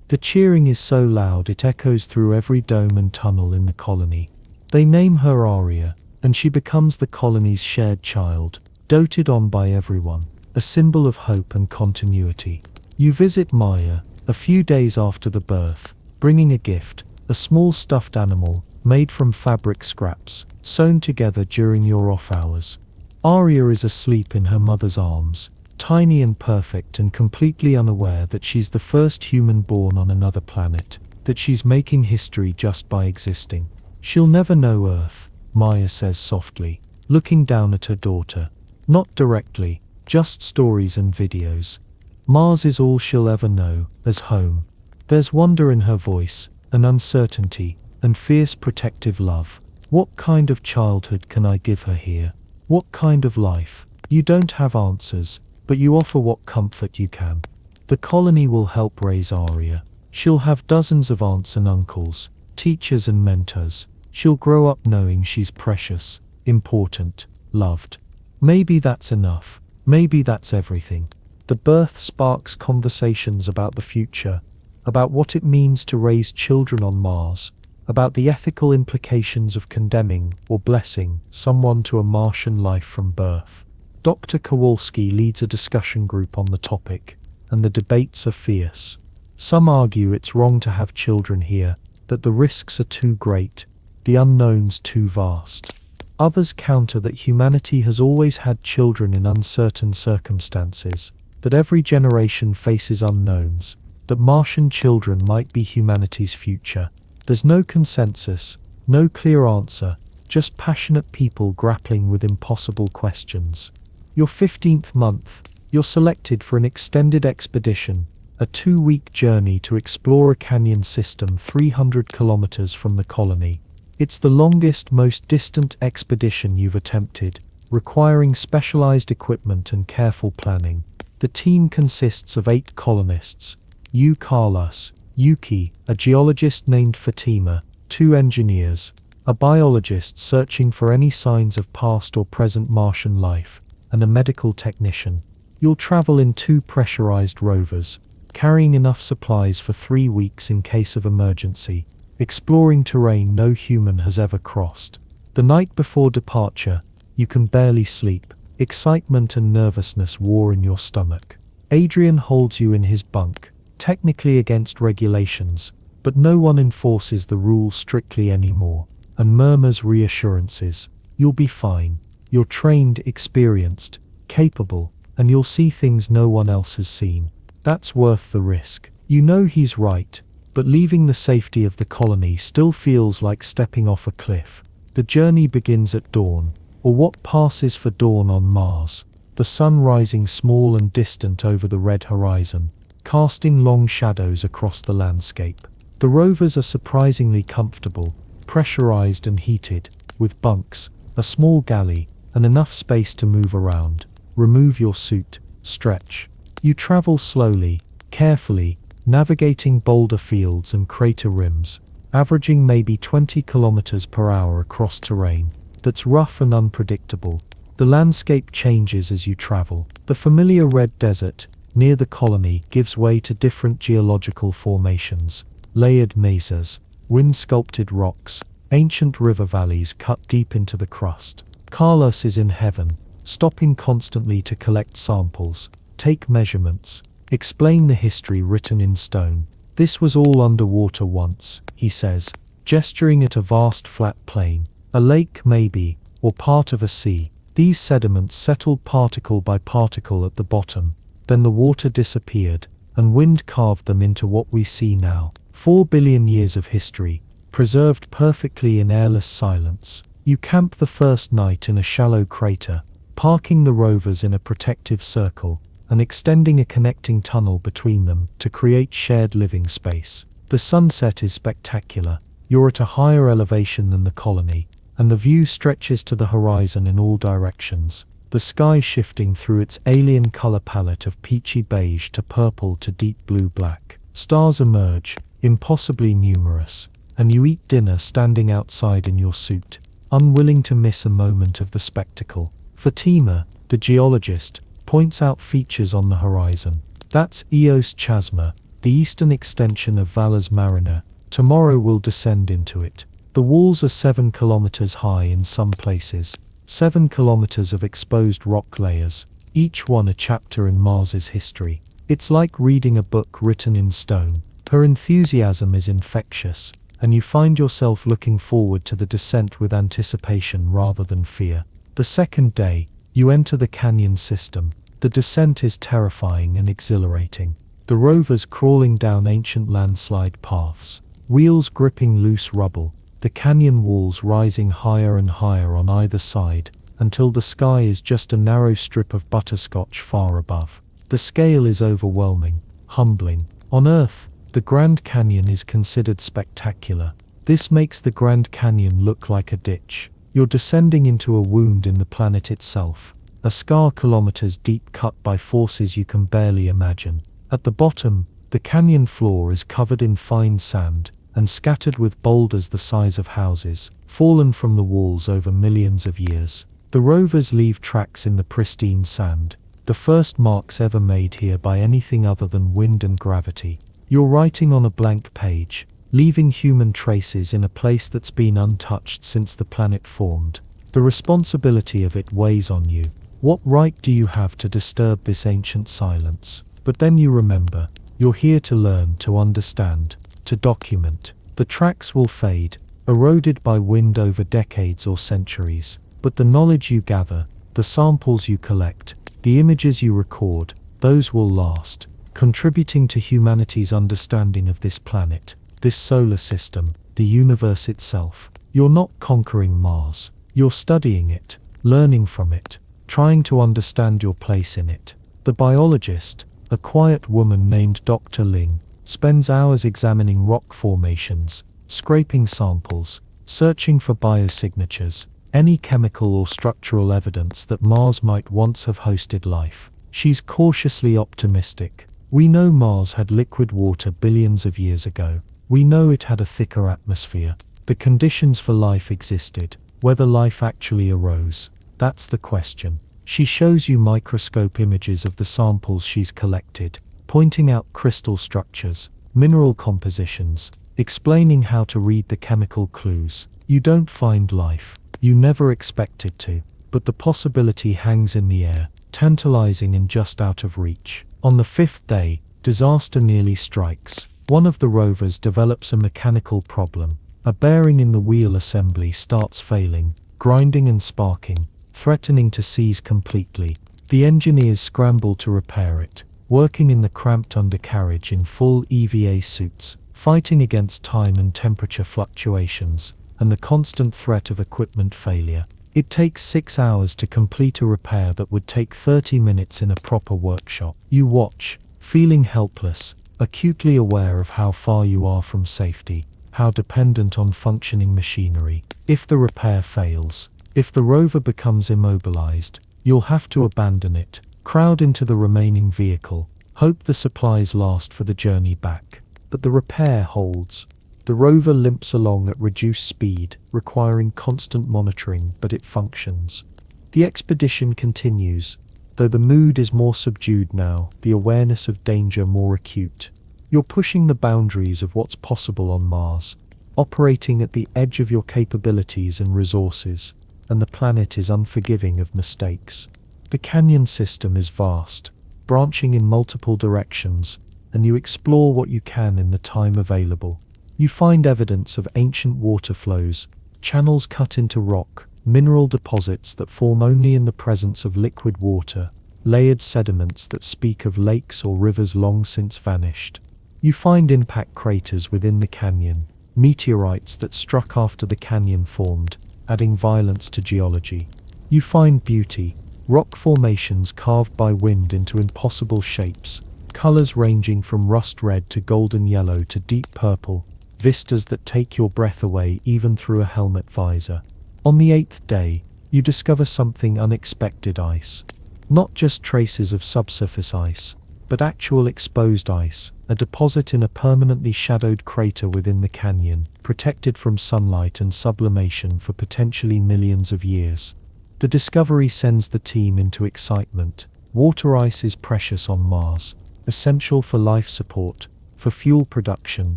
S1: The cheering is so loud it echoes through every dome and tunnel in the colony. They name her Aria, and she becomes the colony's shared child, doted on by everyone, a symbol of hope and continuity. You visit Maya a few days after the birth, bringing a gift, a small stuffed animal made from fabric scraps, sewn together during your off hours. Aria is asleep in her mother's arms, tiny and perfect and completely unaware that she's the first human born on another planet, that she's making history just by existing. "She'll never know Earth," Maya says softly, looking down at her daughter. "Not directly, just stories and videos. Mars is all she'll ever know as home." There's wonder in her voice, an uncertainty, and fierce protective love. "What kind of childhood can I give her here? What kind of life? You don't have answers, but you offer what comfort you can. The colony will help raise Aria. She'll have dozens of aunts and uncles, teachers and mentors. She'll grow up knowing she's precious, important, loved." Maybe that's enough. Maybe that's everything. The birth sparks conversations about the future, about what it means to raise children on Mars, about the ethical implications of condemning or blessing someone to a Martian life from birth. Dr. Kowalski leads a discussion group on the topic, and the debates are fierce. Some argue it's wrong to have children here, that the risks are too great, the unknowns too vast. Others counter that humanity has always had children in uncertain circumstances, that every generation faces unknowns, that Martian children might be humanity's future. There's no consensus, no clear answer, just passionate people grappling with impossible questions. Your 15th month, you're selected for an extended expedition, a 2-week journey to explore a canyon system 300 kilometers from the colony. It's the longest, most distant expedition you've attempted, requiring specialized equipment and careful planning. The team consists of 8 colonists. You, Carlos, Yuki, a geologist named Fatima, 2 engineers, a biologist searching for any signs of past or present Martian life, and a medical technician. You'll travel in 2 pressurized rovers, carrying enough supplies for 3 weeks in case of emergency, exploring terrain no human has ever crossed. The night before departure, you can barely sleep. Excitement and nervousness war in your stomach. Adrian holds you in his bunk, technically against regulations, but no one enforces the rules strictly anymore, and murmurs reassurances. You'll be fine. You're trained, experienced, capable, and you'll see things no one else has seen. That's worth the risk. You know he's right, but leaving the safety of the colony still feels like stepping off a cliff. The journey begins at dawn, or what passes for dawn on Mars, the sun rising small and distant over the red horizon, casting long shadows across the landscape. The rovers are surprisingly comfortable, pressurized and heated, with bunks, a small galley, and enough space to move around. Remove your suit, stretch. You travel slowly, carefully, navigating boulder fields and crater rims, averaging maybe 20 kilometers per hour across terrain that's rough and unpredictable. The landscape changes as you travel. The familiar red desert near the colony gives way to different geological formations, layered mesas, wind-sculpted rocks, ancient river valleys cut deep into the crust. Carlos is in heaven, stopping constantly to collect samples, take measurements, explain the history written in stone. This was all underwater once, he says, gesturing at a vast flat plain, a lake maybe, or part of a sea. These sediments settled particle by particle at the bottom, then the water disappeared, and wind carved them into what we see now. 4 billion years of history, preserved perfectly in airless silence. You camp the first night in a shallow crater, parking the rovers in a protective circle, and extending a connecting tunnel between them to create shared living space. The sunset is spectacular. You're at a higher elevation than the colony, and the view stretches to the horizon in all directions, the sky shifting through its alien color palette of peachy beige to purple to deep blue-black. Stars emerge, impossibly numerous, and you eat dinner standing outside in your suit, unwilling to miss a moment of the spectacle. Fatima, the geologist, points out features on the horizon. That's Eos Chasma, the eastern extension of Valles Mariner. Tomorrow we'll descend into it. The walls are 7 kilometers high in some places, 7 kilometers of exposed rock layers, each one a chapter in Mars's history. It's like reading a book written in stone. Her enthusiasm is infectious, and you find yourself looking forward to the descent with anticipation rather than fear. The second day, you enter the canyon system. The descent is terrifying and exhilarating. The rovers crawling down ancient landslide paths, wheels gripping loose rubble, the canyon walls rising higher and higher on either side, until the sky is just a narrow strip of butterscotch far above. The scale is overwhelming, humbling. On Earth, the Grand Canyon is considered spectacular. This makes the Grand Canyon look like a ditch. You're descending into a wound in the planet itself, a scar kilometers deep cut by forces you can barely imagine. At the bottom, the canyon floor is covered in fine sand, and scattered with boulders the size of houses, fallen from the walls over millions of years. The rovers leave tracks in the pristine sand, the first marks ever made here by anything other than wind and gravity. You're writing on a blank page, leaving human traces in a place that's been untouched since the planet formed. The responsibility of it weighs on you. What right do you have to disturb this ancient silence? But then you remember, you're here to learn, to understand, to document. The tracks will fade, eroded by wind over decades or centuries, but the knowledge you gather, the samples you collect, the images you record, those will last, contributing to humanity's understanding of this planet, this solar system, the universe itself. You're not conquering Mars. You're studying it, learning from it, trying to understand your place in it. The biologist, a quiet woman named Dr. Ling, spends hours examining rock formations, scraping samples, searching for biosignatures, any chemical or structural evidence that Mars might once have hosted life. She's cautiously optimistic. We know Mars had liquid water billions of years ago. We know it had a thicker atmosphere. The conditions for life existed. Whether life actually arose, that's the question. She shows you microscope images of the samples she's collected, pointing out crystal structures, mineral compositions, explaining how to read the chemical clues. You don't find life. You never expected to, but the possibility hangs in the air, tantalizing and just out of reach. On the 5th day, disaster nearly strikes. One of the rovers develops a mechanical problem. A bearing in the wheel assembly starts failing, grinding and sparking, threatening to seize completely. The engineers scramble to repair it, working in the cramped undercarriage in full EVA suits, fighting against time and temperature fluctuations, and the constant threat of equipment failure. It takes 6 hours to complete a repair that would take 30 minutes in a proper workshop. You watch, feeling helpless, acutely aware of how far you are from safety. how dependent on functioning machinery. If the repair fails, if the rover becomes immobilized, you'll have to abandon it, crowd into the remaining vehicle, hope the supplies last for the journey back. But the repair holds. The rover limps along at reduced speed, requiring constant monitoring, but it functions. The expedition continues, though the mood is more subdued now, the awareness of danger more acute. You're pushing the boundaries of what's possible on Mars, operating at the edge of your capabilities and resources, and the planet is unforgiving of mistakes. The canyon system is vast, branching in multiple directions, and you explore what you can in the time available. You find evidence of ancient water flows, channels cut into rock, mineral deposits that form only in the presence of liquid water, layered sediments that speak of lakes or rivers long since vanished. You find impact craters within the canyon, meteorites that struck after the canyon formed, adding violence to geology. You find beauty, rock formations carved by wind into impossible shapes, colors ranging from rust red to golden yellow to deep purple, vistas that take your breath away even through a helmet visor. On the 8th day, you discover something unexpected: ice. Not just traces of subsurface ice, but actual exposed ice, a deposit in a permanently shadowed crater within the canyon, protected from sunlight and sublimation for potentially millions of years. The discovery sends the team into excitement. Water ice is precious on Mars, essential for life support, for fuel production,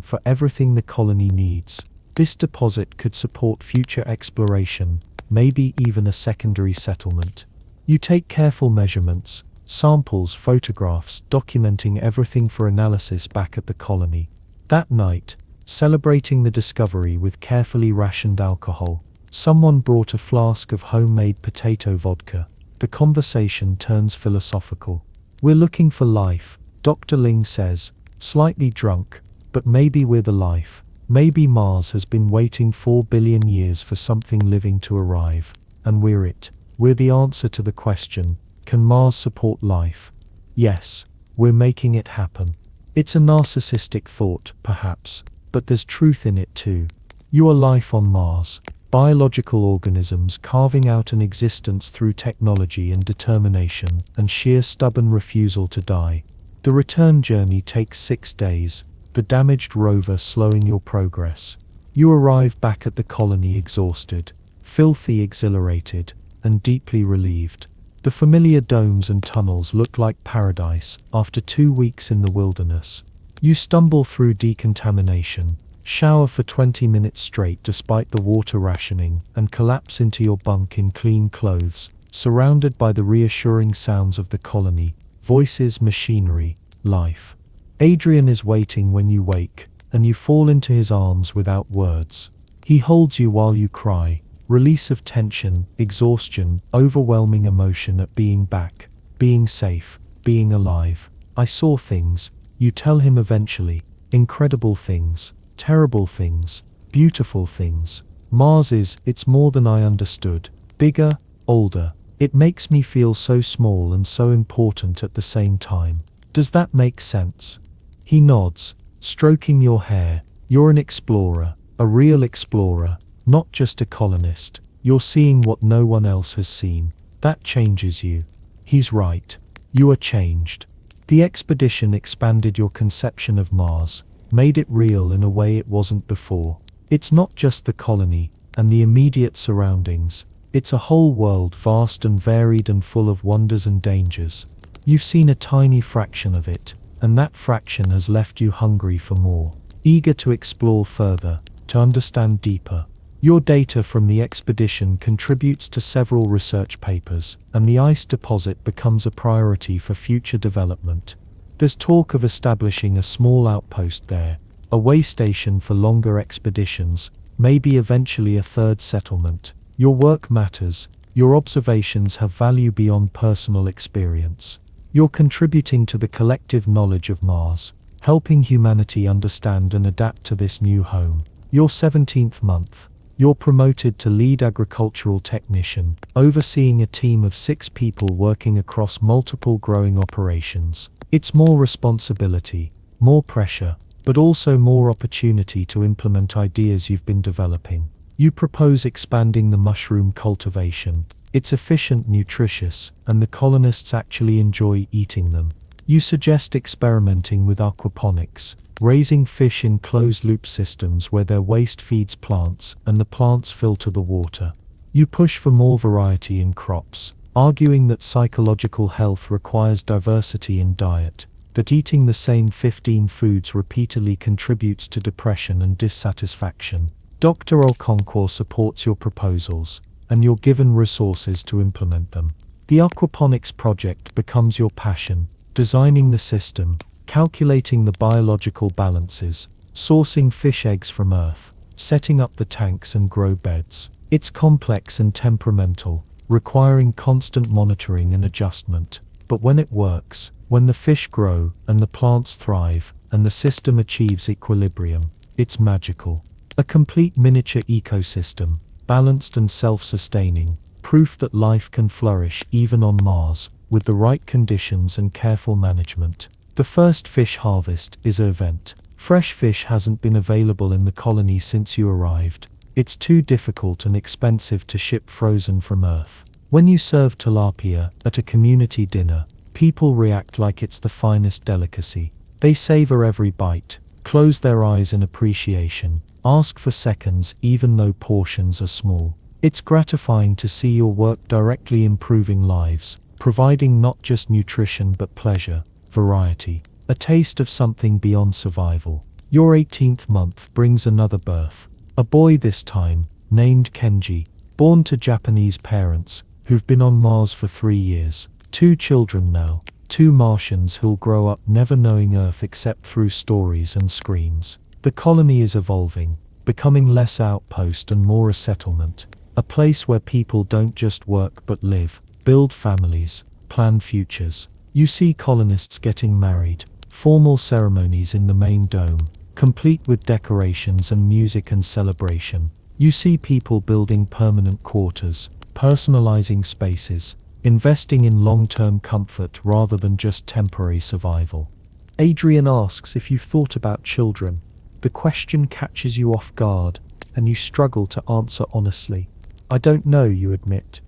S1: for everything the colony needs. This deposit could support future exploration, maybe even a secondary settlement. You take careful measurements, samples, photographs, documenting everything for analysis back at the colony. That night, celebrating the discovery with carefully rationed alcohol, someone brought a flask of homemade potato vodka. The conversation turns philosophical. "We're looking for life," Dr. Ling says, slightly drunk, "but maybe we're the life. Maybe Mars has been waiting 4 billion years for something living to arrive, and we're it. We're the answer to the question, can Mars support life? Yes, we're making it happen." It's a narcissistic thought, perhaps, but there's truth in it too. You are life on Mars, biological organisms carving out an existence through technology and determination and sheer stubborn refusal to die. The return journey takes 6 days, the damaged rover slowing your progress. You arrive back at the colony exhausted, filthy, exhilarated, and deeply relieved. The familiar domes and tunnels look like paradise after 2 weeks in the wilderness. You stumble through decontamination, shower for 20 minutes straight despite the water rationing, and collapse into your bunk in clean clothes, surrounded by the reassuring sounds of the colony, voices, machinery, life. Adrian is waiting when you wake, and you fall into his arms without words. He holds you while you cry, release of tension, exhaustion, overwhelming emotion at being back, being safe, being alive. "I saw things," you tell him eventually, "incredible things, terrible things, beautiful things. Mars it's more than I understood, bigger, older. It makes me feel so small and so important at the same time. Does that make sense?" He nods, stroking your hair. "You're an explorer, a real explorer, not just a colonist. You're seeing what no one else has seen. That changes you." He's right. You are changed. The expedition expanded your conception of Mars, made it real in a way it wasn't before. It's not just the colony and the immediate surroundings. It's a whole world, vast and varied and full of wonders and dangers. You've seen a tiny fraction of it, and that fraction has left you hungry for more, eager to explore further, to understand deeper. Your data from the expedition contributes to several research papers, and the ice deposit becomes a priority for future development. There's talk of establishing a small outpost there, a way station for longer expeditions, maybe eventually a third settlement. Your work matters. Your observations have value beyond personal experience. You're contributing to the collective knowledge of Mars, helping humanity understand and adapt to this new home. Your 17th month. You're promoted to lead agricultural technician, overseeing a team of 6 people working across multiple growing operations. It's more responsibility, more pressure, but also more opportunity to implement ideas you've been developing. You propose expanding the mushroom cultivation. It's efficient, nutritious, and the colonists actually enjoy eating them. You suggest experimenting with aquaponics, raising fish in closed-loop systems where their waste feeds plants and the plants filter the water. You push for more variety in crops, arguing that psychological health requires diversity in diet, that eating the same 15 foods repeatedly contributes to depression and dissatisfaction. Dr. Okonkwo supports your proposals, and you're given resources to implement them. The aquaponics project becomes your passion, designing the system, calculating the biological balances, sourcing fish eggs from Earth, setting up the tanks and grow beds. It's complex and temperamental, requiring constant monitoring and adjustment. But when it works, when the fish grow and the plants thrive and the system achieves equilibrium, it's magical. A complete miniature ecosystem, balanced and self-sustaining, proof that life can flourish even on Mars, with the right conditions and careful management. The first fish harvest is an event. Fresh fish hasn't been available in the colony since you arrived. It's too difficult and expensive to ship frozen from Earth. When you serve tilapia at a community dinner, people react like it's the finest delicacy. They savor every bite, close their eyes in appreciation, ask for seconds even though portions are small. It's gratifying to see your work directly improving lives, providing not just nutrition but pleasure, variety, a taste of something beyond survival. Your 18th month brings another birth. A boy this time, named Kenji, born to Japanese parents, who've been on Mars for 3 years. 2 children now, 2 Martians who'll grow up never knowing Earth except through stories and screens. The colony is evolving, becoming less outpost and more a settlement, a place where people don't just work but live, build families, plan futures. You see colonists getting married, formal ceremonies in the main dome, complete with decorations and music and celebration. You see people building permanent quarters, personalizing spaces, investing in long-term comfort rather than just temporary survival. Adrian asks if you've thought about children. The question catches you off guard, and you struggle to answer honestly. I don't know, you admit.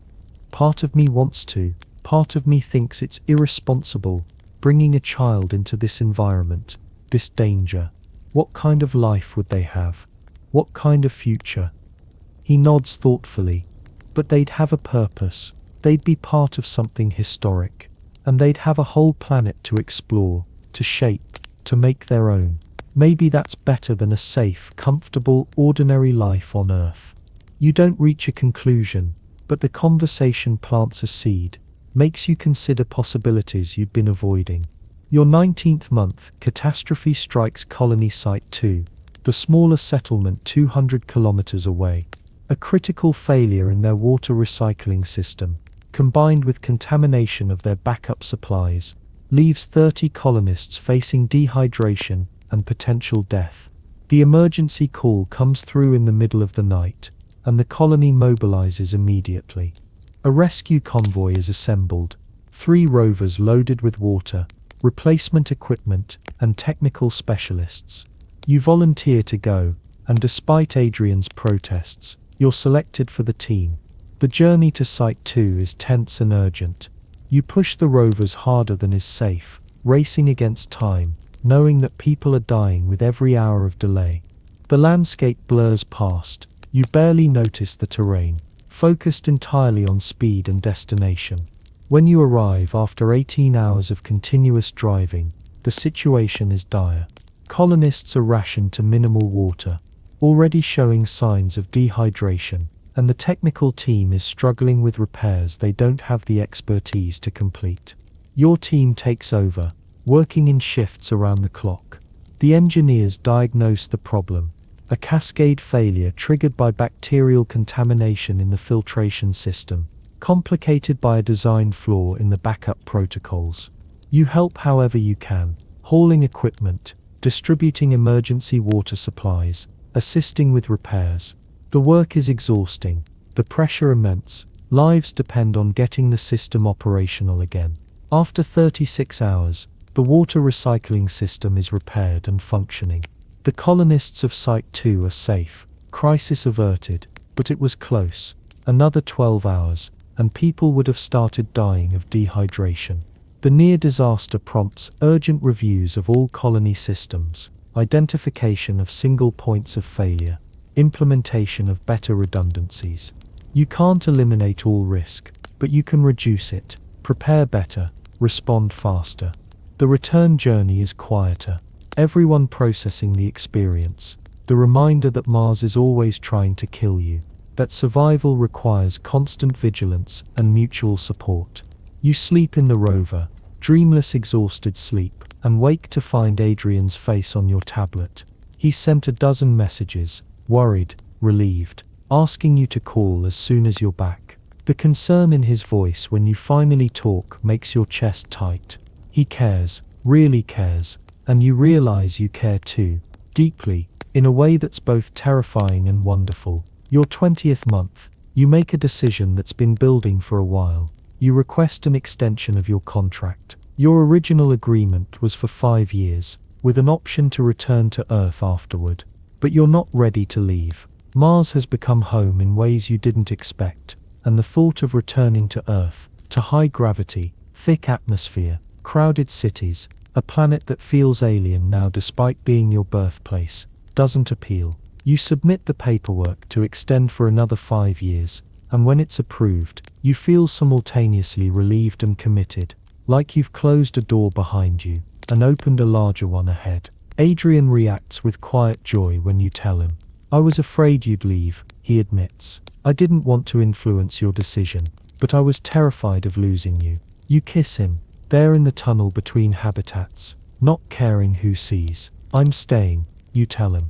S1: Part of me wants to, part of me thinks it's irresponsible, bringing a child into this environment, this danger. What kind of life would they have? What kind of future? He nods thoughtfully. But they'd have a purpose, they'd be part of something historic, and they'd have a whole planet to explore, to shape, to make their own. Maybe that's better than a safe, comfortable, ordinary life on Earth. You don't reach a conclusion, but the conversation plants a seed, makes you consider possibilities you'd been avoiding. Your 19th month, catastrophe strikes Colony Site 2, the smaller settlement 200 kilometers away. A critical failure in their water recycling system, combined with contamination of their backup supplies, leaves 30 colonists facing dehydration and potential death. The emergency call comes through in the middle of the night, and the colony mobilizes immediately. A rescue convoy is assembled, 3 rovers loaded with water, replacement equipment, and technical specialists. You volunteer to go, and despite Adrian's protests, you're selected for the team. The journey to Site 2 is tense and urgent. You push the rovers harder than is safe, racing against time, knowing that people are dying with every hour of delay. The landscape blurs past. You barely notice the terrain, focused entirely on speed and destination. When you arrive after 18 hours of continuous driving, the situation is dire. Colonists are rationed to minimal water, already showing signs of dehydration, and the technical team is struggling with repairs they don't have the expertise to complete. Your team takes over, working in shifts around the clock. The engineers diagnose the problem, a cascade failure triggered by bacterial contamination in the filtration system, complicated by a design flaw in the backup protocols. You help however you can, hauling equipment, distributing emergency water supplies, assisting with repairs. The work is exhausting, the pressure immense, lives depend on getting the system operational again. After 36 hours, The water recycling system is repaired and functioning. The colonists of Site 2 are safe, crisis averted, but it was close. Another 12 hours, and people would have started dying of dehydration. The near disaster prompts urgent reviews of all colony systems, identification of single points of failure, implementation of better redundancies. You can't eliminate all risk, but you can reduce it, prepare better, respond faster. The return journey is quieter. Everyone processing the experience. The reminder that Mars is always trying to kill you. That survival requires constant vigilance and mutual support. You sleep in the rover, dreamless exhausted sleep, and wake to find Adrian's face on your tablet. He sent a dozen messages, worried, relieved, asking you to call as soon as you're back. The concern in his voice when you finally talk makes your chest tight. He cares, really cares, and you realize you care too, deeply, in a way that's both terrifying and wonderful. Your 20th month, you make a decision that's been building for a while. You request an extension of your contract. Your original agreement was for 5 years, with an option to return to Earth afterward. But you're not ready to leave. Mars has become home in ways you didn't expect, and the thought of returning to Earth, to high gravity, thick atmosphere, crowded cities, a planet that feels alien now despite being your birthplace, doesn't appeal. You submit the paperwork to extend for another 5 years, and when it's approved, you feel simultaneously relieved and committed, like you've closed a door behind you and opened a larger one ahead. Adrian reacts with quiet joy when you tell him. I was afraid you'd leave, he admits. I didn't want to influence your decision, but I was terrified of losing you. You kiss him, there in the tunnel between habitats, not caring who sees. I'm staying, you tell him.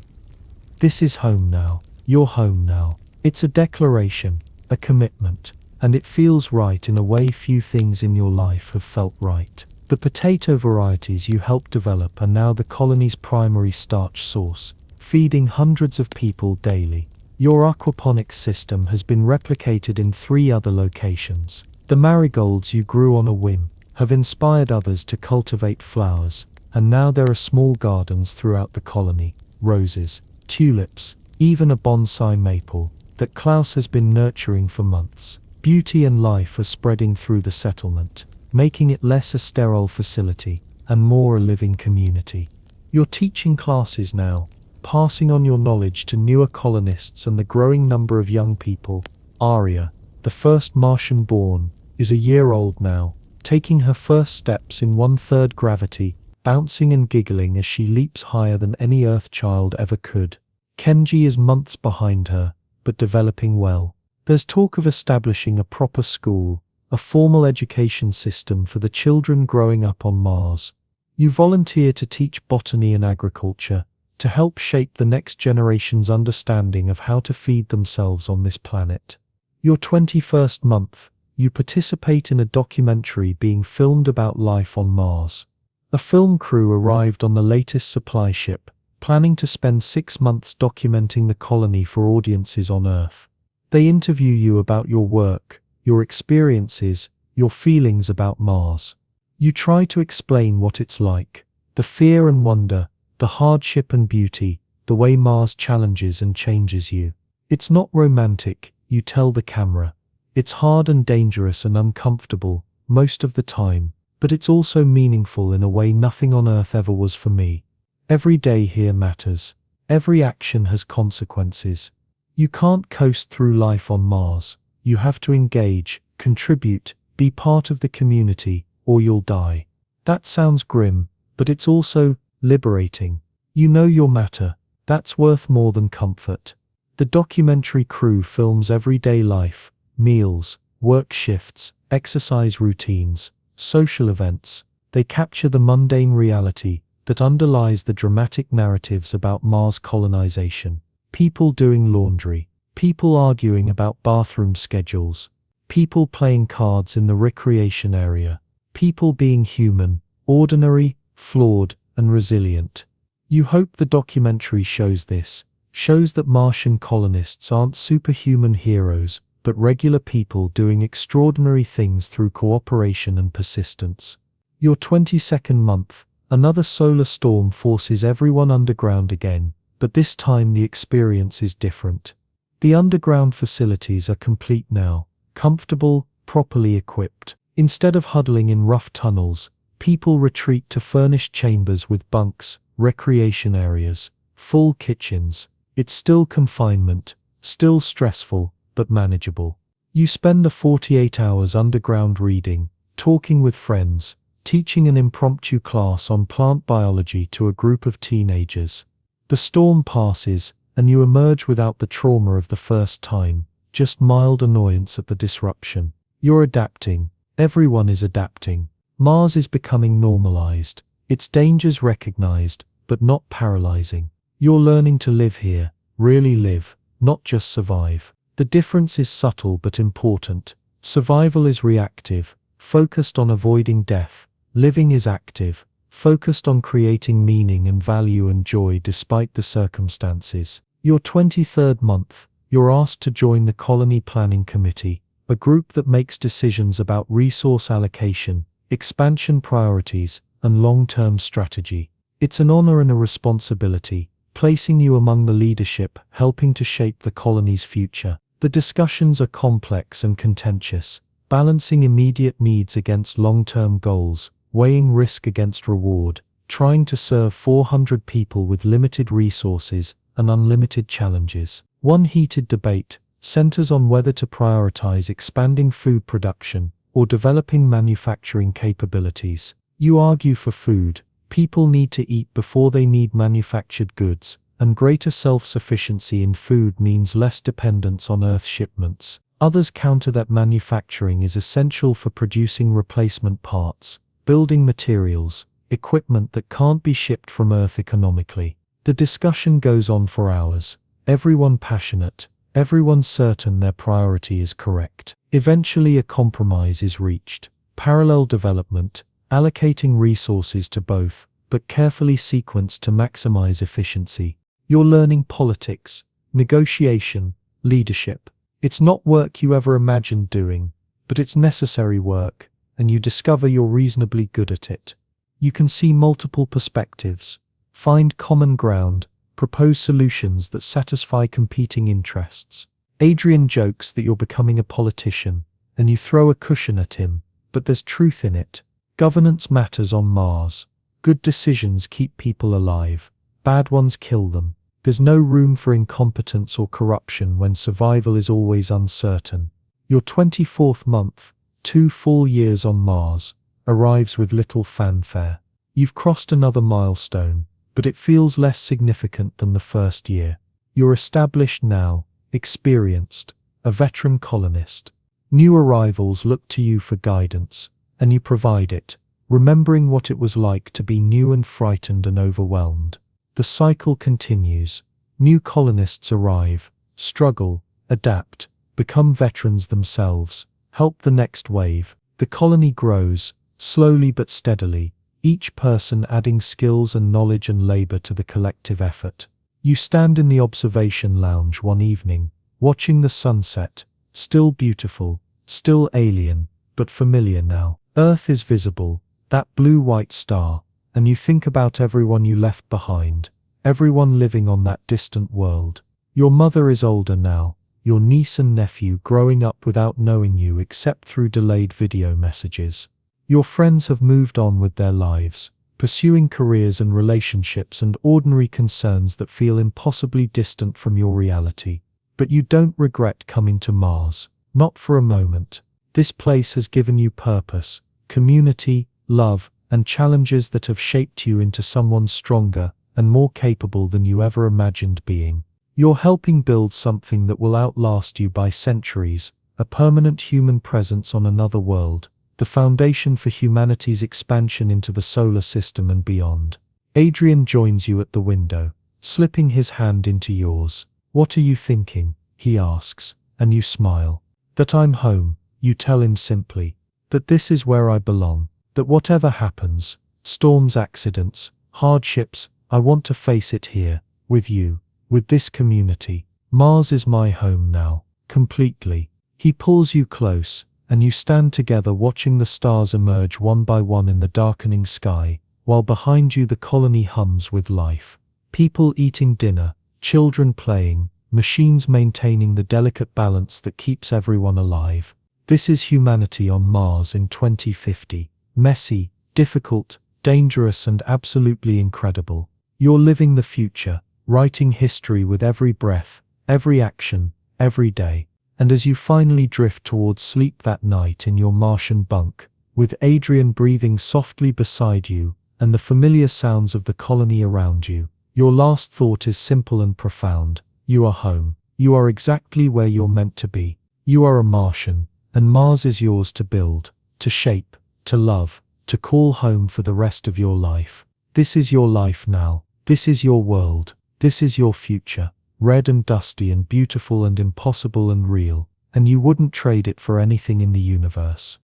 S1: This is home now. You're home now. It's a declaration, a commitment, and it feels right in a way few things in your life have felt right. The potato varieties you helped develop are now the colony's primary starch source, feeding hundreds of people daily. Your aquaponics system has been replicated in 3 other locations. The marigolds you grew on a whim have inspired others to cultivate flowers, and now there are small gardens throughout the colony, roses, tulips, even a bonsai maple that Klaus has been nurturing for months. Beauty and life are spreading through the settlement, making it less a sterile facility and more a living community. You're teaching classes now, passing on your knowledge to newer colonists and the growing number of young people. Aria, the first Martian born, is a year old now, taking her first steps in 1/3 gravity, bouncing and giggling as she leaps higher than any Earth child ever could. Kenji is months behind her, but developing well. There's talk of establishing a proper school, a formal education system for the children growing up on Mars. You volunteer to teach botany and agriculture, to help shape the next generation's understanding of how to feed themselves on this planet. Your 21st month, you participate in a documentary being filmed about life on Mars. A film crew arrived on the latest supply ship, planning to spend 6 months documenting the colony for audiences on Earth. They interview you about your work, your experiences, your feelings about Mars. You try to explain what it's like, the fear and wonder, the hardship and beauty, the way Mars challenges and changes you. It's not romantic, you tell the camera. It's hard and dangerous and uncomfortable, most of the time, but it's also meaningful in a way nothing on Earth ever was for me. Every day here matters. Every action has consequences. You can't coast through life on Mars. You have to engage, contribute, be part of the community, or you'll die. That sounds grim, but it's also liberating. You know your matter. That's worth more than comfort. The documentary crew films everyday life, meals, work shifts, exercise routines, social events. They capture the mundane reality that underlies the dramatic narratives about Mars colonization. People doing laundry, people arguing about bathroom schedules, people playing cards in the recreation area, people being human, ordinary, flawed, and resilient. You hope the documentary shows this, shows that Martian colonists aren't superhuman heroes, but regular people doing extraordinary things through cooperation and persistence. Your 22nd month, another solar storm forces everyone underground again, but this time the experience is different. The underground facilities are complete now, comfortable, properly equipped. Instead of huddling in rough tunnels, people retreat to furnished chambers with bunks, recreation areas, full kitchens. It's still confinement, still stressful, but manageable. You spend the 48 hours underground reading, talking with friends, teaching an impromptu class on plant biology to a group of teenagers. The storm passes, and you emerge without the trauma of the first time, just mild annoyance at the disruption. You're adapting. Everyone is adapting. Mars is becoming normalized. Its dangers recognized, but not paralyzing. You're learning to live here, really live, not just survive. The difference is subtle but important. Survival is reactive, focused on avoiding death. Living is active, focused on creating meaning and value and joy despite the circumstances. Your 23rd month, you're asked to join the Colony Planning Committee, a group that makes decisions about resource allocation, expansion priorities, and long-term strategy. It's an honor and a responsibility, placing you among the leadership, helping to shape the colony's future. The discussions are complex and contentious, balancing immediate needs against long-term goals, weighing risk against reward, trying to serve 400 people with limited resources and unlimited challenges. One heated debate centers on whether to prioritize expanding food production or developing manufacturing capabilities. You argue for food. People need to eat before they need manufactured goods, and greater self-sufficiency in food means less dependence on Earth shipments. Others counter that manufacturing is essential for producing replacement parts, building materials, equipment that can't be shipped from Earth economically. The discussion goes on for hours, everyone passionate, everyone certain their priority is correct. Eventually a compromise is reached. Parallel development, allocating resources to both, but carefully sequenced to maximize efficiency. You're learning politics, negotiation, leadership. It's not work you ever imagined doing, but it's necessary work, and you discover you're reasonably good at it. You can see multiple perspectives, find common ground, propose solutions that satisfy competing interests. Adrian jokes that you're becoming a politician, and you throw a cushion at him, but there's truth in it. Governance matters on Mars. Good decisions keep people alive. Bad ones kill them. There's no room for incompetence or corruption when survival is always uncertain. Your 24th month, 2 full years on Mars, arrives with little fanfare. You've crossed another milestone, but it feels less significant than the first year. You're established now, experienced, a veteran colonist. New arrivals look to you for guidance, and you provide it, remembering what it was like to be new and frightened and overwhelmed. The cycle continues. New colonists arrive, struggle, adapt, become veterans themselves, help the next wave. The colony grows, slowly but steadily, each person adding skills and knowledge and labor to the collective effort. You stand in the observation lounge one evening, watching the sunset, still beautiful, still alien, but familiar now. Earth is visible, that blue-white star, and you think about everyone you left behind, everyone living on that distant world. Your mother is older now, your niece and nephew growing up without knowing you except through delayed video messages. Your friends have moved on with their lives, pursuing careers and relationships and ordinary concerns that feel impossibly distant from your reality. But you don't regret coming to Mars, not for a moment. This place has given you purpose, community, love, and challenges that have shaped you into someone stronger and more capable than you ever imagined being. You're helping build something that will outlast you by centuries, a permanent human presence on another world, the foundation for humanity's expansion into the solar system and beyond. Adrian joins you at the window, slipping his hand into yours. "What are you thinking?" he asks, and you smile. "That I'm home," you tell him simply. "That this is where I belong. That whatever happens, storms, accidents, hardships, I want to face it here, with you, with this community. Mars is my home now, completely." He pulls you close, and you stand together watching the stars emerge one by one in the darkening sky, while behind you the colony hums with life. People eating dinner, children playing, machines maintaining the delicate balance that keeps everyone alive. This is humanity on Mars in 2050. Messy, difficult, dangerous, and absolutely incredible. You're living the future, writing history with every breath, every action, every day. And as you finally drift towards sleep that night in your Martian bunk, with Adrian breathing softly beside you and the familiar sounds of the colony around you, your last thought is simple and profound. You are home. You are exactly where you're meant to be. You are a Martian, and Mars is yours to build, to shape, to love, to call home for the rest of your life. This is your life now. This is your world. This is your future. Red and dusty and beautiful and impossible and real, and you wouldn't trade it for anything in the universe.